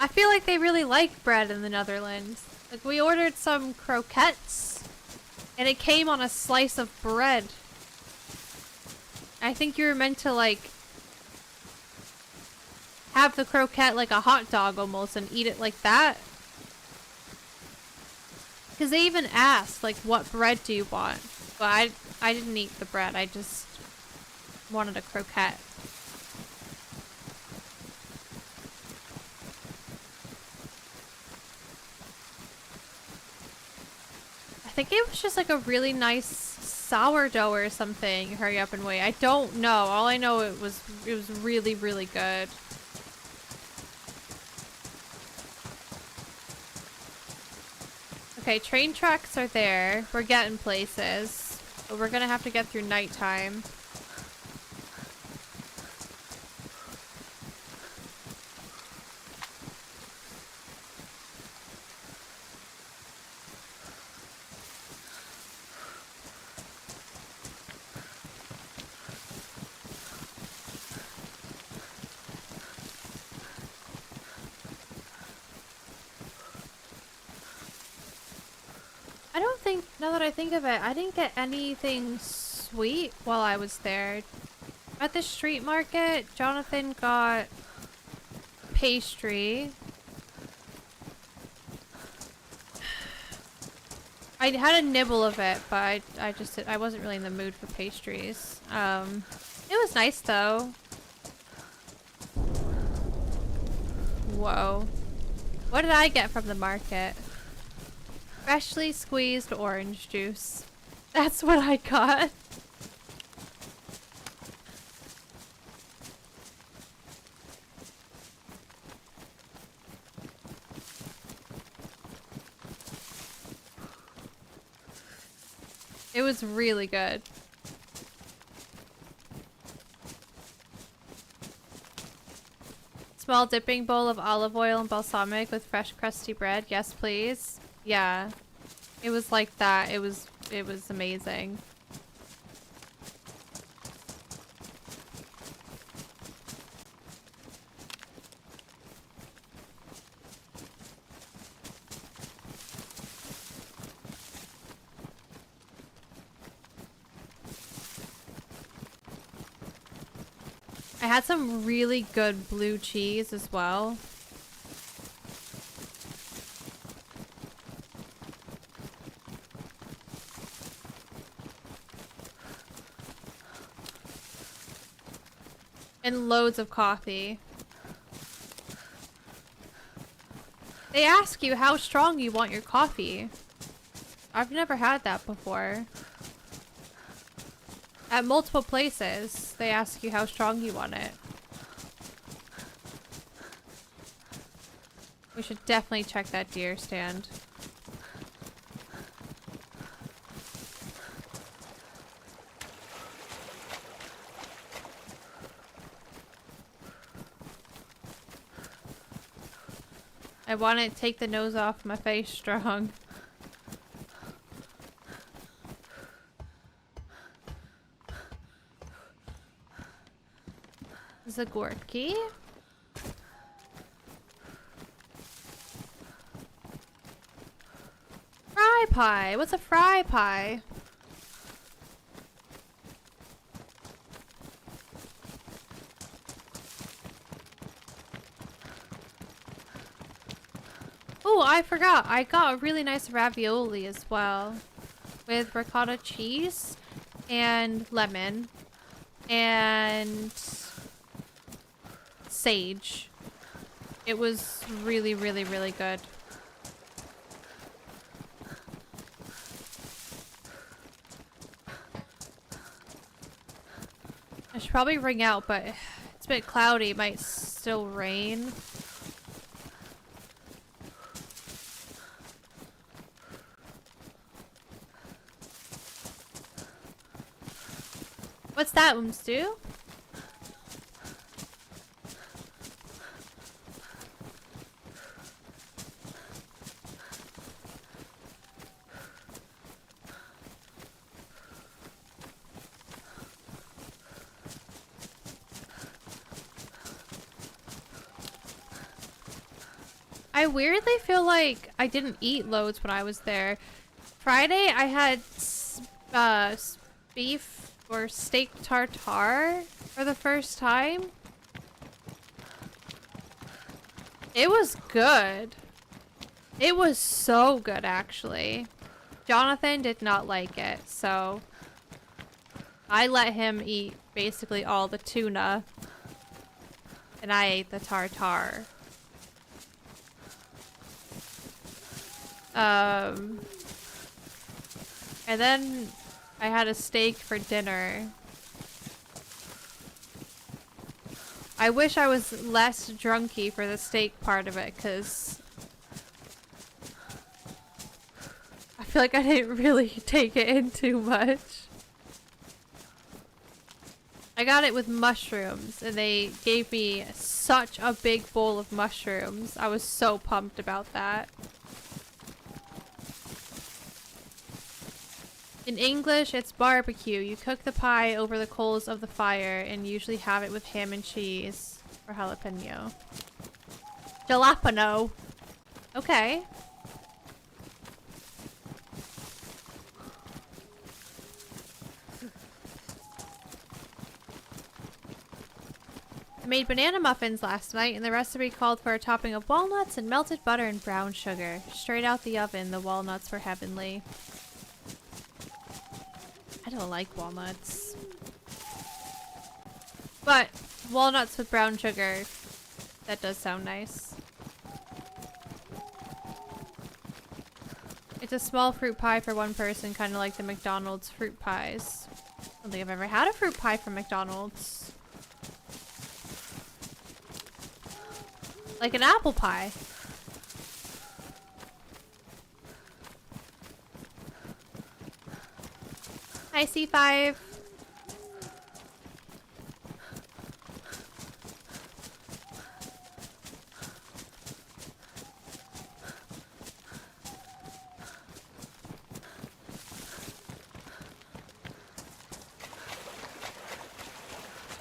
Speaker 1: I feel like they really like bread in the Netherlands. Like, we ordered some croquettes, and it came on a slice of bread. I think you were meant to, like, have the croquette like a hot dog almost and eat it like that. Because they even asked, like, what bread do you want? But I didn't eat the bread. I just wanted a croquette. I think it was just like a really nice sourdough or something. Hurry up and wait. I don't know. All I know it was really, really good. Okay, train tracks are there. We're getting places. But we're gonna have to get through nighttime. I don't think, now that I think of it, I didn't get anything sweet while I was there. At the street market, Jonathan got pastry. I had a nibble of it, but I wasn't really in the mood for pastries. It was nice though. Whoa. What did I get from the market? Freshly squeezed orange juice. That's what I got. It was really good. Small dipping bowl of olive oil and balsamic with fresh crusty bread. Yes, please. Yeah. It was like that. It was amazing. I had some really good blue cheese as well. And loads of coffee. They ask you how strong you want your coffee. I've never had that before. At multiple places, they ask you how strong you want it. We should definitely check that deer stand. I want to take the nose off my face strong. Zagorki. Fry pie. What's a fry pie? Oh, I forgot. I got a really nice ravioli as well. With ricotta cheese and lemon and sage. It was really, really, really good. I should probably ring out, but it's a bit cloudy. It might still rain. What's that, Stu? I weirdly feel like I didn't eat loads when I was there. Friday, I had beef or steak tartare for the first time. It was good. It was so good, actually. Jonathan did not like it, so I let him eat basically all the tuna, and I ate the tartare. And then I had a steak for dinner. I wish I was less drunky for the steak part of it, because I feel like I didn't really take it in too much. I got it with mushrooms, and they gave me such a big bowl of mushrooms. I was so pumped about that. In English, it's barbecue. You cook the pie over the coals of the fire and usually have it with ham and cheese or jalapeno. Jalapeno. Okay. I made banana muffins last night, and the recipe called for a topping of walnuts and melted butter and brown sugar. Straight out the oven, the walnuts were heavenly. I don't like walnuts. But walnuts with brown sugar, that does sound nice. It's a small fruit pie for one person, kind of like the McDonald's fruit pies. I don't think I've ever had a fruit pie from McDonald's. Like an apple pie. Hi, C5.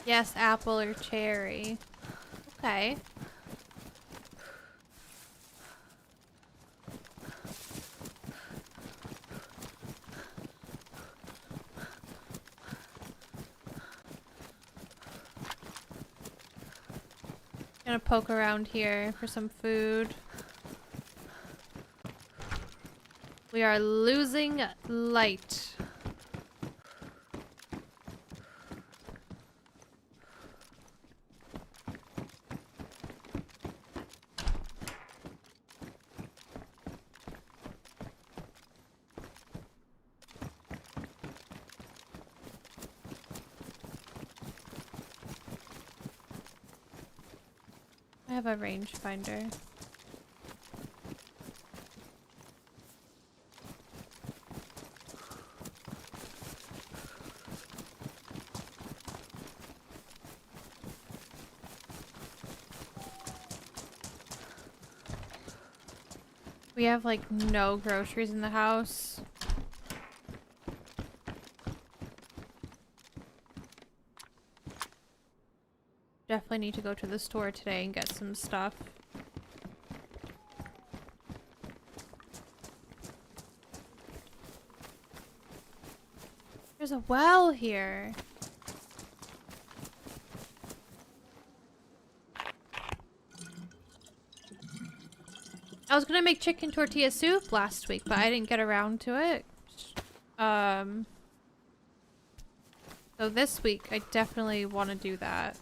Speaker 1: Yes, apple or cherry. Okay. Gonna poke around here for some food. We are losing light. I have a rangefinder. We have like no groceries in the house. Definitely need to go to the store today and get some stuff. There's a well here. I was gonna make chicken tortilla soup last week, but I didn't get around to it. So this week I definitely want to do that.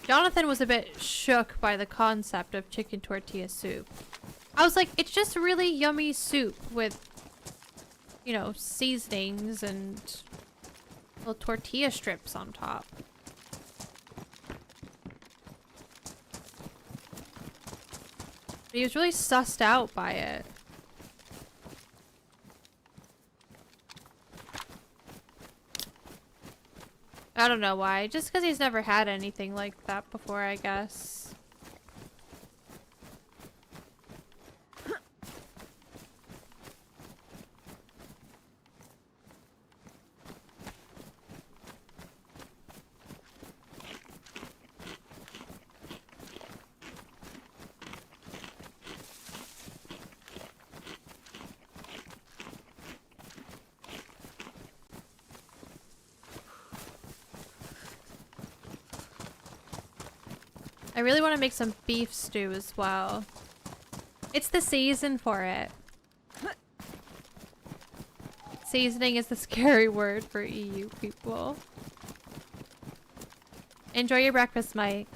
Speaker 1: Jonathan was a bit shook by the concept of chicken tortilla soup. I was like, it's just really yummy soup with, you know, seasonings and little tortilla strips on top. But he was really sussed out by it. I don't know why. Just because he's never had anything like that before, I guess. I really want to make some beef stew as well. It's the season for it. Seasoning is the scary word for EU people. Enjoy your breakfast, Mike.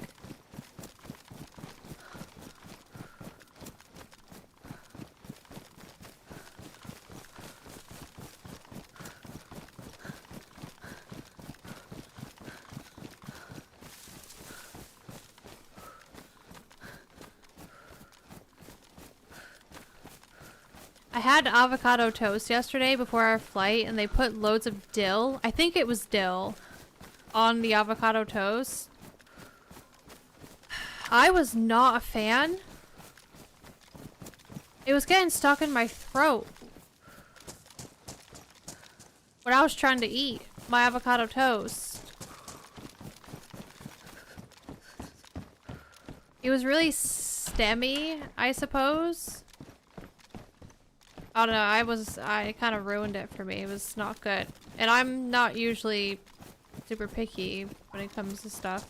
Speaker 1: I had avocado toast yesterday before our flight, and they put loads of dill. I think it was dill on the avocado toast. I was not a fan. It was getting stuck in my throat when I was trying to eat my avocado toast. It was really stemmy, I suppose. I don't know, I kind of ruined it for me. It was not good. And I'm not usually super picky when it comes to stuff.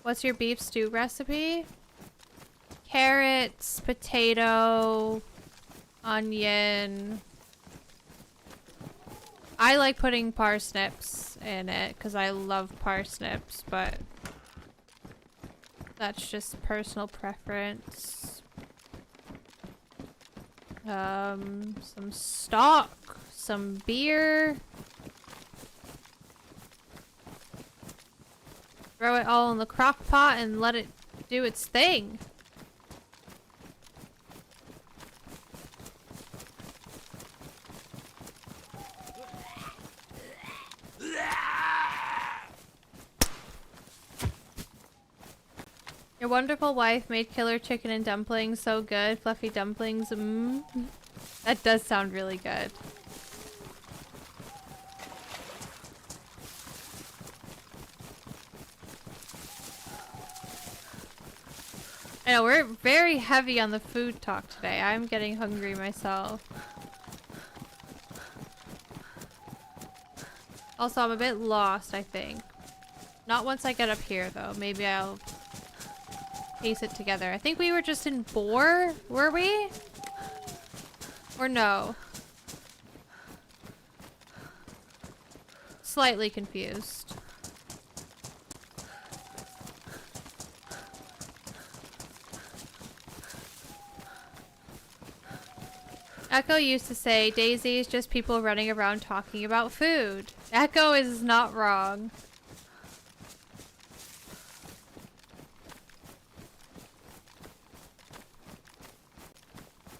Speaker 1: What's your beef stew recipe? Carrots, potato, onion. I like putting parsnips in it because I love parsnips, but that's just personal preference. Some stock, some beer. Throw it all in the crock pot and let it do its thing. Your wonderful wife made killer chicken and dumplings so good. Fluffy dumplings. Mmm. That does sound really good. I know, we're very heavy on the food talk today. I'm getting hungry myself. Also, I'm a bit lost, I think. Not once I get up here, though. Maybe I'll piece it together. I think we were just in Boar, were we? Or no? Slightly confused. Echo used to say, DayZ is just people running around talking about food. Echo is not wrong.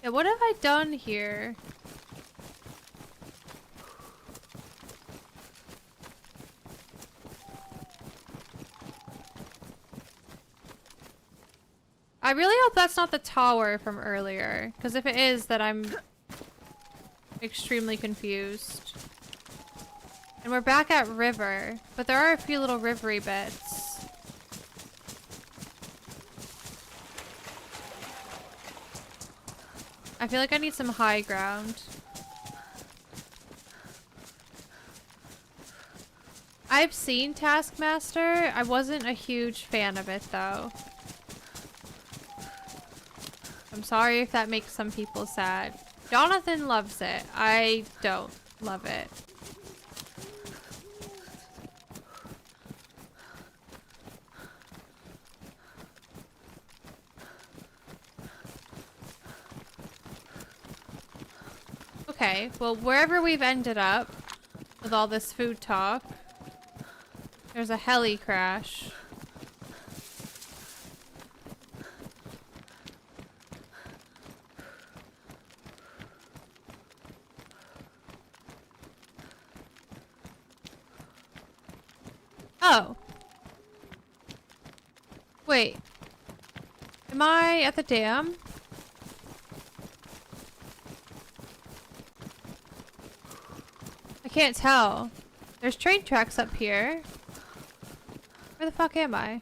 Speaker 1: Yeah, what have I done here? I really hope that's not the tower from earlier, because if it is, then I'm extremely confused. And we're back at river, but there are a few little rivery bits. I feel like I need some high ground. I've seen Taskmaster. I wasn't a huge fan of it though. I'm sorry if that makes some people sad. Jonathan loves it. I don't love it. Okay, well, wherever we've ended up with all this food talk, there's a heli crash. Oh. Wait. Am I at the dam? I can't tell. There's train tracks up here. Where the fuck am I?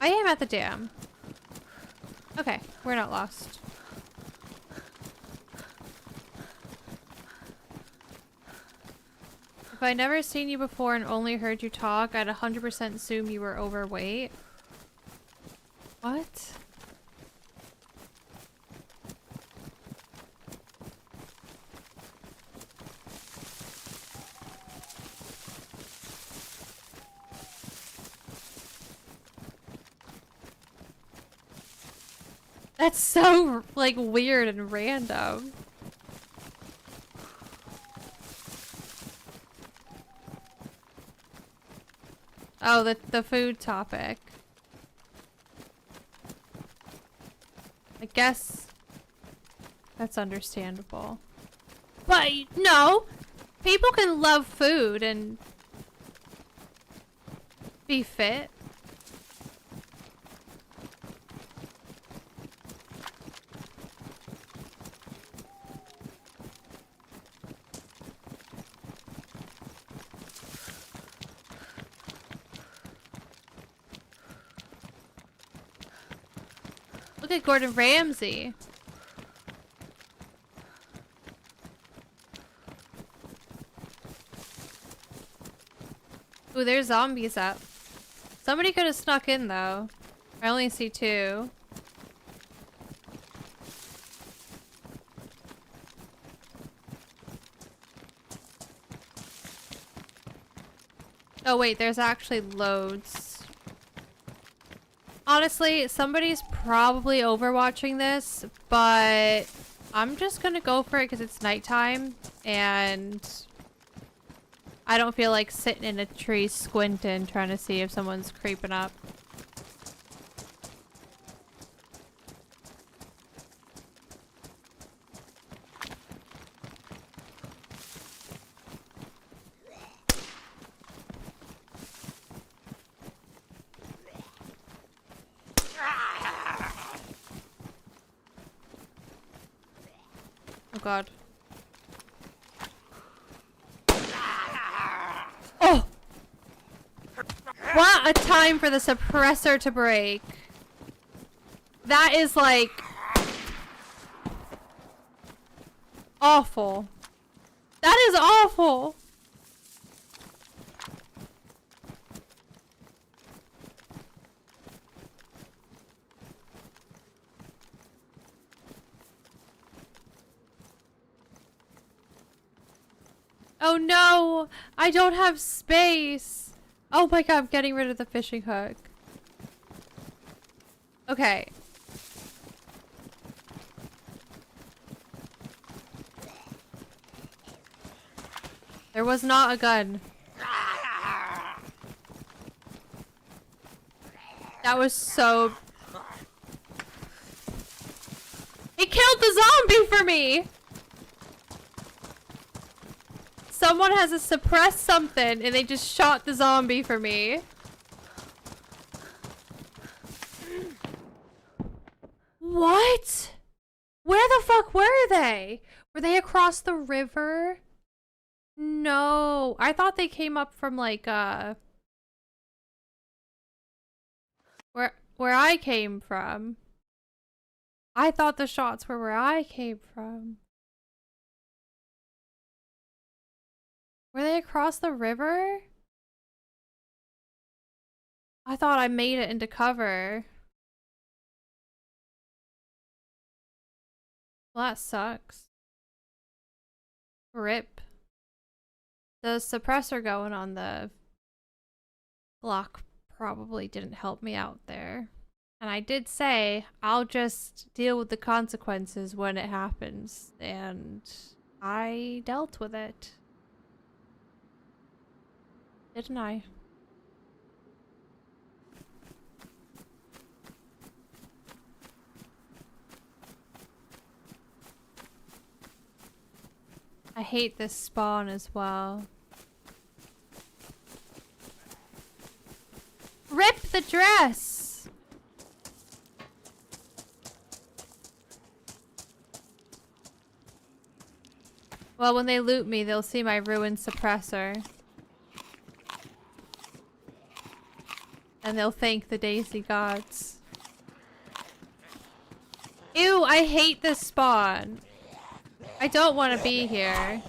Speaker 1: I am at the dam. Okay, we're not lost. If I never seen you before and only heard you talk, I'd 100% assume you were overweight. What? That's so, like, weird and random. Oh, the food topic. I guess that's understandable. But no! People can love food and be fit. Look at Gordon Ramsay. Ooh, there's zombies up. Somebody could have snuck in though. I only see 2. Oh wait, there's actually loads. Honestly, somebody's probably overwatching this, but I'm just gonna go for it because it's nighttime and I don't feel like sitting in a tree squinting trying to see if someone's creeping up. Oh god. Oh! What a time for the suppressor to break. That is like... awful. That is awful! Oh no! I don't have space! Oh my god, I'm getting rid of the fishing hook. Okay. There was not a gun. That was so... It killed the zombie for me! Someone has to suppress something and they just shot the zombie for me. What? Where the fuck were they? Were they across the river? No. I thought they came up from like where I came from. I thought the shots were where I came from. Were they across the river? I thought I made it into cover. Well, that sucks. RIP. The suppressor going on the Glock probably didn't help me out there. And I did say, I'll just deal with the consequences when it happens. And I dealt with it. Didn't I? I hate this spawn as well. Rip the dress! Well, when they loot me, they'll see my ruined suppressor. And they'll thank the DayZ gods. Ew, I hate this spawn. I don't want to be here.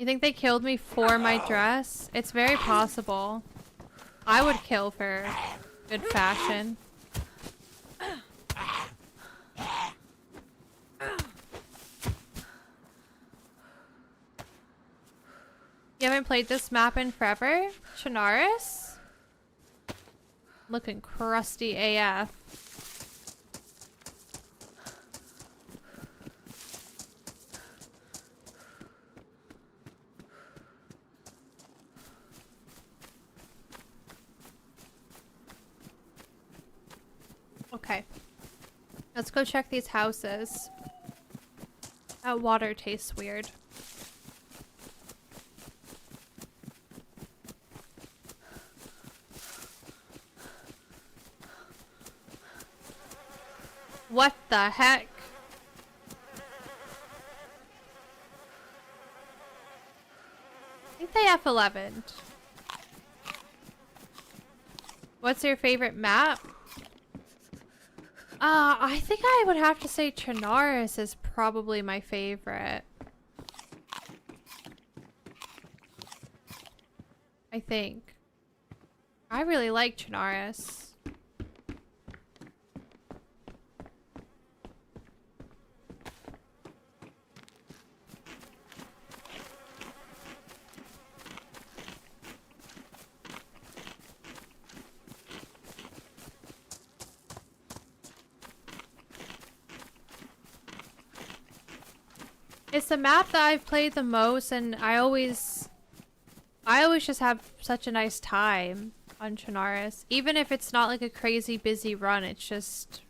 Speaker 1: You think they killed me for my dress? It's very possible. I would kill for good fashion. You haven't played this map in forever? Chinaris? Looking crusty AF. Okay. Let's go check these houses. That water tastes weird. What the heck? I think they F11'd. What's your favorite map? I think I would have to say Chinaris is probably my favorite. I think. I really like Chinaris. It's the map that I've played the most, and I always just have such a nice time on Chinaris. Even if it's not like a crazy busy run, it's just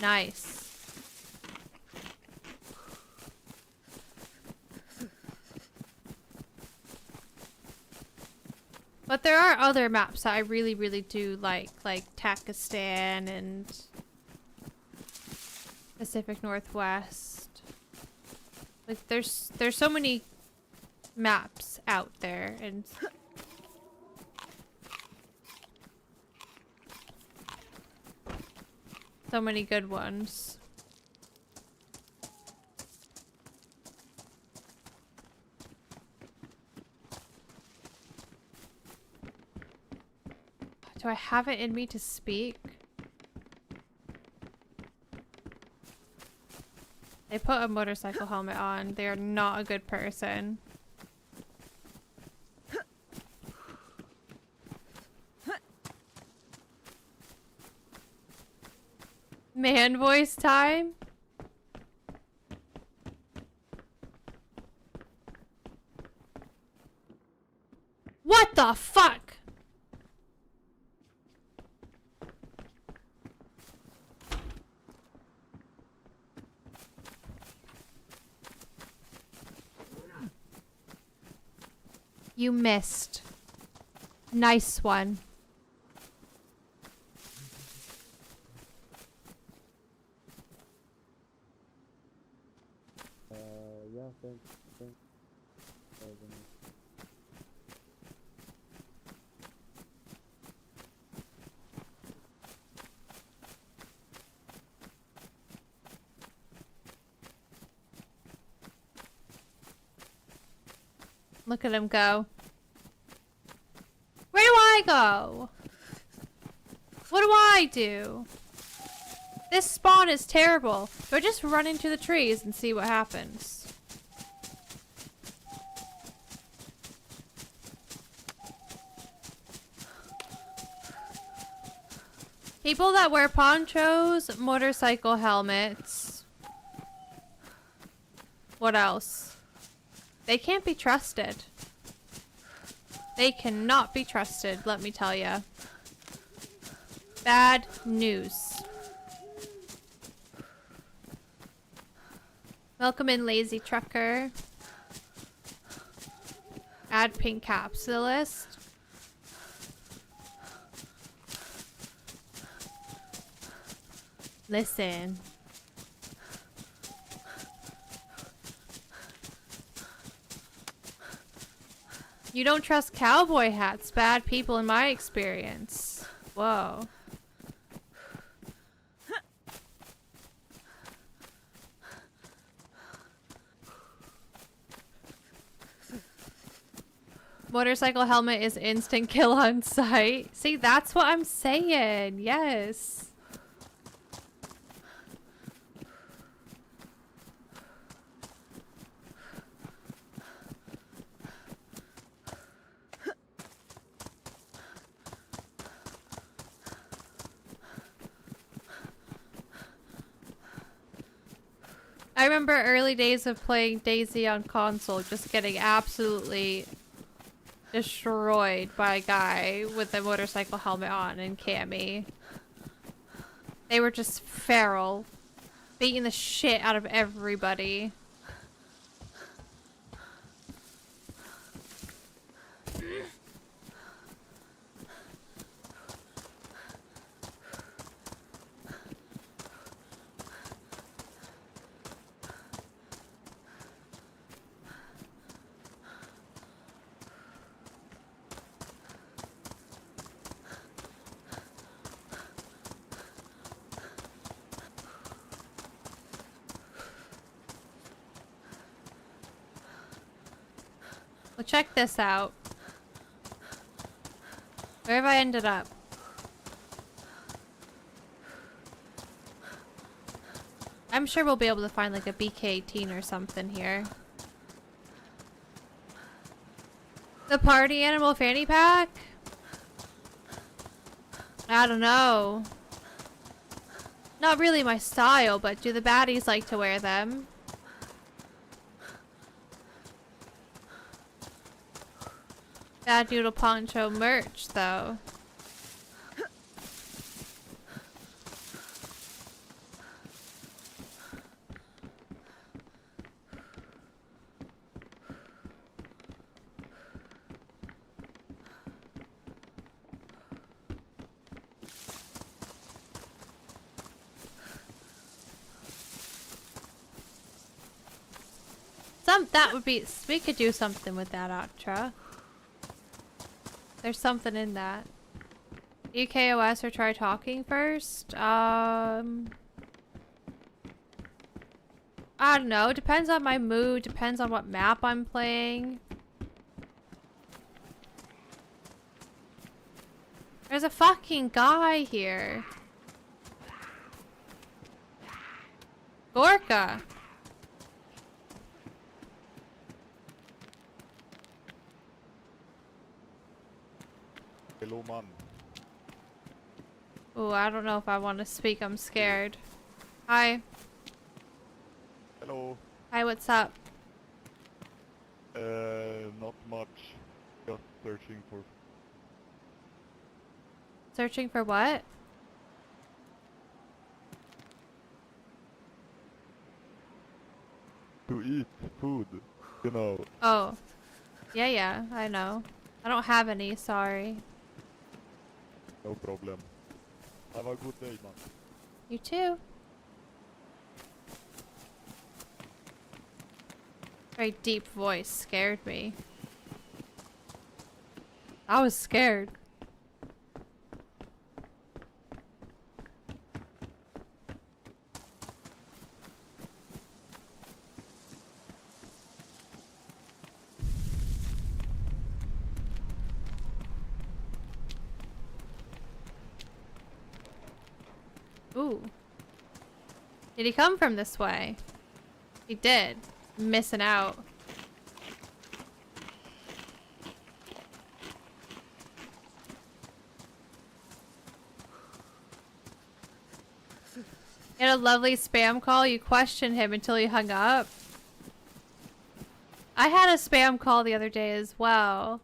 Speaker 1: nice. But there are other maps that I really, really do like Takistan and Pacific Northwest. Like there's so many maps out there, and so many good ones. Do I have it in me to speak? They put a motorcycle helmet on. They are not a good person. Man voice time? What the fuck? You missed. Nice one.
Speaker 2: Yeah, thanks.
Speaker 1: Look at him go. Where do I go? What do I do? This spawn is terrible. Do I just run into the trees and see what happens? People that wear ponchos, motorcycle helmets. What else? They can't be trusted. They cannot be trusted, let me tell ya. Bad news. Welcome in, lazy trucker. Add pink caps to the list. Listen. You don't trust cowboy hats. Bad people in my experience. Whoa. Motorcycle helmet is instant kill on sight. See, that's what I'm saying. Yes. I remember early days of playing DayZ on console, just getting absolutely destroyed by a guy with a motorcycle helmet on and cami. They were just feral, beating the shit out of everybody. Well, check this out. Where have I ended up? I'm sure we'll be able to find like a BK-18 or something here. The party animal fanny pack? I don't know. Not really my style, but do the baddies like to wear them? Bad Noodle Poncho merch, though. That would be... We could do something with that, Octra. There's something in that. EKOS or try talking first? I don't know. Depends on my mood. Depends on what map I'm playing. There's a fucking guy here. Gorka.
Speaker 2: Hello, man.
Speaker 1: Oh, I don't know if I want to speak. I'm scared. Hi.
Speaker 2: Hello.
Speaker 1: Hi, what's up?
Speaker 2: Not much. Just searching for...
Speaker 1: Searching for what?
Speaker 2: To eat food, you know.
Speaker 1: Oh. Yeah, I know. I don't have any, sorry.
Speaker 2: No problem. Have a good day, man.
Speaker 1: You too. Very deep voice scared me. I was scared. Ooh. Did he come from this way? He did. Missing out. He had a lovely spam call. You questioned him until he hung up. I had a spam call the other day as well.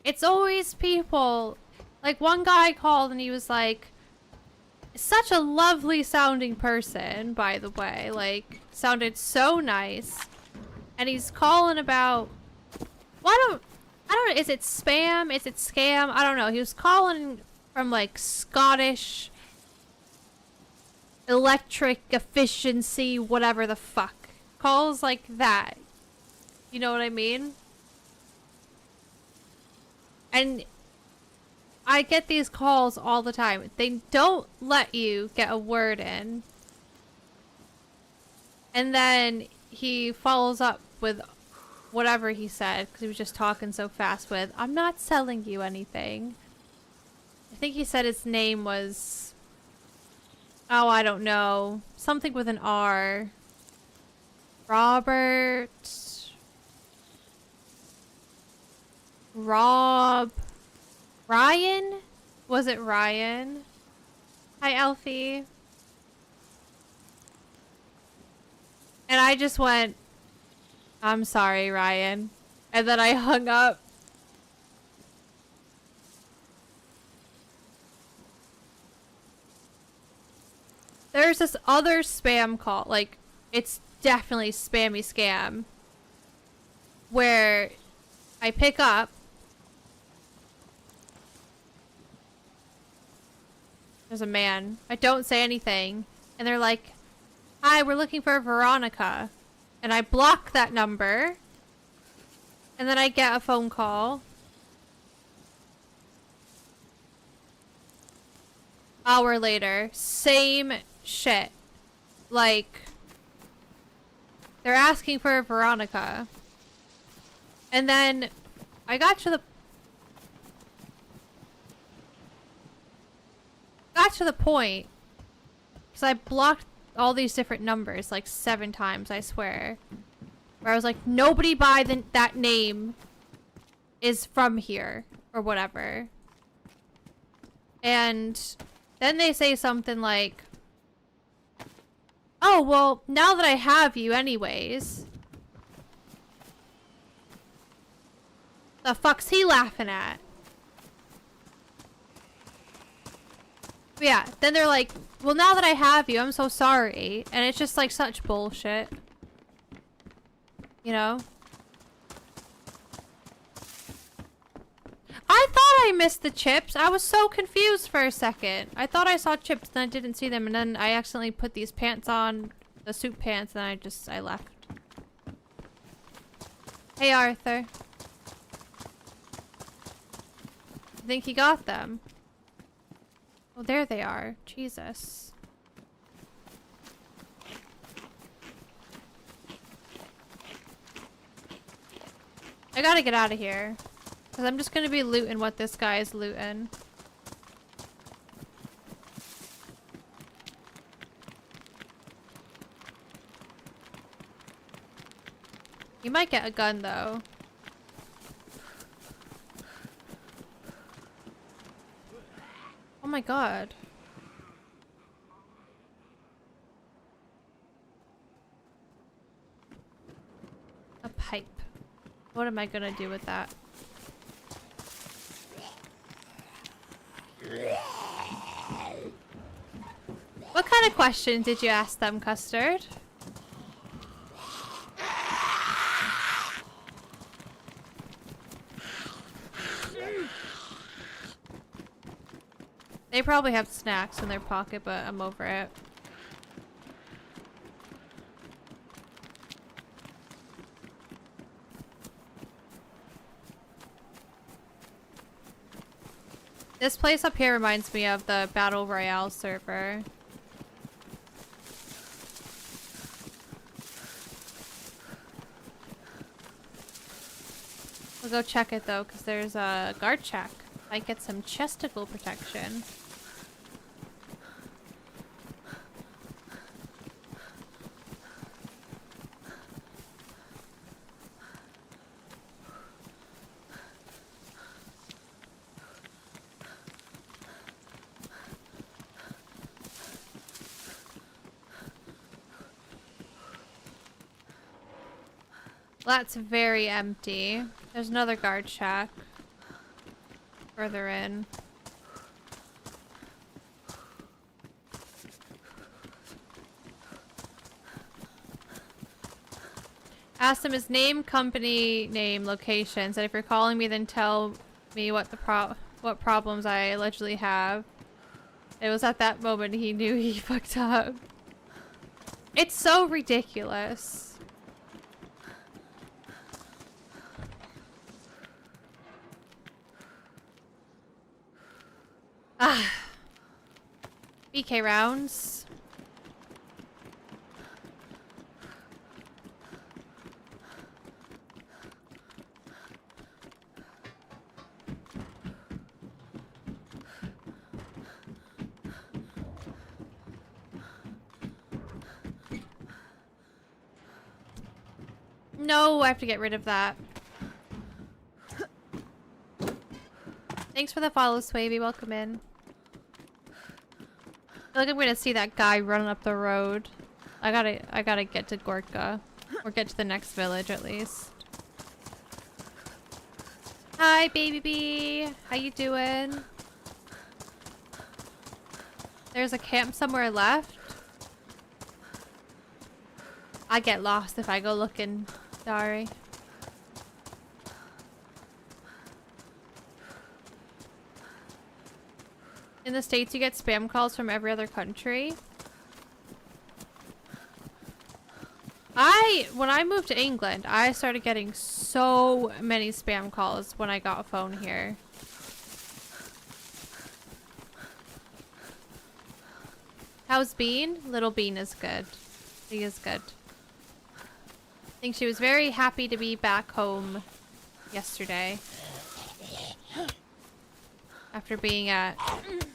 Speaker 1: It's always people. Like one guy called and he was like, such a lovely sounding person, by the way. Like, sounded so nice. And he's calling about... Well, I don't know. Is it spam? Is it scam? I don't know. He was calling from, like, Scottish... electric efficiency, whatever the fuck. Calls like that. You know what I mean? And... I get these calls all the time. They don't let you get a word in. And then he follows up with whatever he said, because he was just talking so fast with, I'm not selling you anything. I think he said his name was, oh, I don't know, something with an R. Robert. Rob. Ryan? Was it Ryan? Hi, Alfie. And I just went, I'm sorry, Ryan. And then I hung up. There's this other spam call, like, it's definitely spammy scam, where I pick up, there's a man, I don't say anything, and they're like, hi, we're looking for Veronica, and I block that number, and then I get a phone call. Hour later, same shit. Like, they're asking for Veronica. And then I got to the point, because I blocked all these different numbers like 7 times, I swear. Where I was like, nobody by that name is from here, or whatever. And then they say something like, oh, well, now that I have you anyways. The fuck's he laughing at? But yeah, then they're like, well, now that I have you, I'm so sorry. And it's just like such bullshit. You know? I thought I missed the chips. I was so confused for a second. I thought I saw chips and I didn't see them, and then I accidentally put these pants on, the suit pants, and I left. Hey, Arthur. I think he got them. Oh, there they are. Jesus. I gotta get out of here. Because I'm just gonna be looting what this guy is looting. You might get a gun, though. Oh my god. A pipe. What am I gonna do with that? What kind of question did you ask them, Custard? They probably have snacks in their pocket, but I'm over it. This place up here reminds me of the Battle Royale server. We'll go check it though, because there's a guard check. Might get some chesticle protection. That's very empty. There's another guard shack further in. Asked him his name, company name, location. Said if you're calling me, then tell me what problems I allegedly have. It was at that moment he knew he fucked up. It's so ridiculous. Ah. BK rounds. No, I have to get rid of that. Thanks for the follow, Swavey. Welcome in. I feel like I'm gonna see that guy running up the road. I gotta get to Gorka. Or get to the next village at least. Hi, baby bee. How you doing? There's a camp somewhere left. I get lost if I go looking. Sorry. In the States, you get spam calls from every other country. When I moved to England, I started getting so many spam calls when I got a phone here. How's Bean? Little Bean is good. He is good. I think she was very happy to be back home yesterday. After being at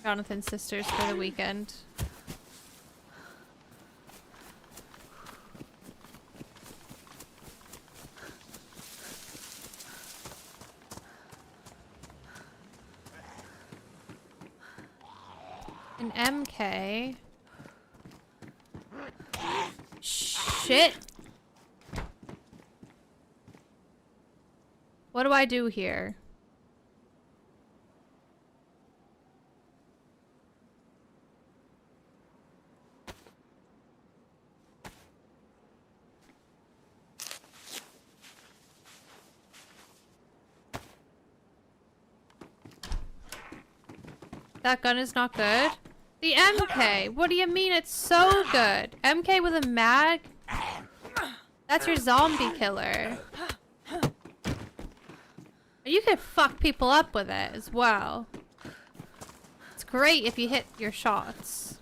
Speaker 1: Jonathan's sister's for the weekend. An MK. Shit. What do I do here? That gun is not good? The MK! What do you mean it's so good? MK with a mag? That's your zombie killer. You can fuck people up with it as well. It's great if you hit your shots.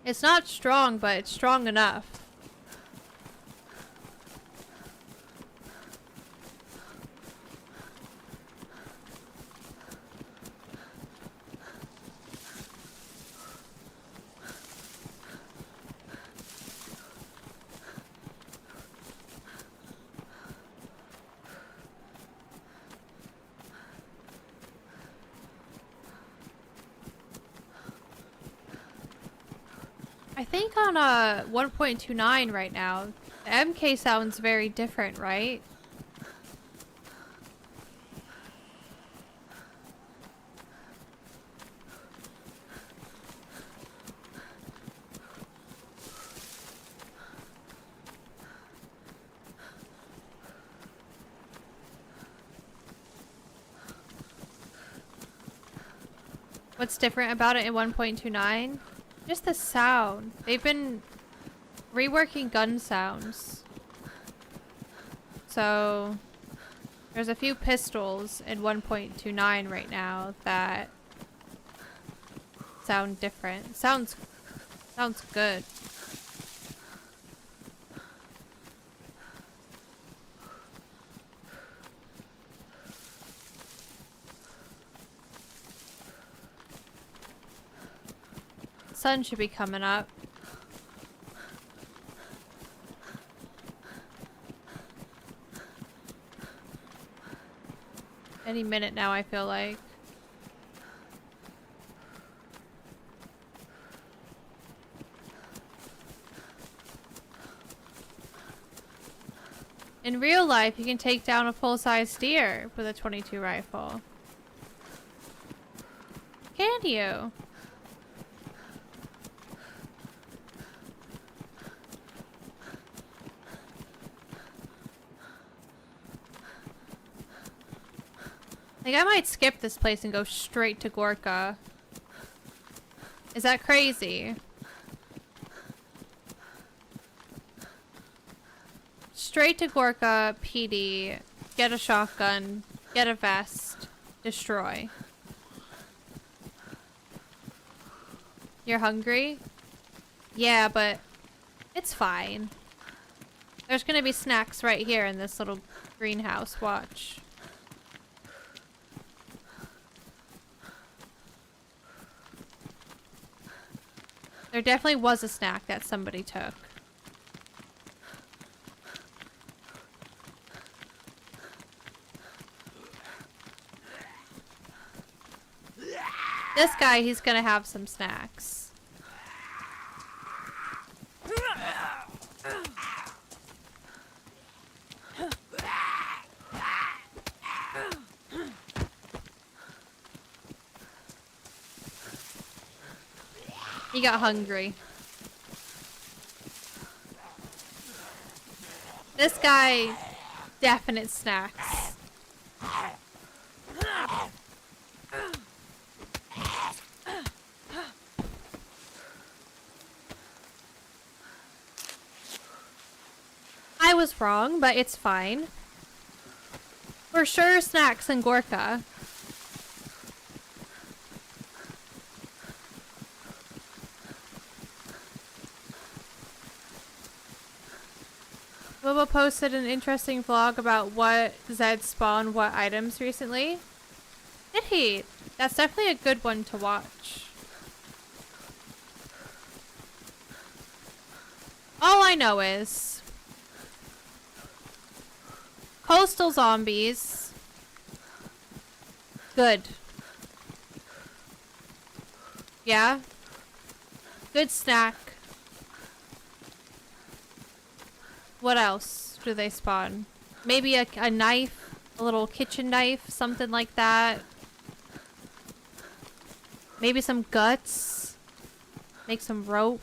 Speaker 1: It's not strong, but it's strong enough. I think on 1.29 right now, the MK sounds very different, right? What's different about it in 1.29? Just the sound. They've been reworking gun sounds. So there's a few pistols in 1.29 right now that sound different. Sounds good. Sun should be coming up. Any minute now, I feel like. In real life, you can take down a full-size deer with a 22 rifle. Can you? Like, I might skip this place and go straight to Gorka. Is that crazy? Straight to Gorka, PD, get a shotgun, get a vest, destroy. You're hungry? Yeah, but it's fine. There's gonna be snacks right here in this little greenhouse. Watch. There definitely was a snack that somebody took. This guy, he's gonna have some snacks. He got hungry. This guy, definite snacks. I was wrong, but it's fine. For sure, snacks and Gorka. Boba posted an interesting vlog about what Zed spawned what items recently. Did he? That's definitely a good one to watch. All I know is coastal zombies. Good. Yeah? Good snack. What else do they spawn? Maybe a knife, a little kitchen knife, something like that. Maybe some guts. Make some rope.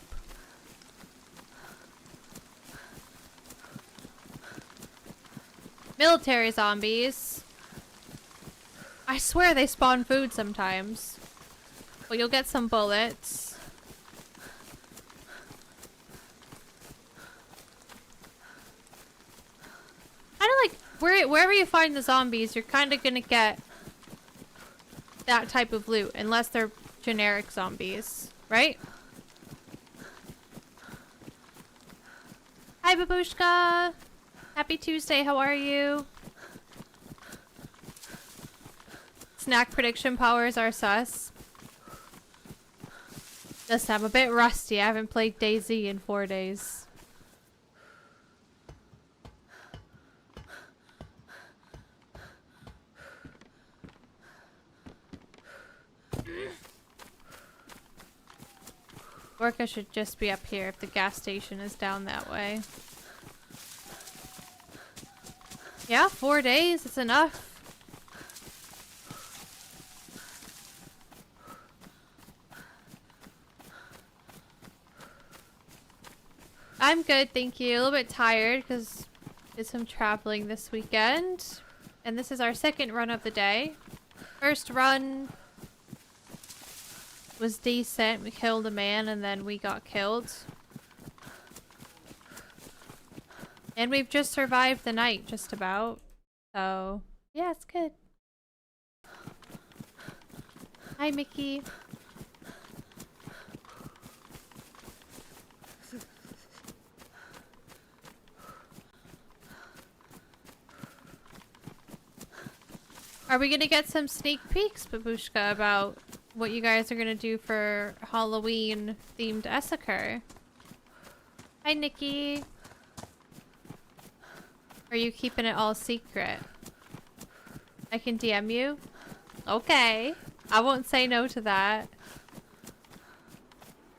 Speaker 1: Military zombies. I swear they spawn food sometimes. But you'll get some bullets. Kind of like wherever you find the zombies, you're kind of gonna get that type of loot, unless they're generic zombies, right? Hi, Babushka. Happy Tuesday. How are you? Snack prediction powers are sus. Listen, I'm a bit rusty. I haven't played DayZ in 4 days. Orca should just be up here if the gas station is down that way. Yeah, 4 days. It's enough. I'm good, thank you. A little bit tired because did some traveling this weekend. And this is our second run of the day. First run was decent. We killed a man and then we got killed. And we've just survived the night, just about. So, yeah, it's good. Hi, Mickey. Are we gonna get some sneak peeks, Babushka, about what you guys are gonna do for Halloween themed Essaker? Hi, Nikki. Are you keeping it all secret? I can DM you? Okay. I won't say no to that.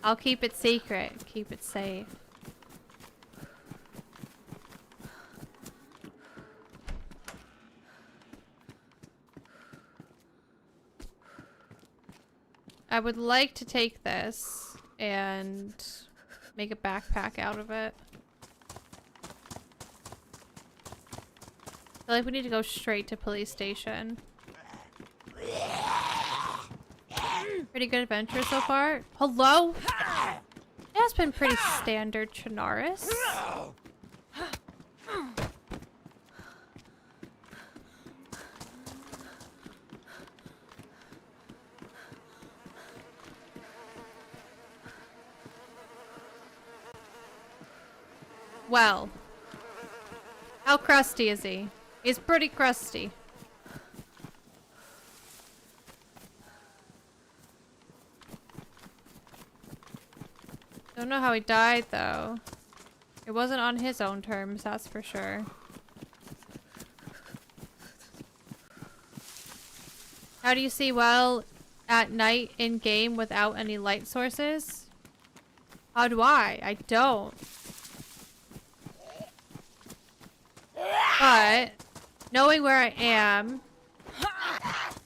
Speaker 1: I'll keep it secret. Keep it safe. I would like to take this and make a backpack out of it. I feel like we need to go straight to police station. Pretty good adventure so far. Hello? It has been pretty standard, Chinaris. Well, How crusty is he? He's pretty crusty. Don't know how he died though. It wasn't on his own terms, that's for sure. How do you see well at night in game without any light sources? How do I? I don't. But knowing where I am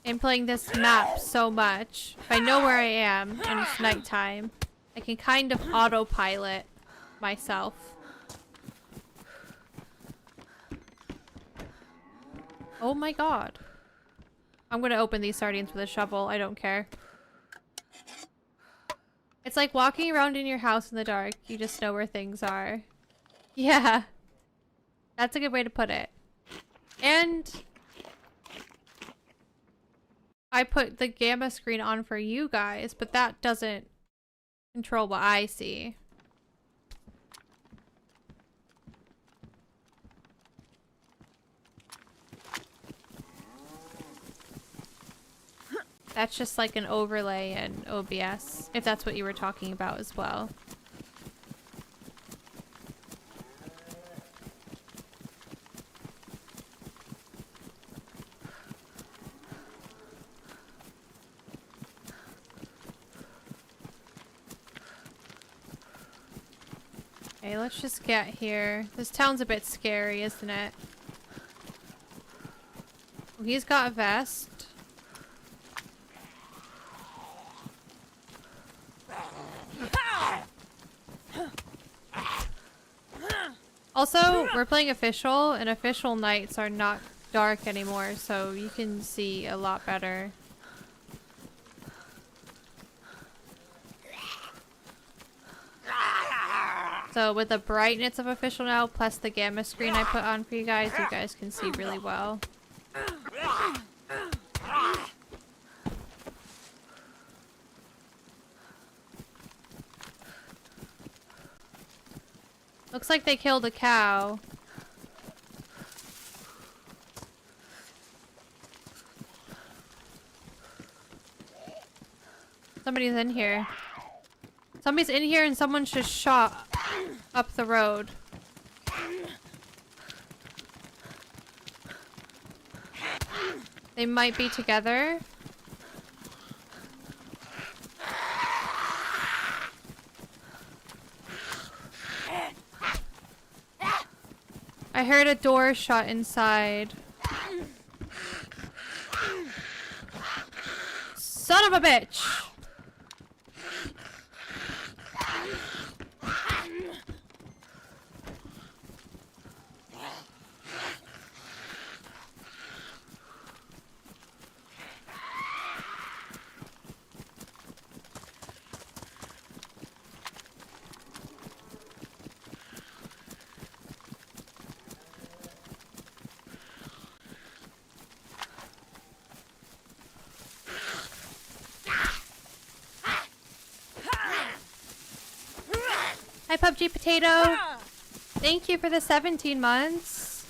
Speaker 1: and playing this map so much, if I know where I am and it's nighttime, I can kind of autopilot myself. Oh my god. I'm gonna open these sardines with a shovel. I don't care. It's like walking around in your house in the dark. You just know where things are. Yeah. That's a good way to put it. And I put the gamma screen on for you guys, but that doesn't control what I see. That's just like an overlay in OBS, if that's what you were talking about as well. Okay, let's just get here. This town's a bit scary, isn't it? Well, he's got a vest. Also, we're playing official, and official nights are not dark anymore, so you can see a lot better. So with the brightness of official now, plus the gamma screen I put on for you guys can see really well. Looks like they killed a cow. Somebody's in here. Somebody's in here and someone just shot up the road. They might be together. I heard a door shut inside. Son of a bitch! Hi, PUBG Potato. Thank you for the 17 months.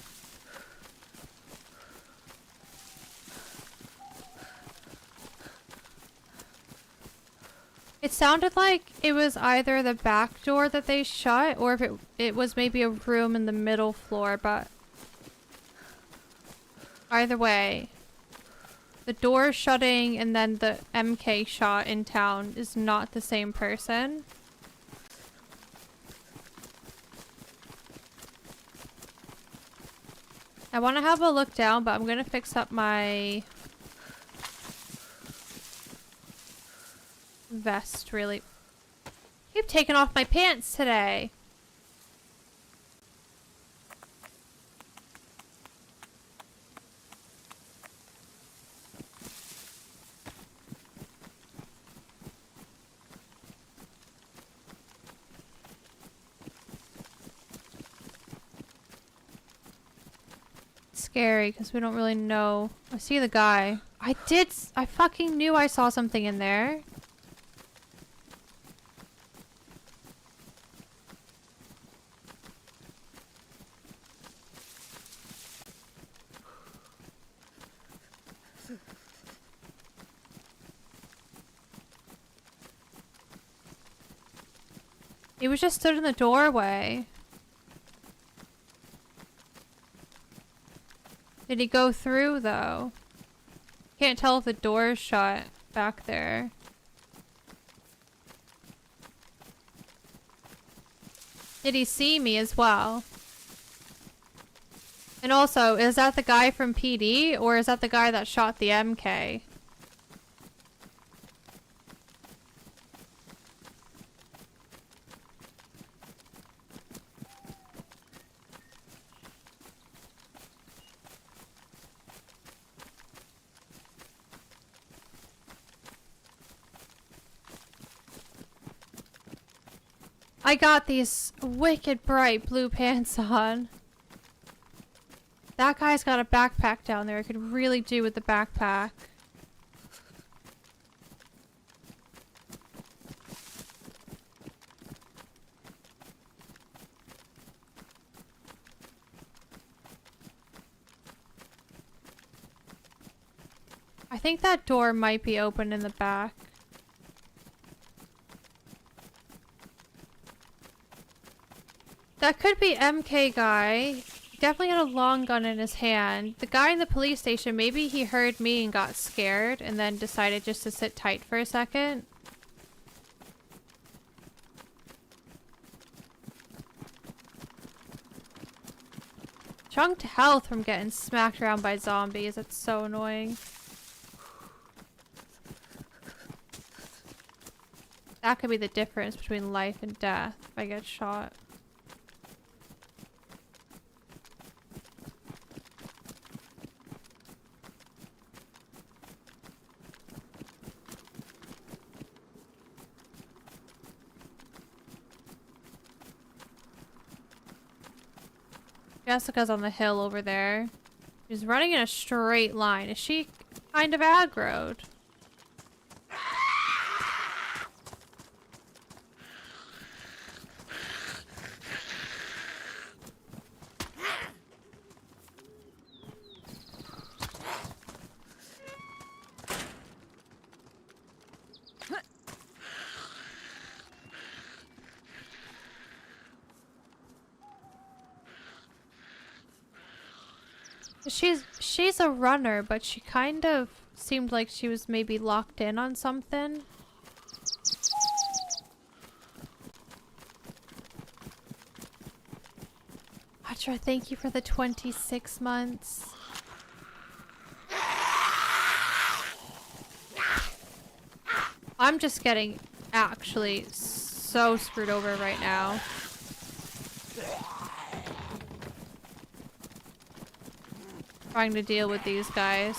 Speaker 1: It sounded like it was either the back door that they shut, or if it was maybe a room in the middle floor, but either way, the door shutting and then the MK shot in town is not the same person. I want to have a look down, but I'm going to fix up my vest really. I keep taking off my pants today. Scary because we don't really know. I see the guy. I fucking knew I saw something in there. He was just stood in the doorway. Did he go through, though? Can't tell if the door's shut back there. Did he see me as well? And also, is that the guy from PD, or is that the guy that shot the MK? I got these wicked bright blue pants on. That guy's got a backpack down there. I could really do with the backpack. I think that door might be open in the back. That could be MK guy. He definitely had a long gun in his hand. The guy in the police station, maybe he heard me and got scared and then decided just to sit tight for a second. Chunked health from getting smacked around by zombies. That's so annoying. That could be the difference between life and death if I get shot. Jessica's on the hill over there. She's running in a straight line. Is she kind of aggroed? She's a runner, but she kind of seemed like she was maybe locked in on something. Petra, thank you for the 26 months. I'm just getting actually so screwed over right now. Trying to deal with these guys.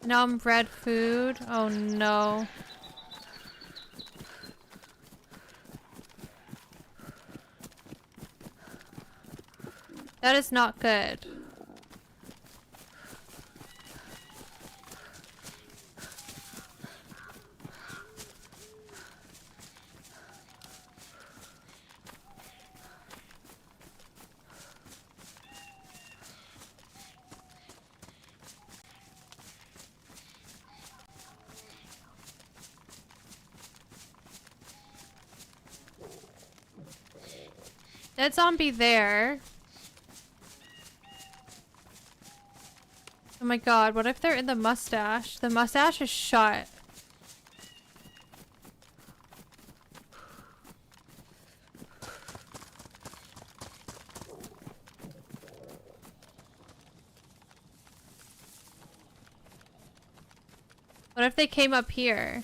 Speaker 1: Now I'm red food. Oh no. That is not good. Dead zombie there. Oh my god, what if they're in the mustache? The mustache is shut. What if they came up here?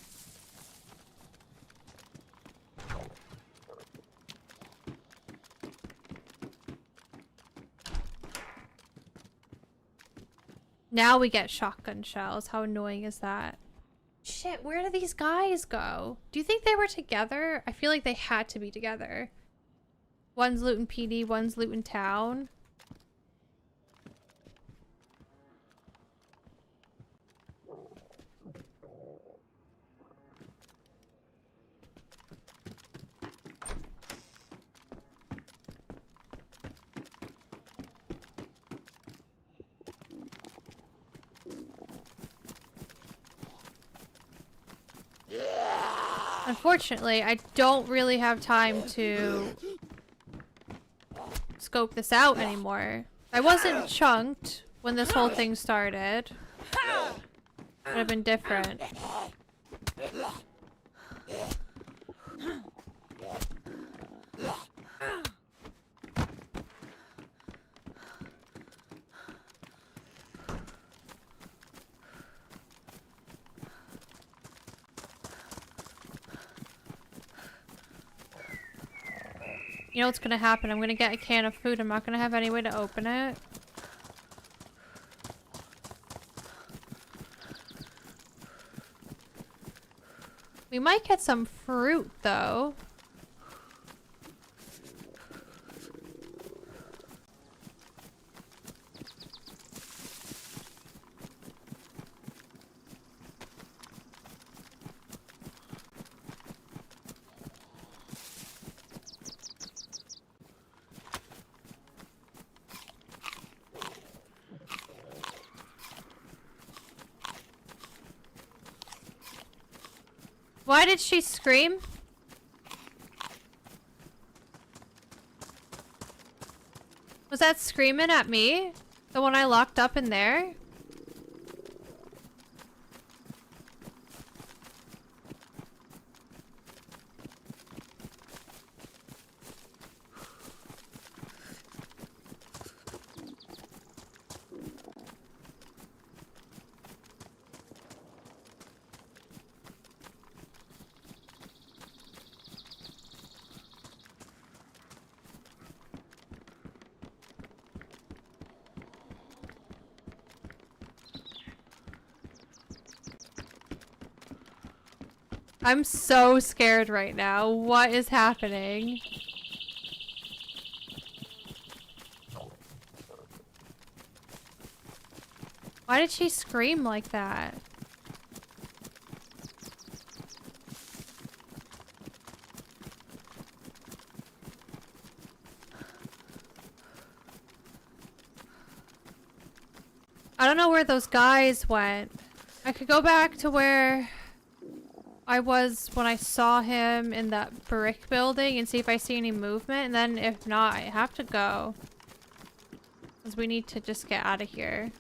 Speaker 1: Now we get shotgun shells. How annoying is that? Shit, where did these guys go? Do you think they were together? I feel like they had to be together. One's looting PD, one's looting town. Unfortunately, I don't really have time to scope this out anymore. I wasn't chunked when this whole thing started. Would have been different. You know what's gonna happen? I'm gonna get a can of food. I'm not gonna have any way to open it. We might get some fruit, though. Why did she scream? Was that screaming at me? The one I locked up in there? I'm so scared right now. What is happening? Why did she scream like that? I don't know where those guys went. I could go back to where I was when I saw him in that brick building and see if I see any movement, and then if not, I have to go. Because we need to just get out of here.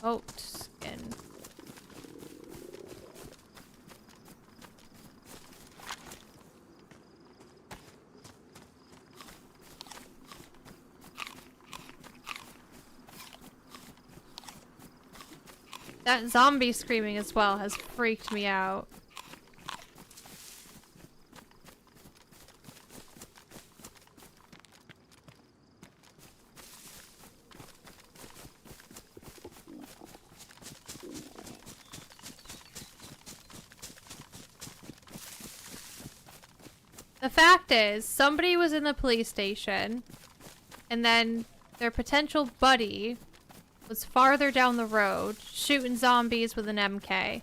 Speaker 1: Oh, skin. That zombie screaming as well has freaked me out. The fact is, somebody was in the police station, and then their potential buddy was farther down the road, shooting zombies with an MK.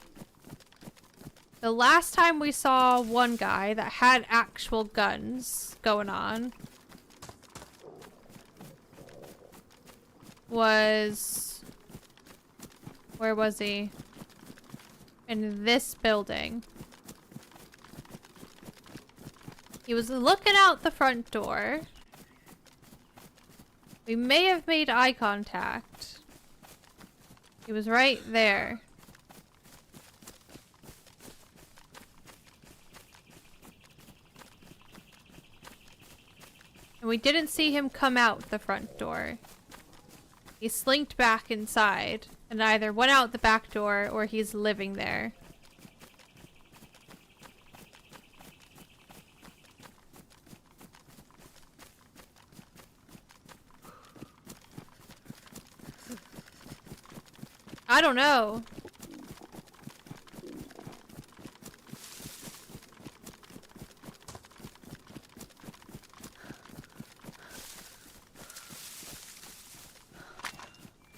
Speaker 1: The last time we saw one guy that had actual guns going on was... Where was he? In this building. He was looking out the front door. We may have made eye contact. He was right there. And we didn't see him come out the front door. He slinked back inside and either went out the back door or he's living there. I don't know.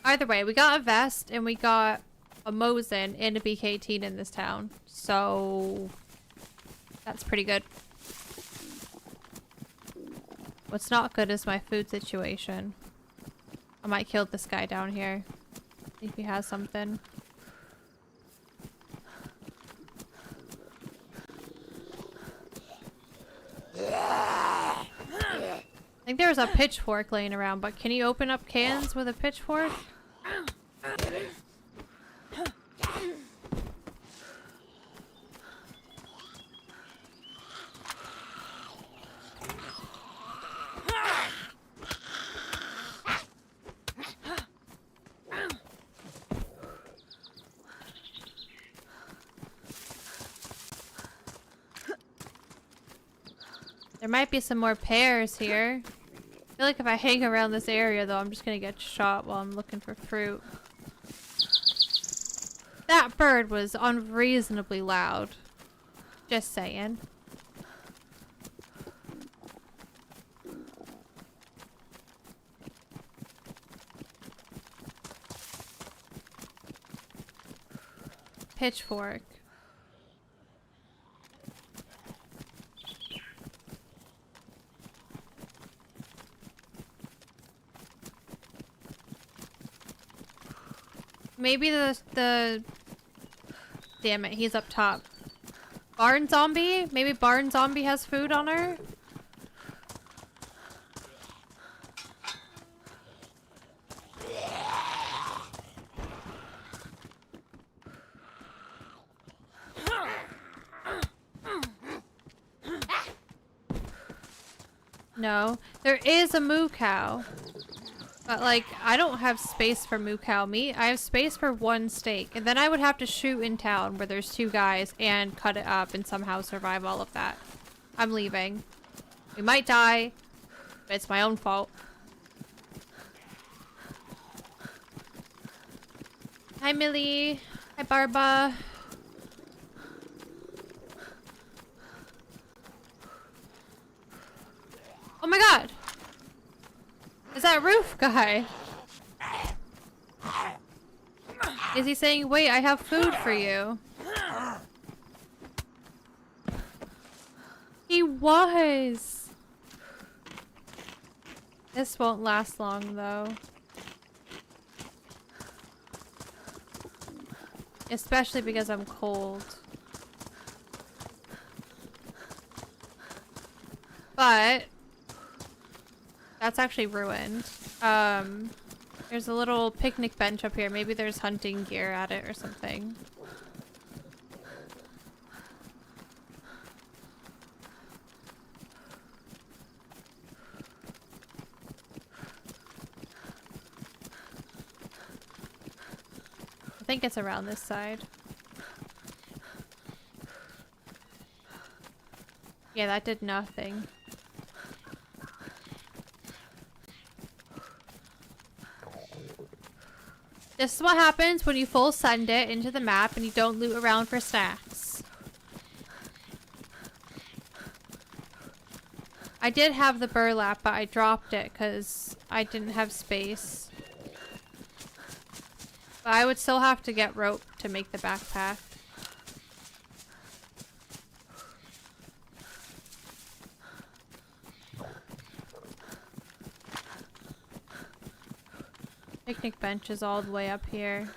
Speaker 1: Either way, we got a vest and we got a Mosin and a BK-18 in this town. So that's pretty good. What's not good is my food situation. I might kill this guy down here. See if he has something. I think there was a pitchfork laying around, but can you open up cans with a pitchfork? There might be some more pears here. I feel like if I hang around this area though, I'm just gonna get shot while I'm looking for fruit. That bird was unreasonably loud. Just saying. Pitchfork. Maybe the damn it, he's up top. Barn zombie? Maybe barn zombie has food on her? No. There is a moo cow. But, like, I don't have space for moo cow meat. I have space for one steak. And then I would have to shoot in town where there's 2 guys and cut it up and somehow survive all of that. I'm leaving. We might die, but it's my own fault. Hi, Millie. Hi, Barba. Oh my god! Is that Roof guy? Is he saying, wait, I have food for you? He was! This won't last long, though. Especially because I'm cold. But that's actually ruined. There's a little picnic bench up here. Maybe there's hunting gear at it or something. I think it's around this side. Yeah, that did nothing. This is what happens when you full send it into the map and you don't loot around for snacks. I did have the burlap, but I dropped it because I didn't have space. But I would still have to get rope to make the backpack. Picnic bench is all the way up here.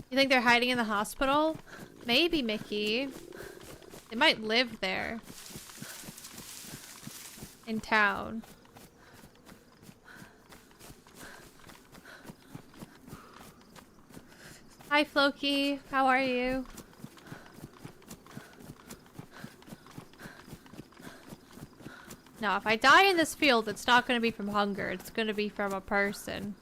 Speaker 1: You think they're hiding in the hospital? Maybe, Mickey. They might live there. In town. Hi, Floki. How are you? No, if I die in this field, it's not going to be from hunger. It's going to be from a person.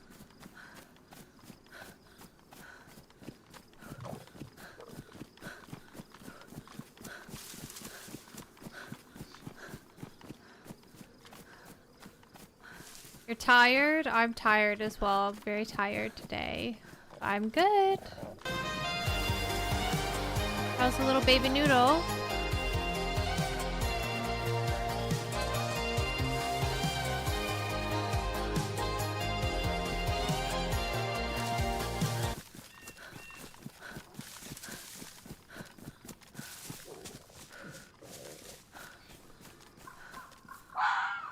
Speaker 1: You're tired? I'm tired as well. I'm very tired today. I'm good. How's the little baby noodle?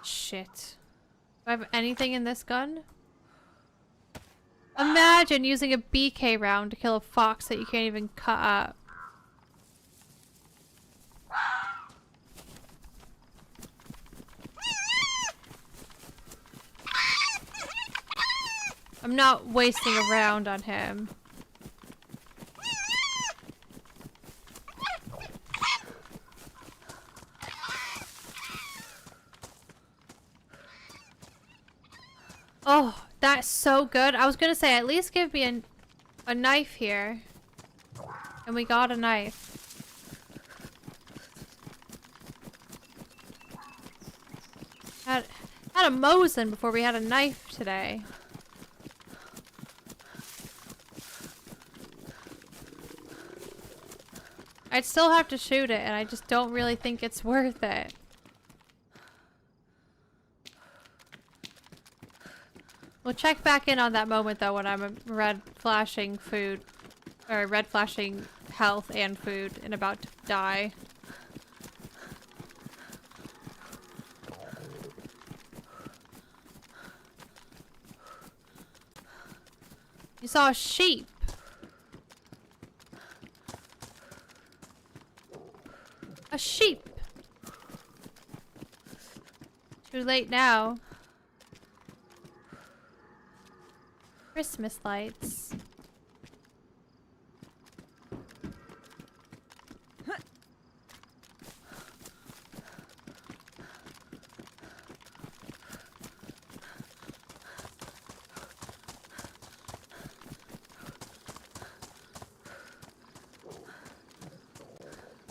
Speaker 1: Shit. Do I have anything in this gun? Imagine using a BK round to kill a fox that you can't even cut up. I'm not wasting a round on him. Oh, that's so good. I was gonna say, at least give me a knife here. And we got a knife. Had a Mosin before we had a knife today. I'd still have to shoot it, and I just don't really think it's worth it. We'll check back in on that moment, though, when I'm red flashing food, or red flashing health and food, and about to die. You saw a sheep. A sheep. Too late now. Christmas lights.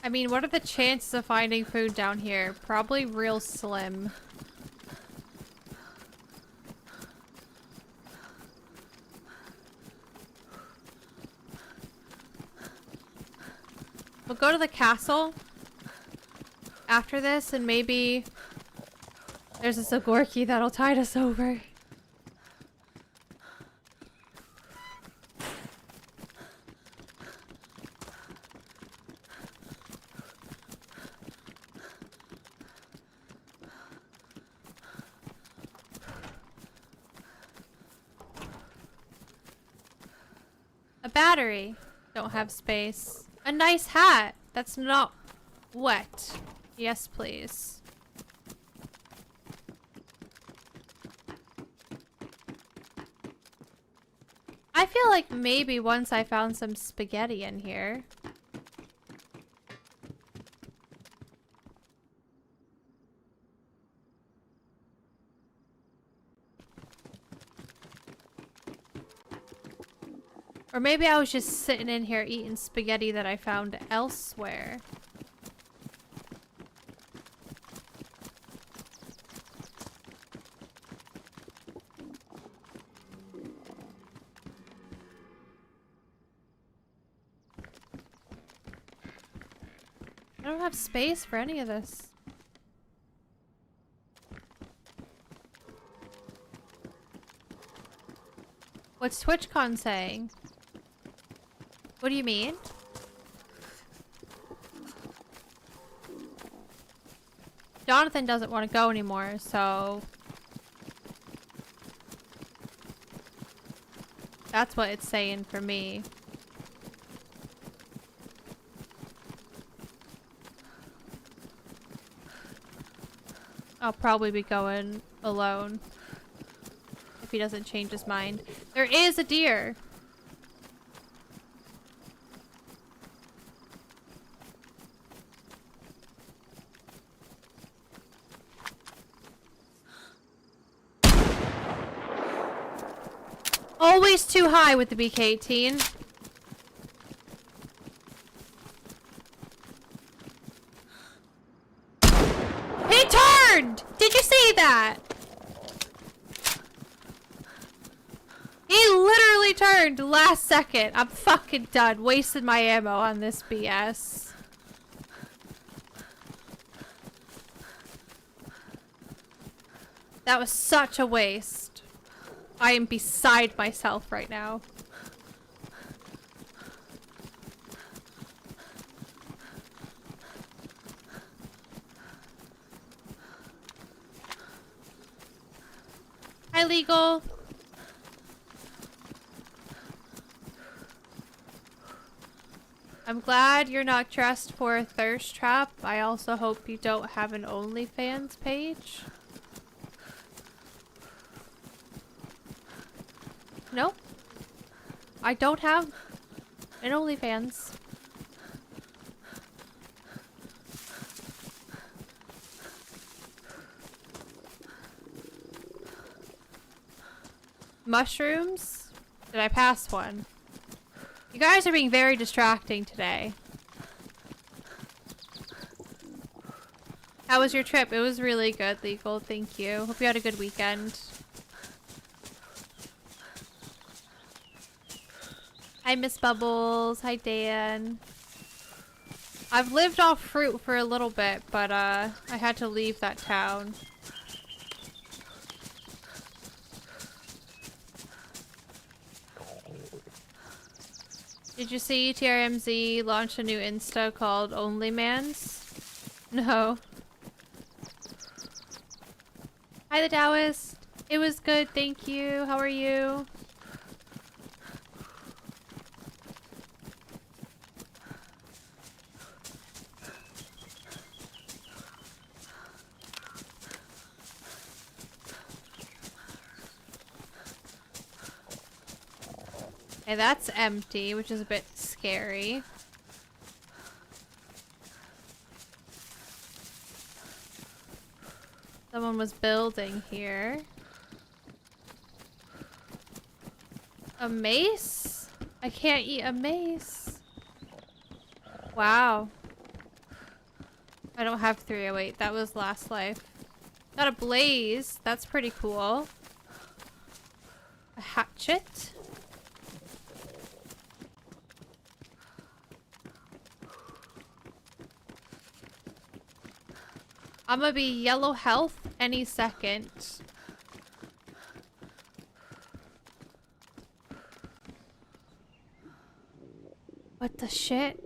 Speaker 1: I mean, what are the chances of finding food down here? Probably real slim. We'll go to the castle after this, and maybe there's a Zagorki that'll tide us over. A battery. Don't have space. A nice hat. That's not wet. Yes, please. I feel like maybe once I found some spaghetti in here. Or maybe I was just sitting in here eating spaghetti that I found elsewhere. I don't have space for any of this. What's TwitchCon saying? What do you mean? Jonathan doesn't want to go anymore, so... That's what it's saying for me. I'll probably be going alone. If he doesn't change his mind. There is a deer! Always too high with the BK-18. He turned! Did you see that? He literally turned last second. I'm fucking done. Wasted my ammo on this BS. That was such a waste. I am beside myself right now. Hi, Legal. I'm glad you're not dressed for a thirst trap. I also hope you don't have an OnlyFans page. Nope. I don't have an OnlyFans. Mushrooms? Did I pass one? You guys are being very distracting today. How was your trip? It was really good, Legal. Thank you. Hope you had a good weekend. Hi, Miss Bubbles. Hi, Dan. I've lived off fruit for a little bit, but I had to leave that town. Did you see TRMZ launched a new Insta called OnlyMans? No. Hi, the Taoist. It was good, thank you. How are you? Okay, that's empty, which is a bit scary. Someone was building here. A mace? I can't eat a mace. Wow. I don't have 308. That was last life. Got a blaze. That's pretty cool. A hatchet. I'm gonna be yellow health any second. What the shit?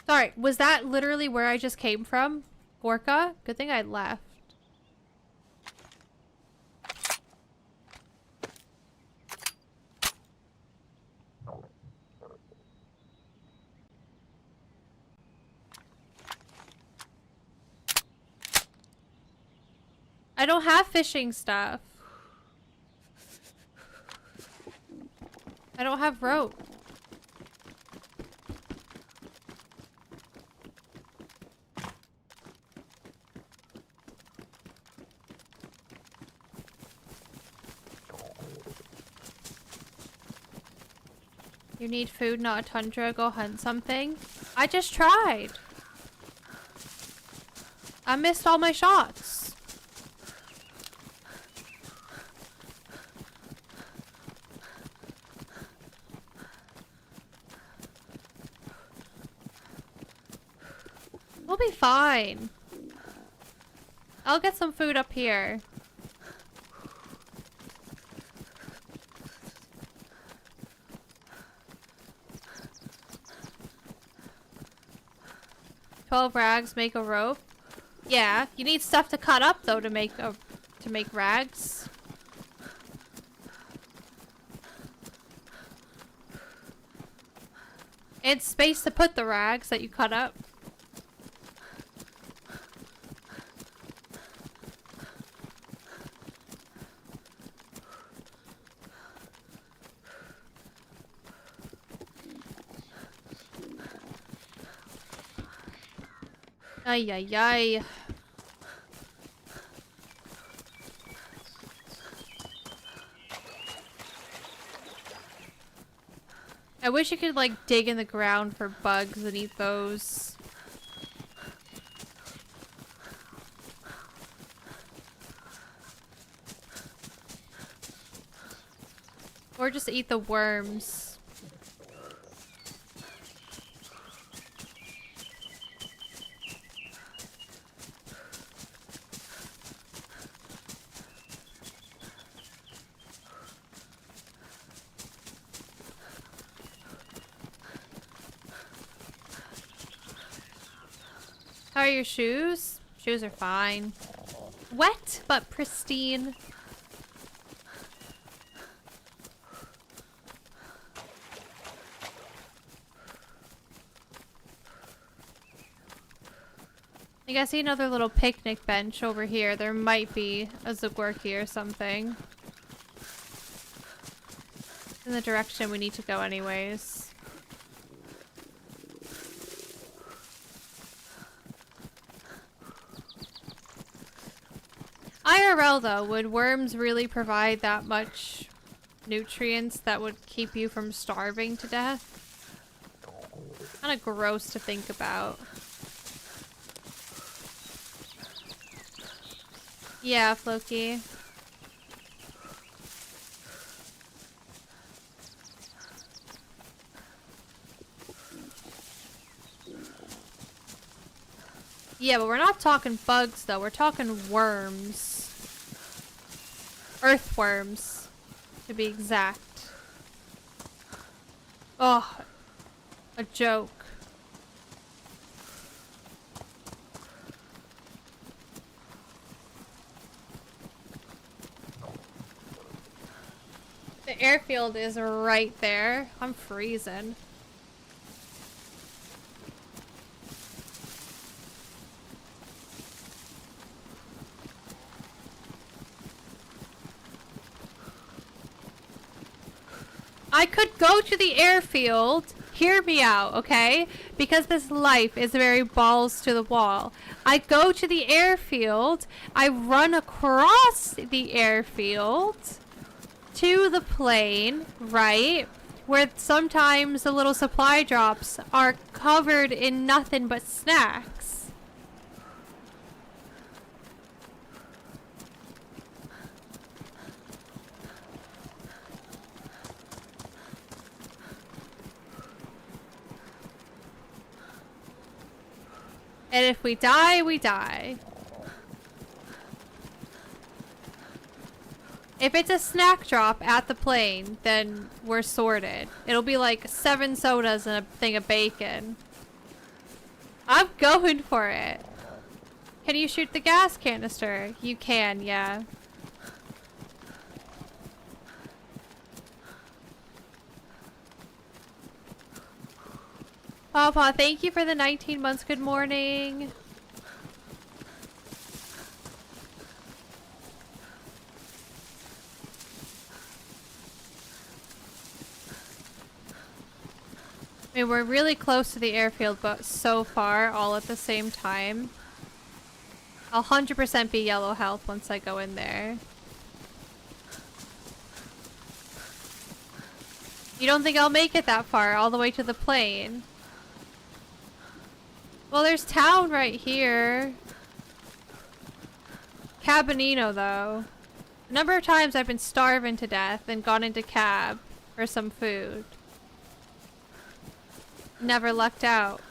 Speaker 1: Sorry, was that literally where I just came from? Gorka? Good thing I left. I don't have fishing stuff. I don't have rope. You need food, not a tundra. Go hunt something. I just tried. I missed all my shots. We'll be fine. I'll get some food up here. $12 rags make a rope. Yeah, you need stuff to cut up though to make rags. And space to put the rags that you cut up. Ay, ay, ay. I wish you could, like, dig in the ground for bugs and eat those. Or just eat the worms. How are your shoes? Shoes are fine. Wet, but pristine. I think I see another little picnic bench over here. There might be a Zagorki or something. In the direction we need to go anyways. IRL though, would worms really provide that much nutrients that would keep you from starving to death? Kinda gross to think about. Yeah, Floki. Yeah, but we're not talking bugs though, we're talking worms. Earthworms, to be exact. Oh, a joke. The airfield is right there. I'm freezing. I could go to the airfield. Hear me out, okay? Because this life is very balls to the wall. I go to the airfield. I run across the airfield to the plane, right? Where sometimes the little supply drops are covered in nothing but snacks. And if we die, we die. If it's a snack drop at the plane, then we're sorted. It'll be like 7 sodas and a thing of bacon. I'm going for it. Can you shoot the gas canister? You can, yeah. Pawpaw, thank you for the 19 months. Good morning. I mean, we're really close to the airfield, but so far, all at the same time. I'll 100% be yellow health once I go in there. You don't think I'll make it that far, all the way to the plane? Well, there's town right here. Cabinino, though. A number of times I've been starving to death and gone into cab for some food. Never lucked out.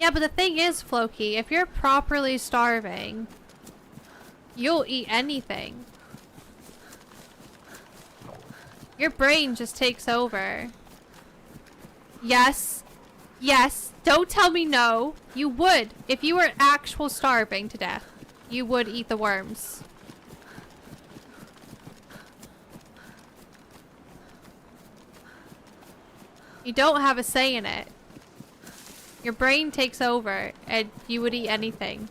Speaker 1: Yeah, but the thing is, Floki, if you're properly starving, you'll eat anything. Your brain just takes over. Yes. Yes. Don't tell me no. You would. If you were actual starving to death, you would eat the worms. You don't have a say in it. Your brain takes over, and you would eat anything.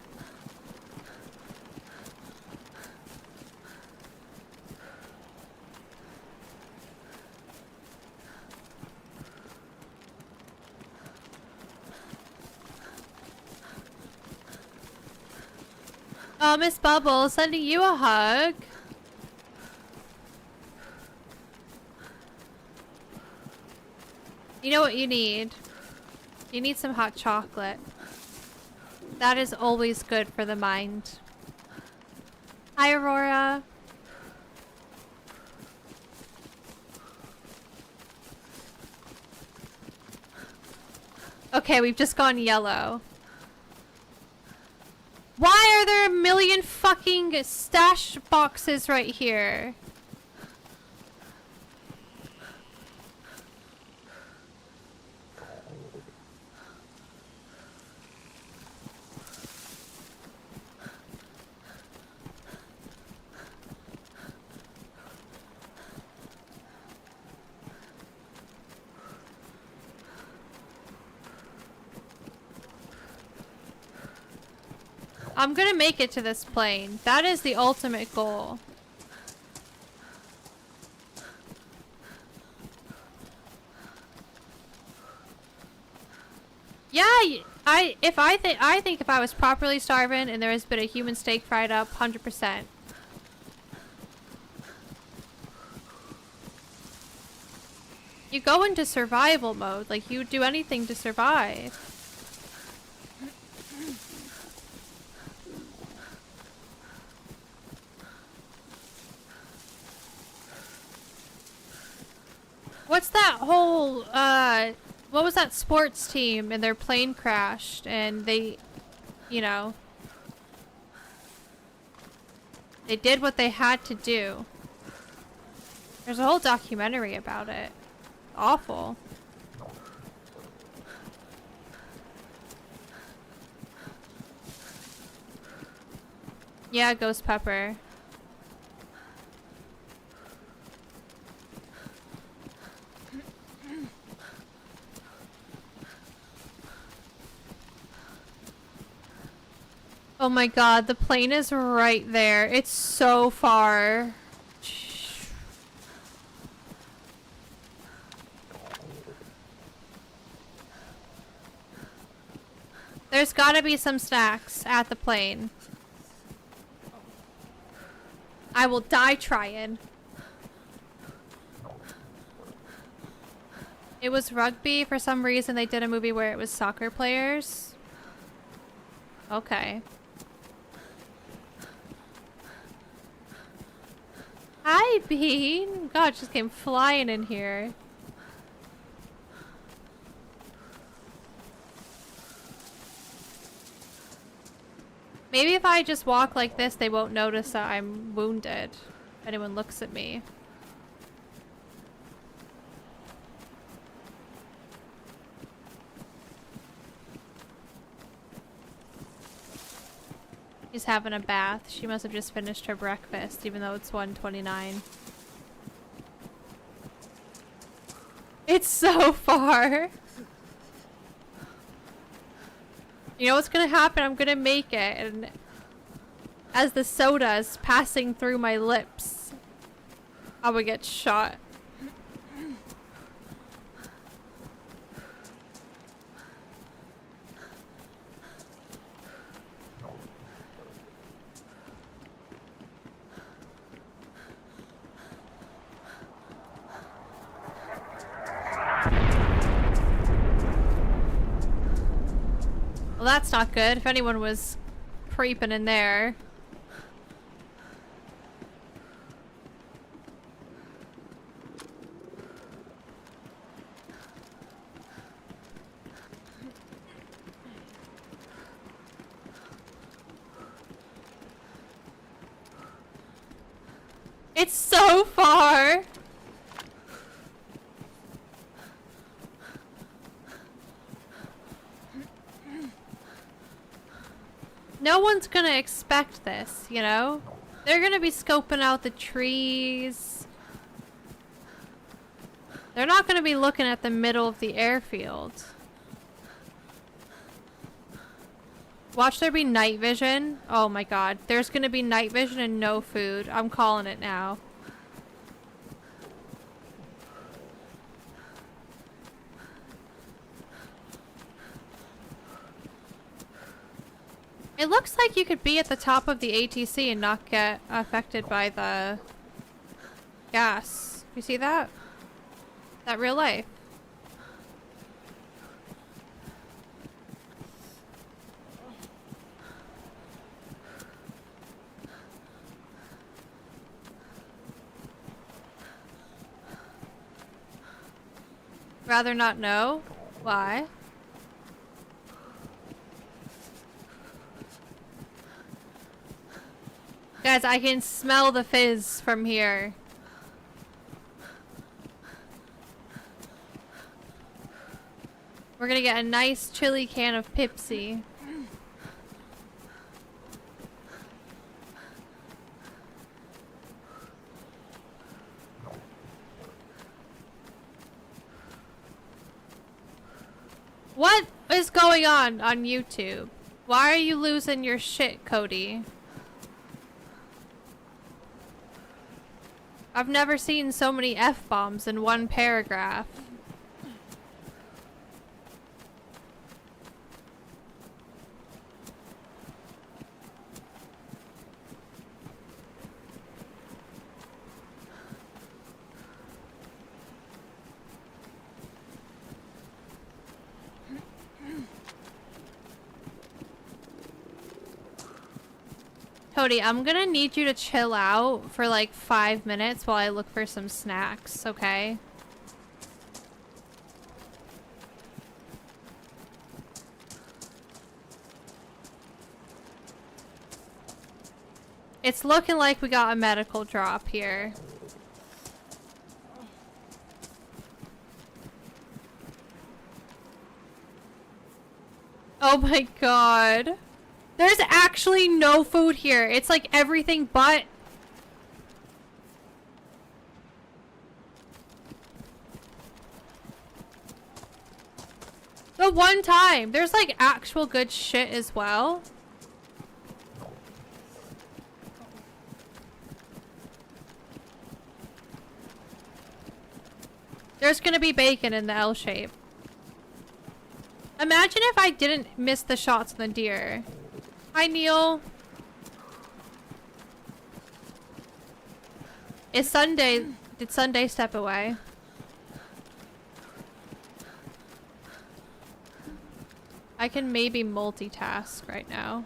Speaker 1: Oh, Miss Bubble, sending you a hug. You know what you need? You need some hot chocolate. That is always good for the mind. Hi, Aurora. Okay, we've just gone yellow. Why are there a million fucking stash boxes right here? I'm gonna make it to this plane. That is the ultimate goal. Yeah, I think if I was properly starving and there has been a human steak fried up, 100%. You go into survival mode, like you would do anything to survive. What's that whole, what was that sports team and their plane crashed and they, you know, they did what they had to do. There's a whole documentary about it. Awful. Yeah, Ghost Pepper. Oh my god, the plane is right there. It's so far. There's gotta be some snacks at the plane. I will die trying. It was rugby. For some reason, they did a movie where it was soccer players. Okay. Hi, Bean. God, just came flying in here. Maybe if I just walk like this, they won't notice that I'm wounded. If anyone looks at me. She's having a bath. She must have just finished her breakfast, even though it's 1:29. It's so far. You know what's gonna happen? I'm gonna make it, and as the soda is passing through my lips, I would get shot. Well, that's not good. If anyone was creeping in there. It's so far. No one's gonna expect this, you know? They're gonna be scoping out the trees. They're not gonna be looking at the middle of the airfield. Watch there be night vision. Oh my god. There's gonna be night vision and no food. I'm calling it now. It looks like you could be at the top of the ATC and not get affected by the gas. You see that? That real life. Rather not know? Why? Guys, I can smell the fizz from here. We're gonna get a nice chilly can of Pepsi. What is going on YouTube? Why are you losing your shit, Cody? I've never seen so many F-bombs in one paragraph. Cody, I'm gonna need you to chill out for like 5 minutes while I look for some snacks, okay? It's looking like we got a medical drop here. Oh my god. There's actually no food here. It's like everything but... the one time. There's like actual good shit as well. There's gonna be bacon in the L shape. Imagine if I didn't miss the shots on the deer. Hi, Neil. Is Sunday... did Sunday step away? I can maybe multitask right now.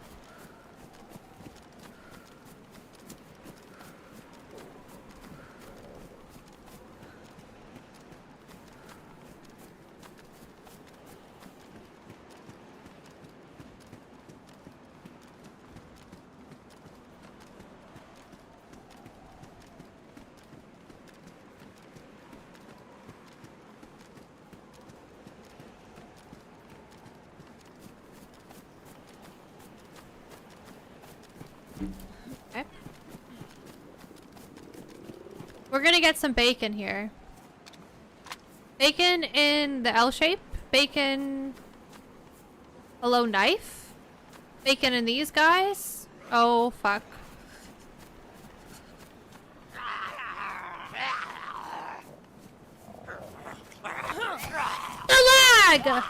Speaker 1: We're gonna get some bacon here. Bacon in the L shape. Bacon... hello, knife? Bacon in these guys? Oh, fuck. The lag!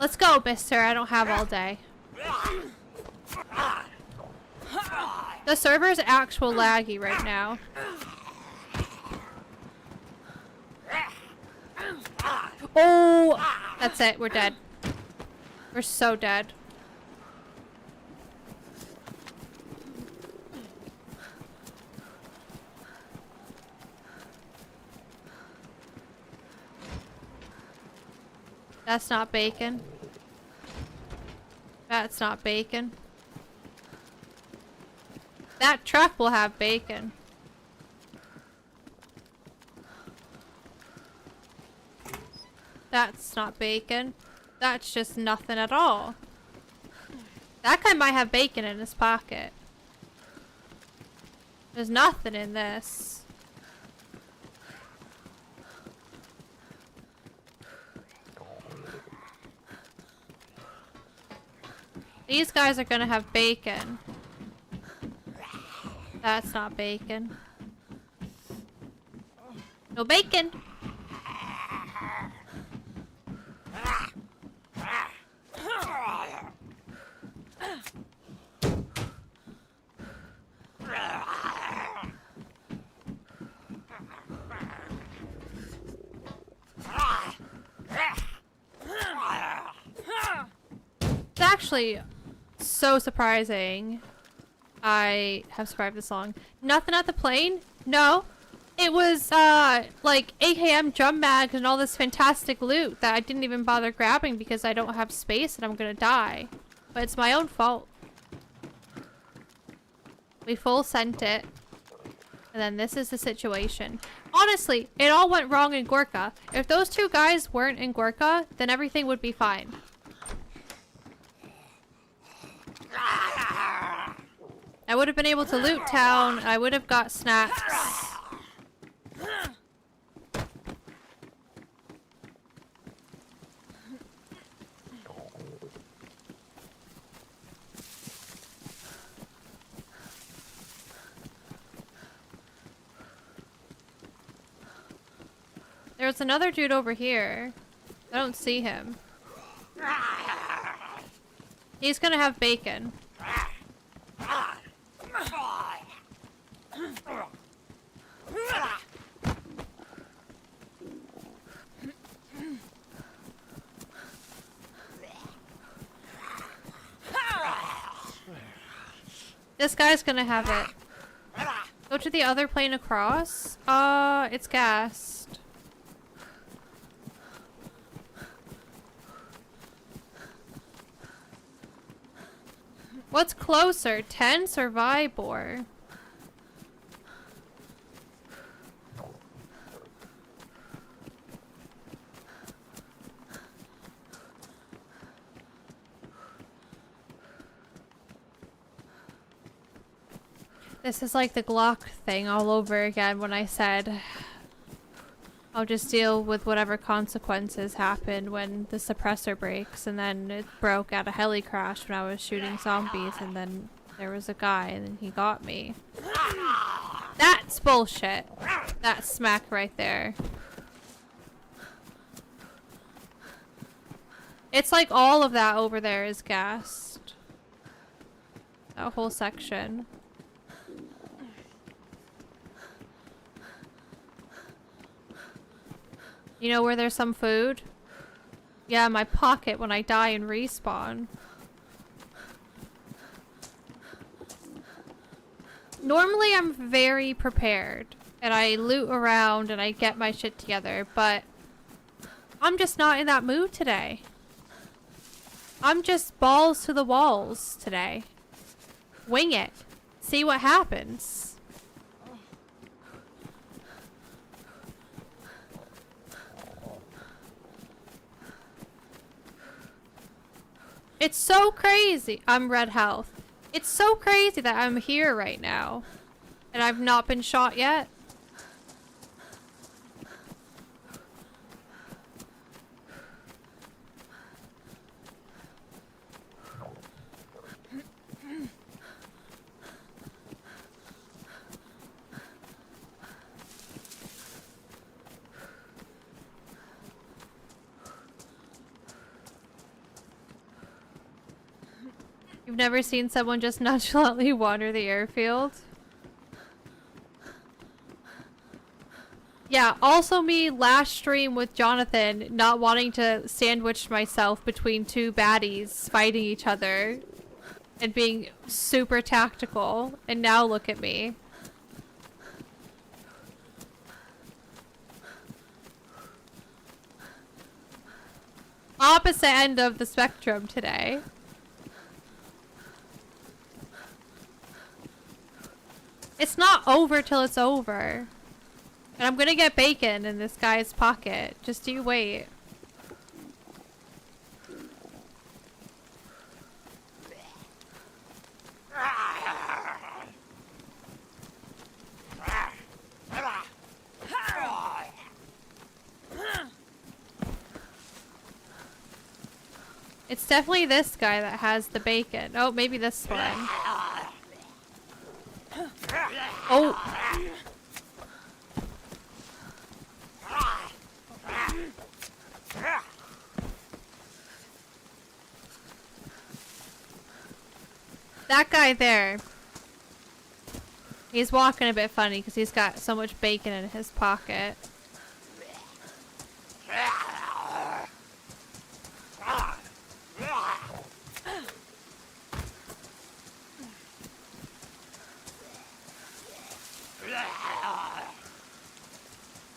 Speaker 1: Let's go, mister. I don't have all day. The server's actual laggy right now. Oh! That's it. We're dead. We're so dead. That's not bacon. That's not bacon. That truck will have bacon. That's not bacon. That's just nothing at all. That guy might have bacon in his pocket. There's nothing in this. These guys are gonna have bacon. That's not bacon. No bacon! It's actually so surprising I have survived this long. Nothing at the plane? No. It was like AKM drum mags and all this fantastic loot that I didn't even bother grabbing because I don't have space and I'm gonna die. But it's my own fault. We full sent it. And then this is the situation. Honestly, it all went wrong in Gorka. If those two guys weren't in Gorka, then everything would be fine. I would have been able to loot town. I would have got snacks. There's another dude over here. I don't see him. He's gonna have bacon. This guy's gonna have it. Go to the other plane across. It's gassed. What's closer, Tense or Vybor? This is like the Glock thing all over again when I said I'll just deal with whatever consequences happen when the suppressor breaks, and then it broke at a heli crash when I was shooting zombies, and then there was a guy and then he got me. That's bullshit. That's smack right there. It's like all of that over there is gassed. That whole section. You know where there's some food? Yeah, my pocket when I die and respawn. Normally I'm very prepared and I loot around and I get my shit together, but I'm just not in that mood today. I'm just balls to the walls today. Wing it. See what happens. It's so crazy. I'm red health. It's so crazy that I'm here right now. And I've not been shot yet. You've never seen someone just nonchalantly wander the airfield? Yeah, also me last stream with Jonathan not wanting to sandwich myself between two baddies fighting each other and being super tactical, and now look at me. Opposite end of the spectrum today. It's not over till it's over. And I'm gonna get bacon in this guy's pocket. Just you wait. It's definitely this guy that has the bacon. Oh, maybe this one. Oh. That guy there. He's walking a bit funny because he's got so much bacon in his pocket.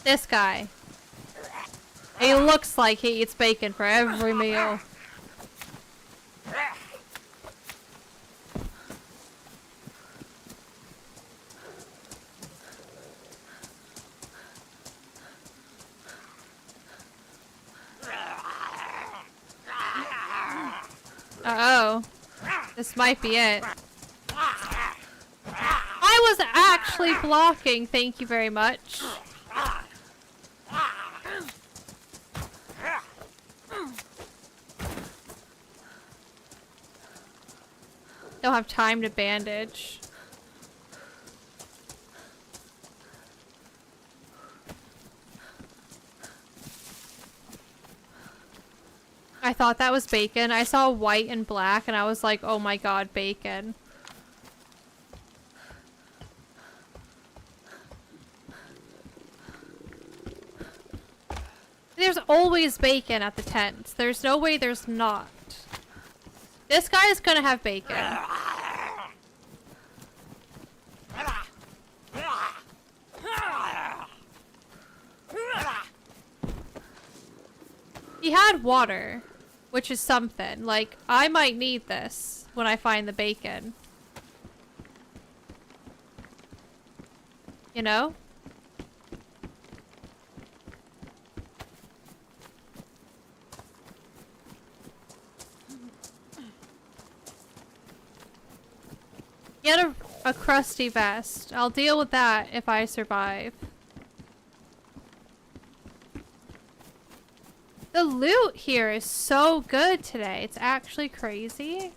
Speaker 1: This guy. He looks like he eats bacon for every meal. This might be it. I was actually blocking, thank you very much. Don't have time to bandage. I thought that was bacon. I saw white and black and I was like, oh my god, bacon. There's always bacon at the tent. There's no way there's not. This guy is gonna have bacon. He had water, which is something. Like, I might need this when I find the bacon. You know? Get a crusty vest. I'll deal with that if I survive. The loot here is so good today. It's actually crazy.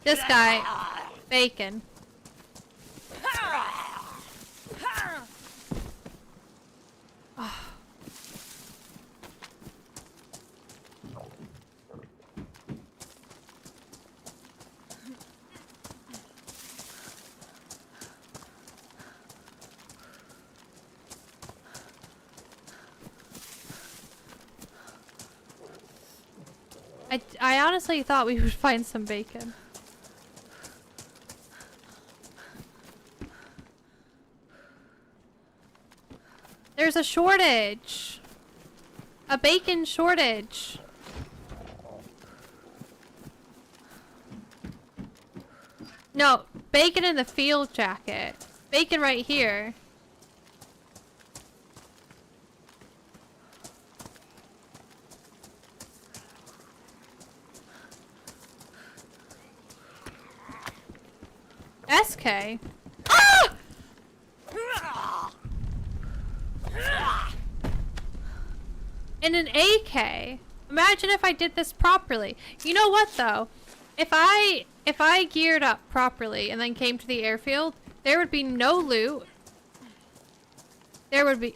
Speaker 1: This guy, bacon. I honestly thought we would find some bacon. There's a shortage. A bacon shortage. No, bacon in the field jacket. Bacon right here. SK. Ah! And an AK. Imagine if I did this properly. You know what though? If I geared up properly and then came to the airfield, there would be no loot. There would be...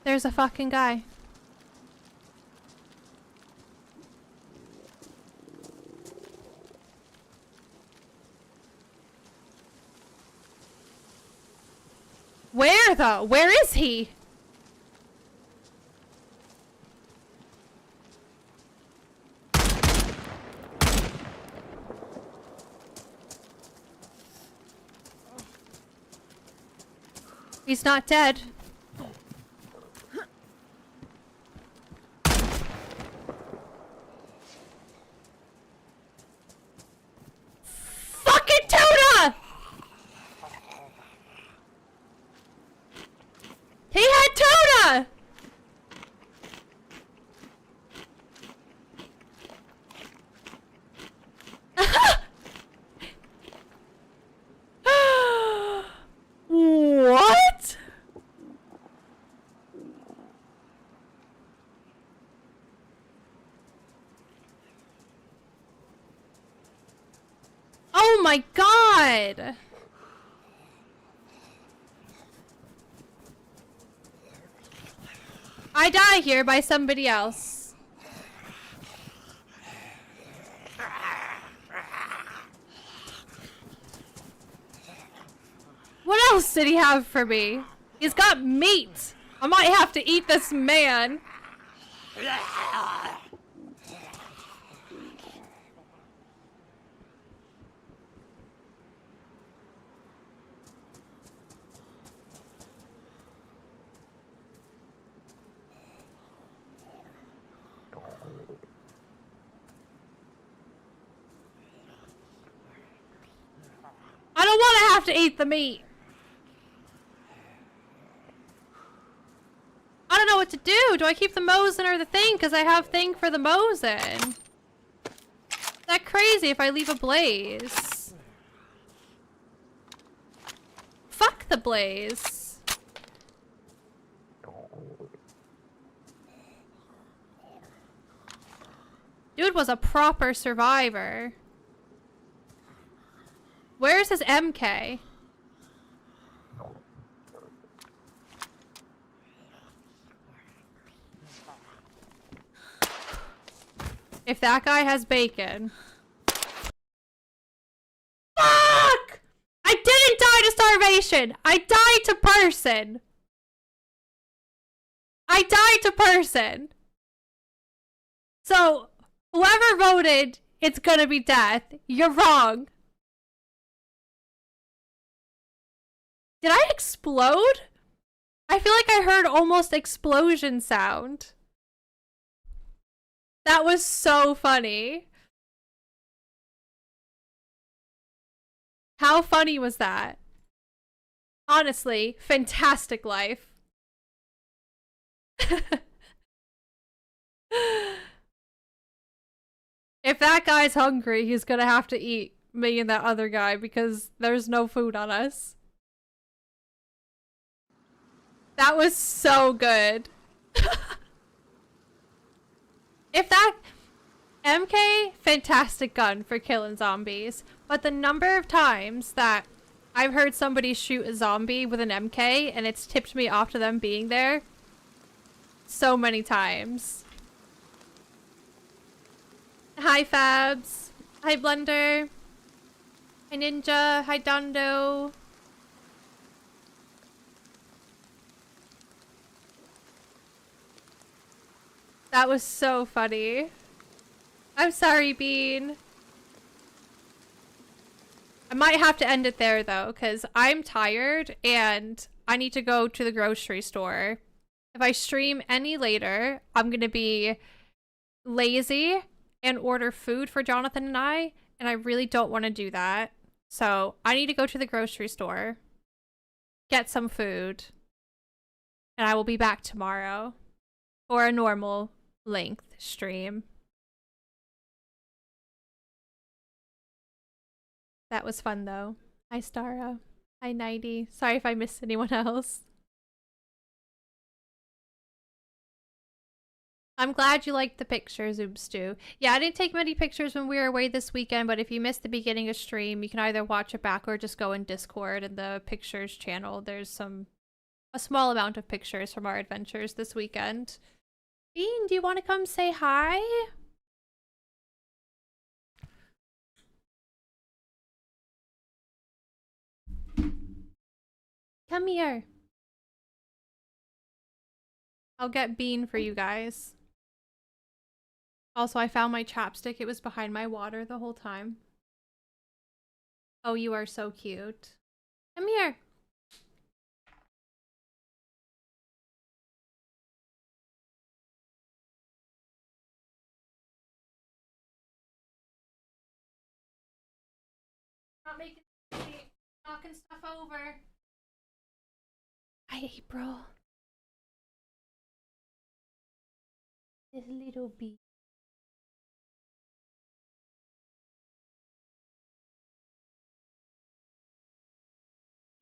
Speaker 1: There's a fucking guy. Where though? Where is he? He's not dead. What? Oh my god! I die here by somebody else. What else did he have for me? He's got meat. I might have to eat this man. have to eat the meat. I don't know what to do. Do I keep the Mosin or the thing? Because I have thing for the Mosin. Is that crazy if I leave a blaze? Fuck the blaze. Dude was a proper survivor. Where's his MK? If that guy has bacon. Fuck! I didn't die to starvation! I died to person! I died to person! So, whoever voted, it's gonna be death. You're wrong. Did I explode? I feel like I heard almost explosion sound. That was so funny. How funny was that? Honestly, fantastic life. If that guy's hungry, he's gonna have to eat me and that other guy because there's no food on us. That was so good. If that MK, fantastic gun for killing zombies, but the number of times that I've heard somebody shoot a zombie with an MK and it's tipped me off to them being there, so many times. Hi Fabs, hi Blender, hi Ninja, hi Dondo. That was so funny. I'm sorry, Bean. I might have to end it there, though, because I'm tired and I need to go to the grocery store. If I stream any later, I'm going to be lazy and order food for Jonathan and I really don't want to do that. So I need to go to the grocery store, get some food, and I will be back tomorrow for a normal length stream. That was fun though. Hi Stara. Hi 90. Sorry if I missed anyone else. I'm glad you liked the pictures, Oobstu. Yeah, I didn't take many pictures when we were away this weekend, but if you missed the beginning of stream, you can either watch it back or just go in Discord and the pictures channel. There's a small amount of pictures from our adventures this weekend. Bean, do you want to come say hi? Come here. I'll get Bean for you guys. Also, I found my chapstick. It was behind my water the whole time. Oh, you are so cute. Come here. Not making knocking stuff over. Hi, April. This little bee.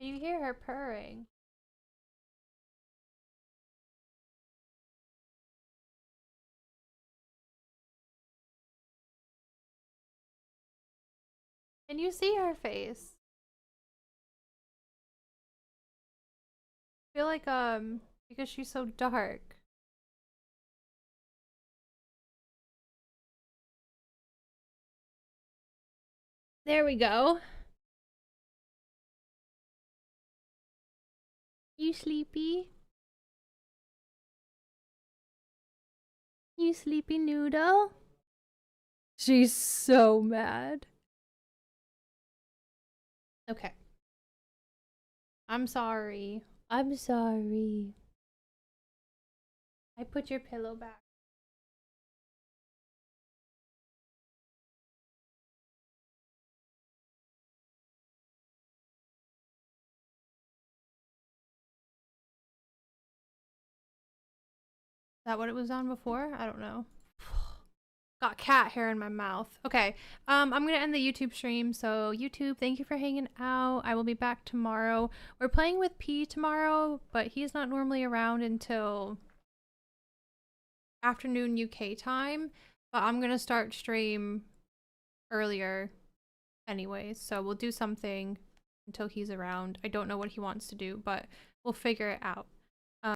Speaker 1: You hear her purring. Can you see her face? I feel like, because she's so dark. There we go. You sleepy? You sleepy noodle? She's so mad. Okay. I'm sorry. I'm sorry. I put your pillow back. that what it was on before? I don't know. Got cat hair in my mouth. Okay, I'm gonna end the YouTube stream. So YouTube, thank you for hanging out. I will be back tomorrow. We're playing with P tomorrow, but he's not normally around until afternoon UK time. But I'm gonna start stream earlier anyways. So we'll do something until he's around. I don't know what he wants to do, but we'll figure it out.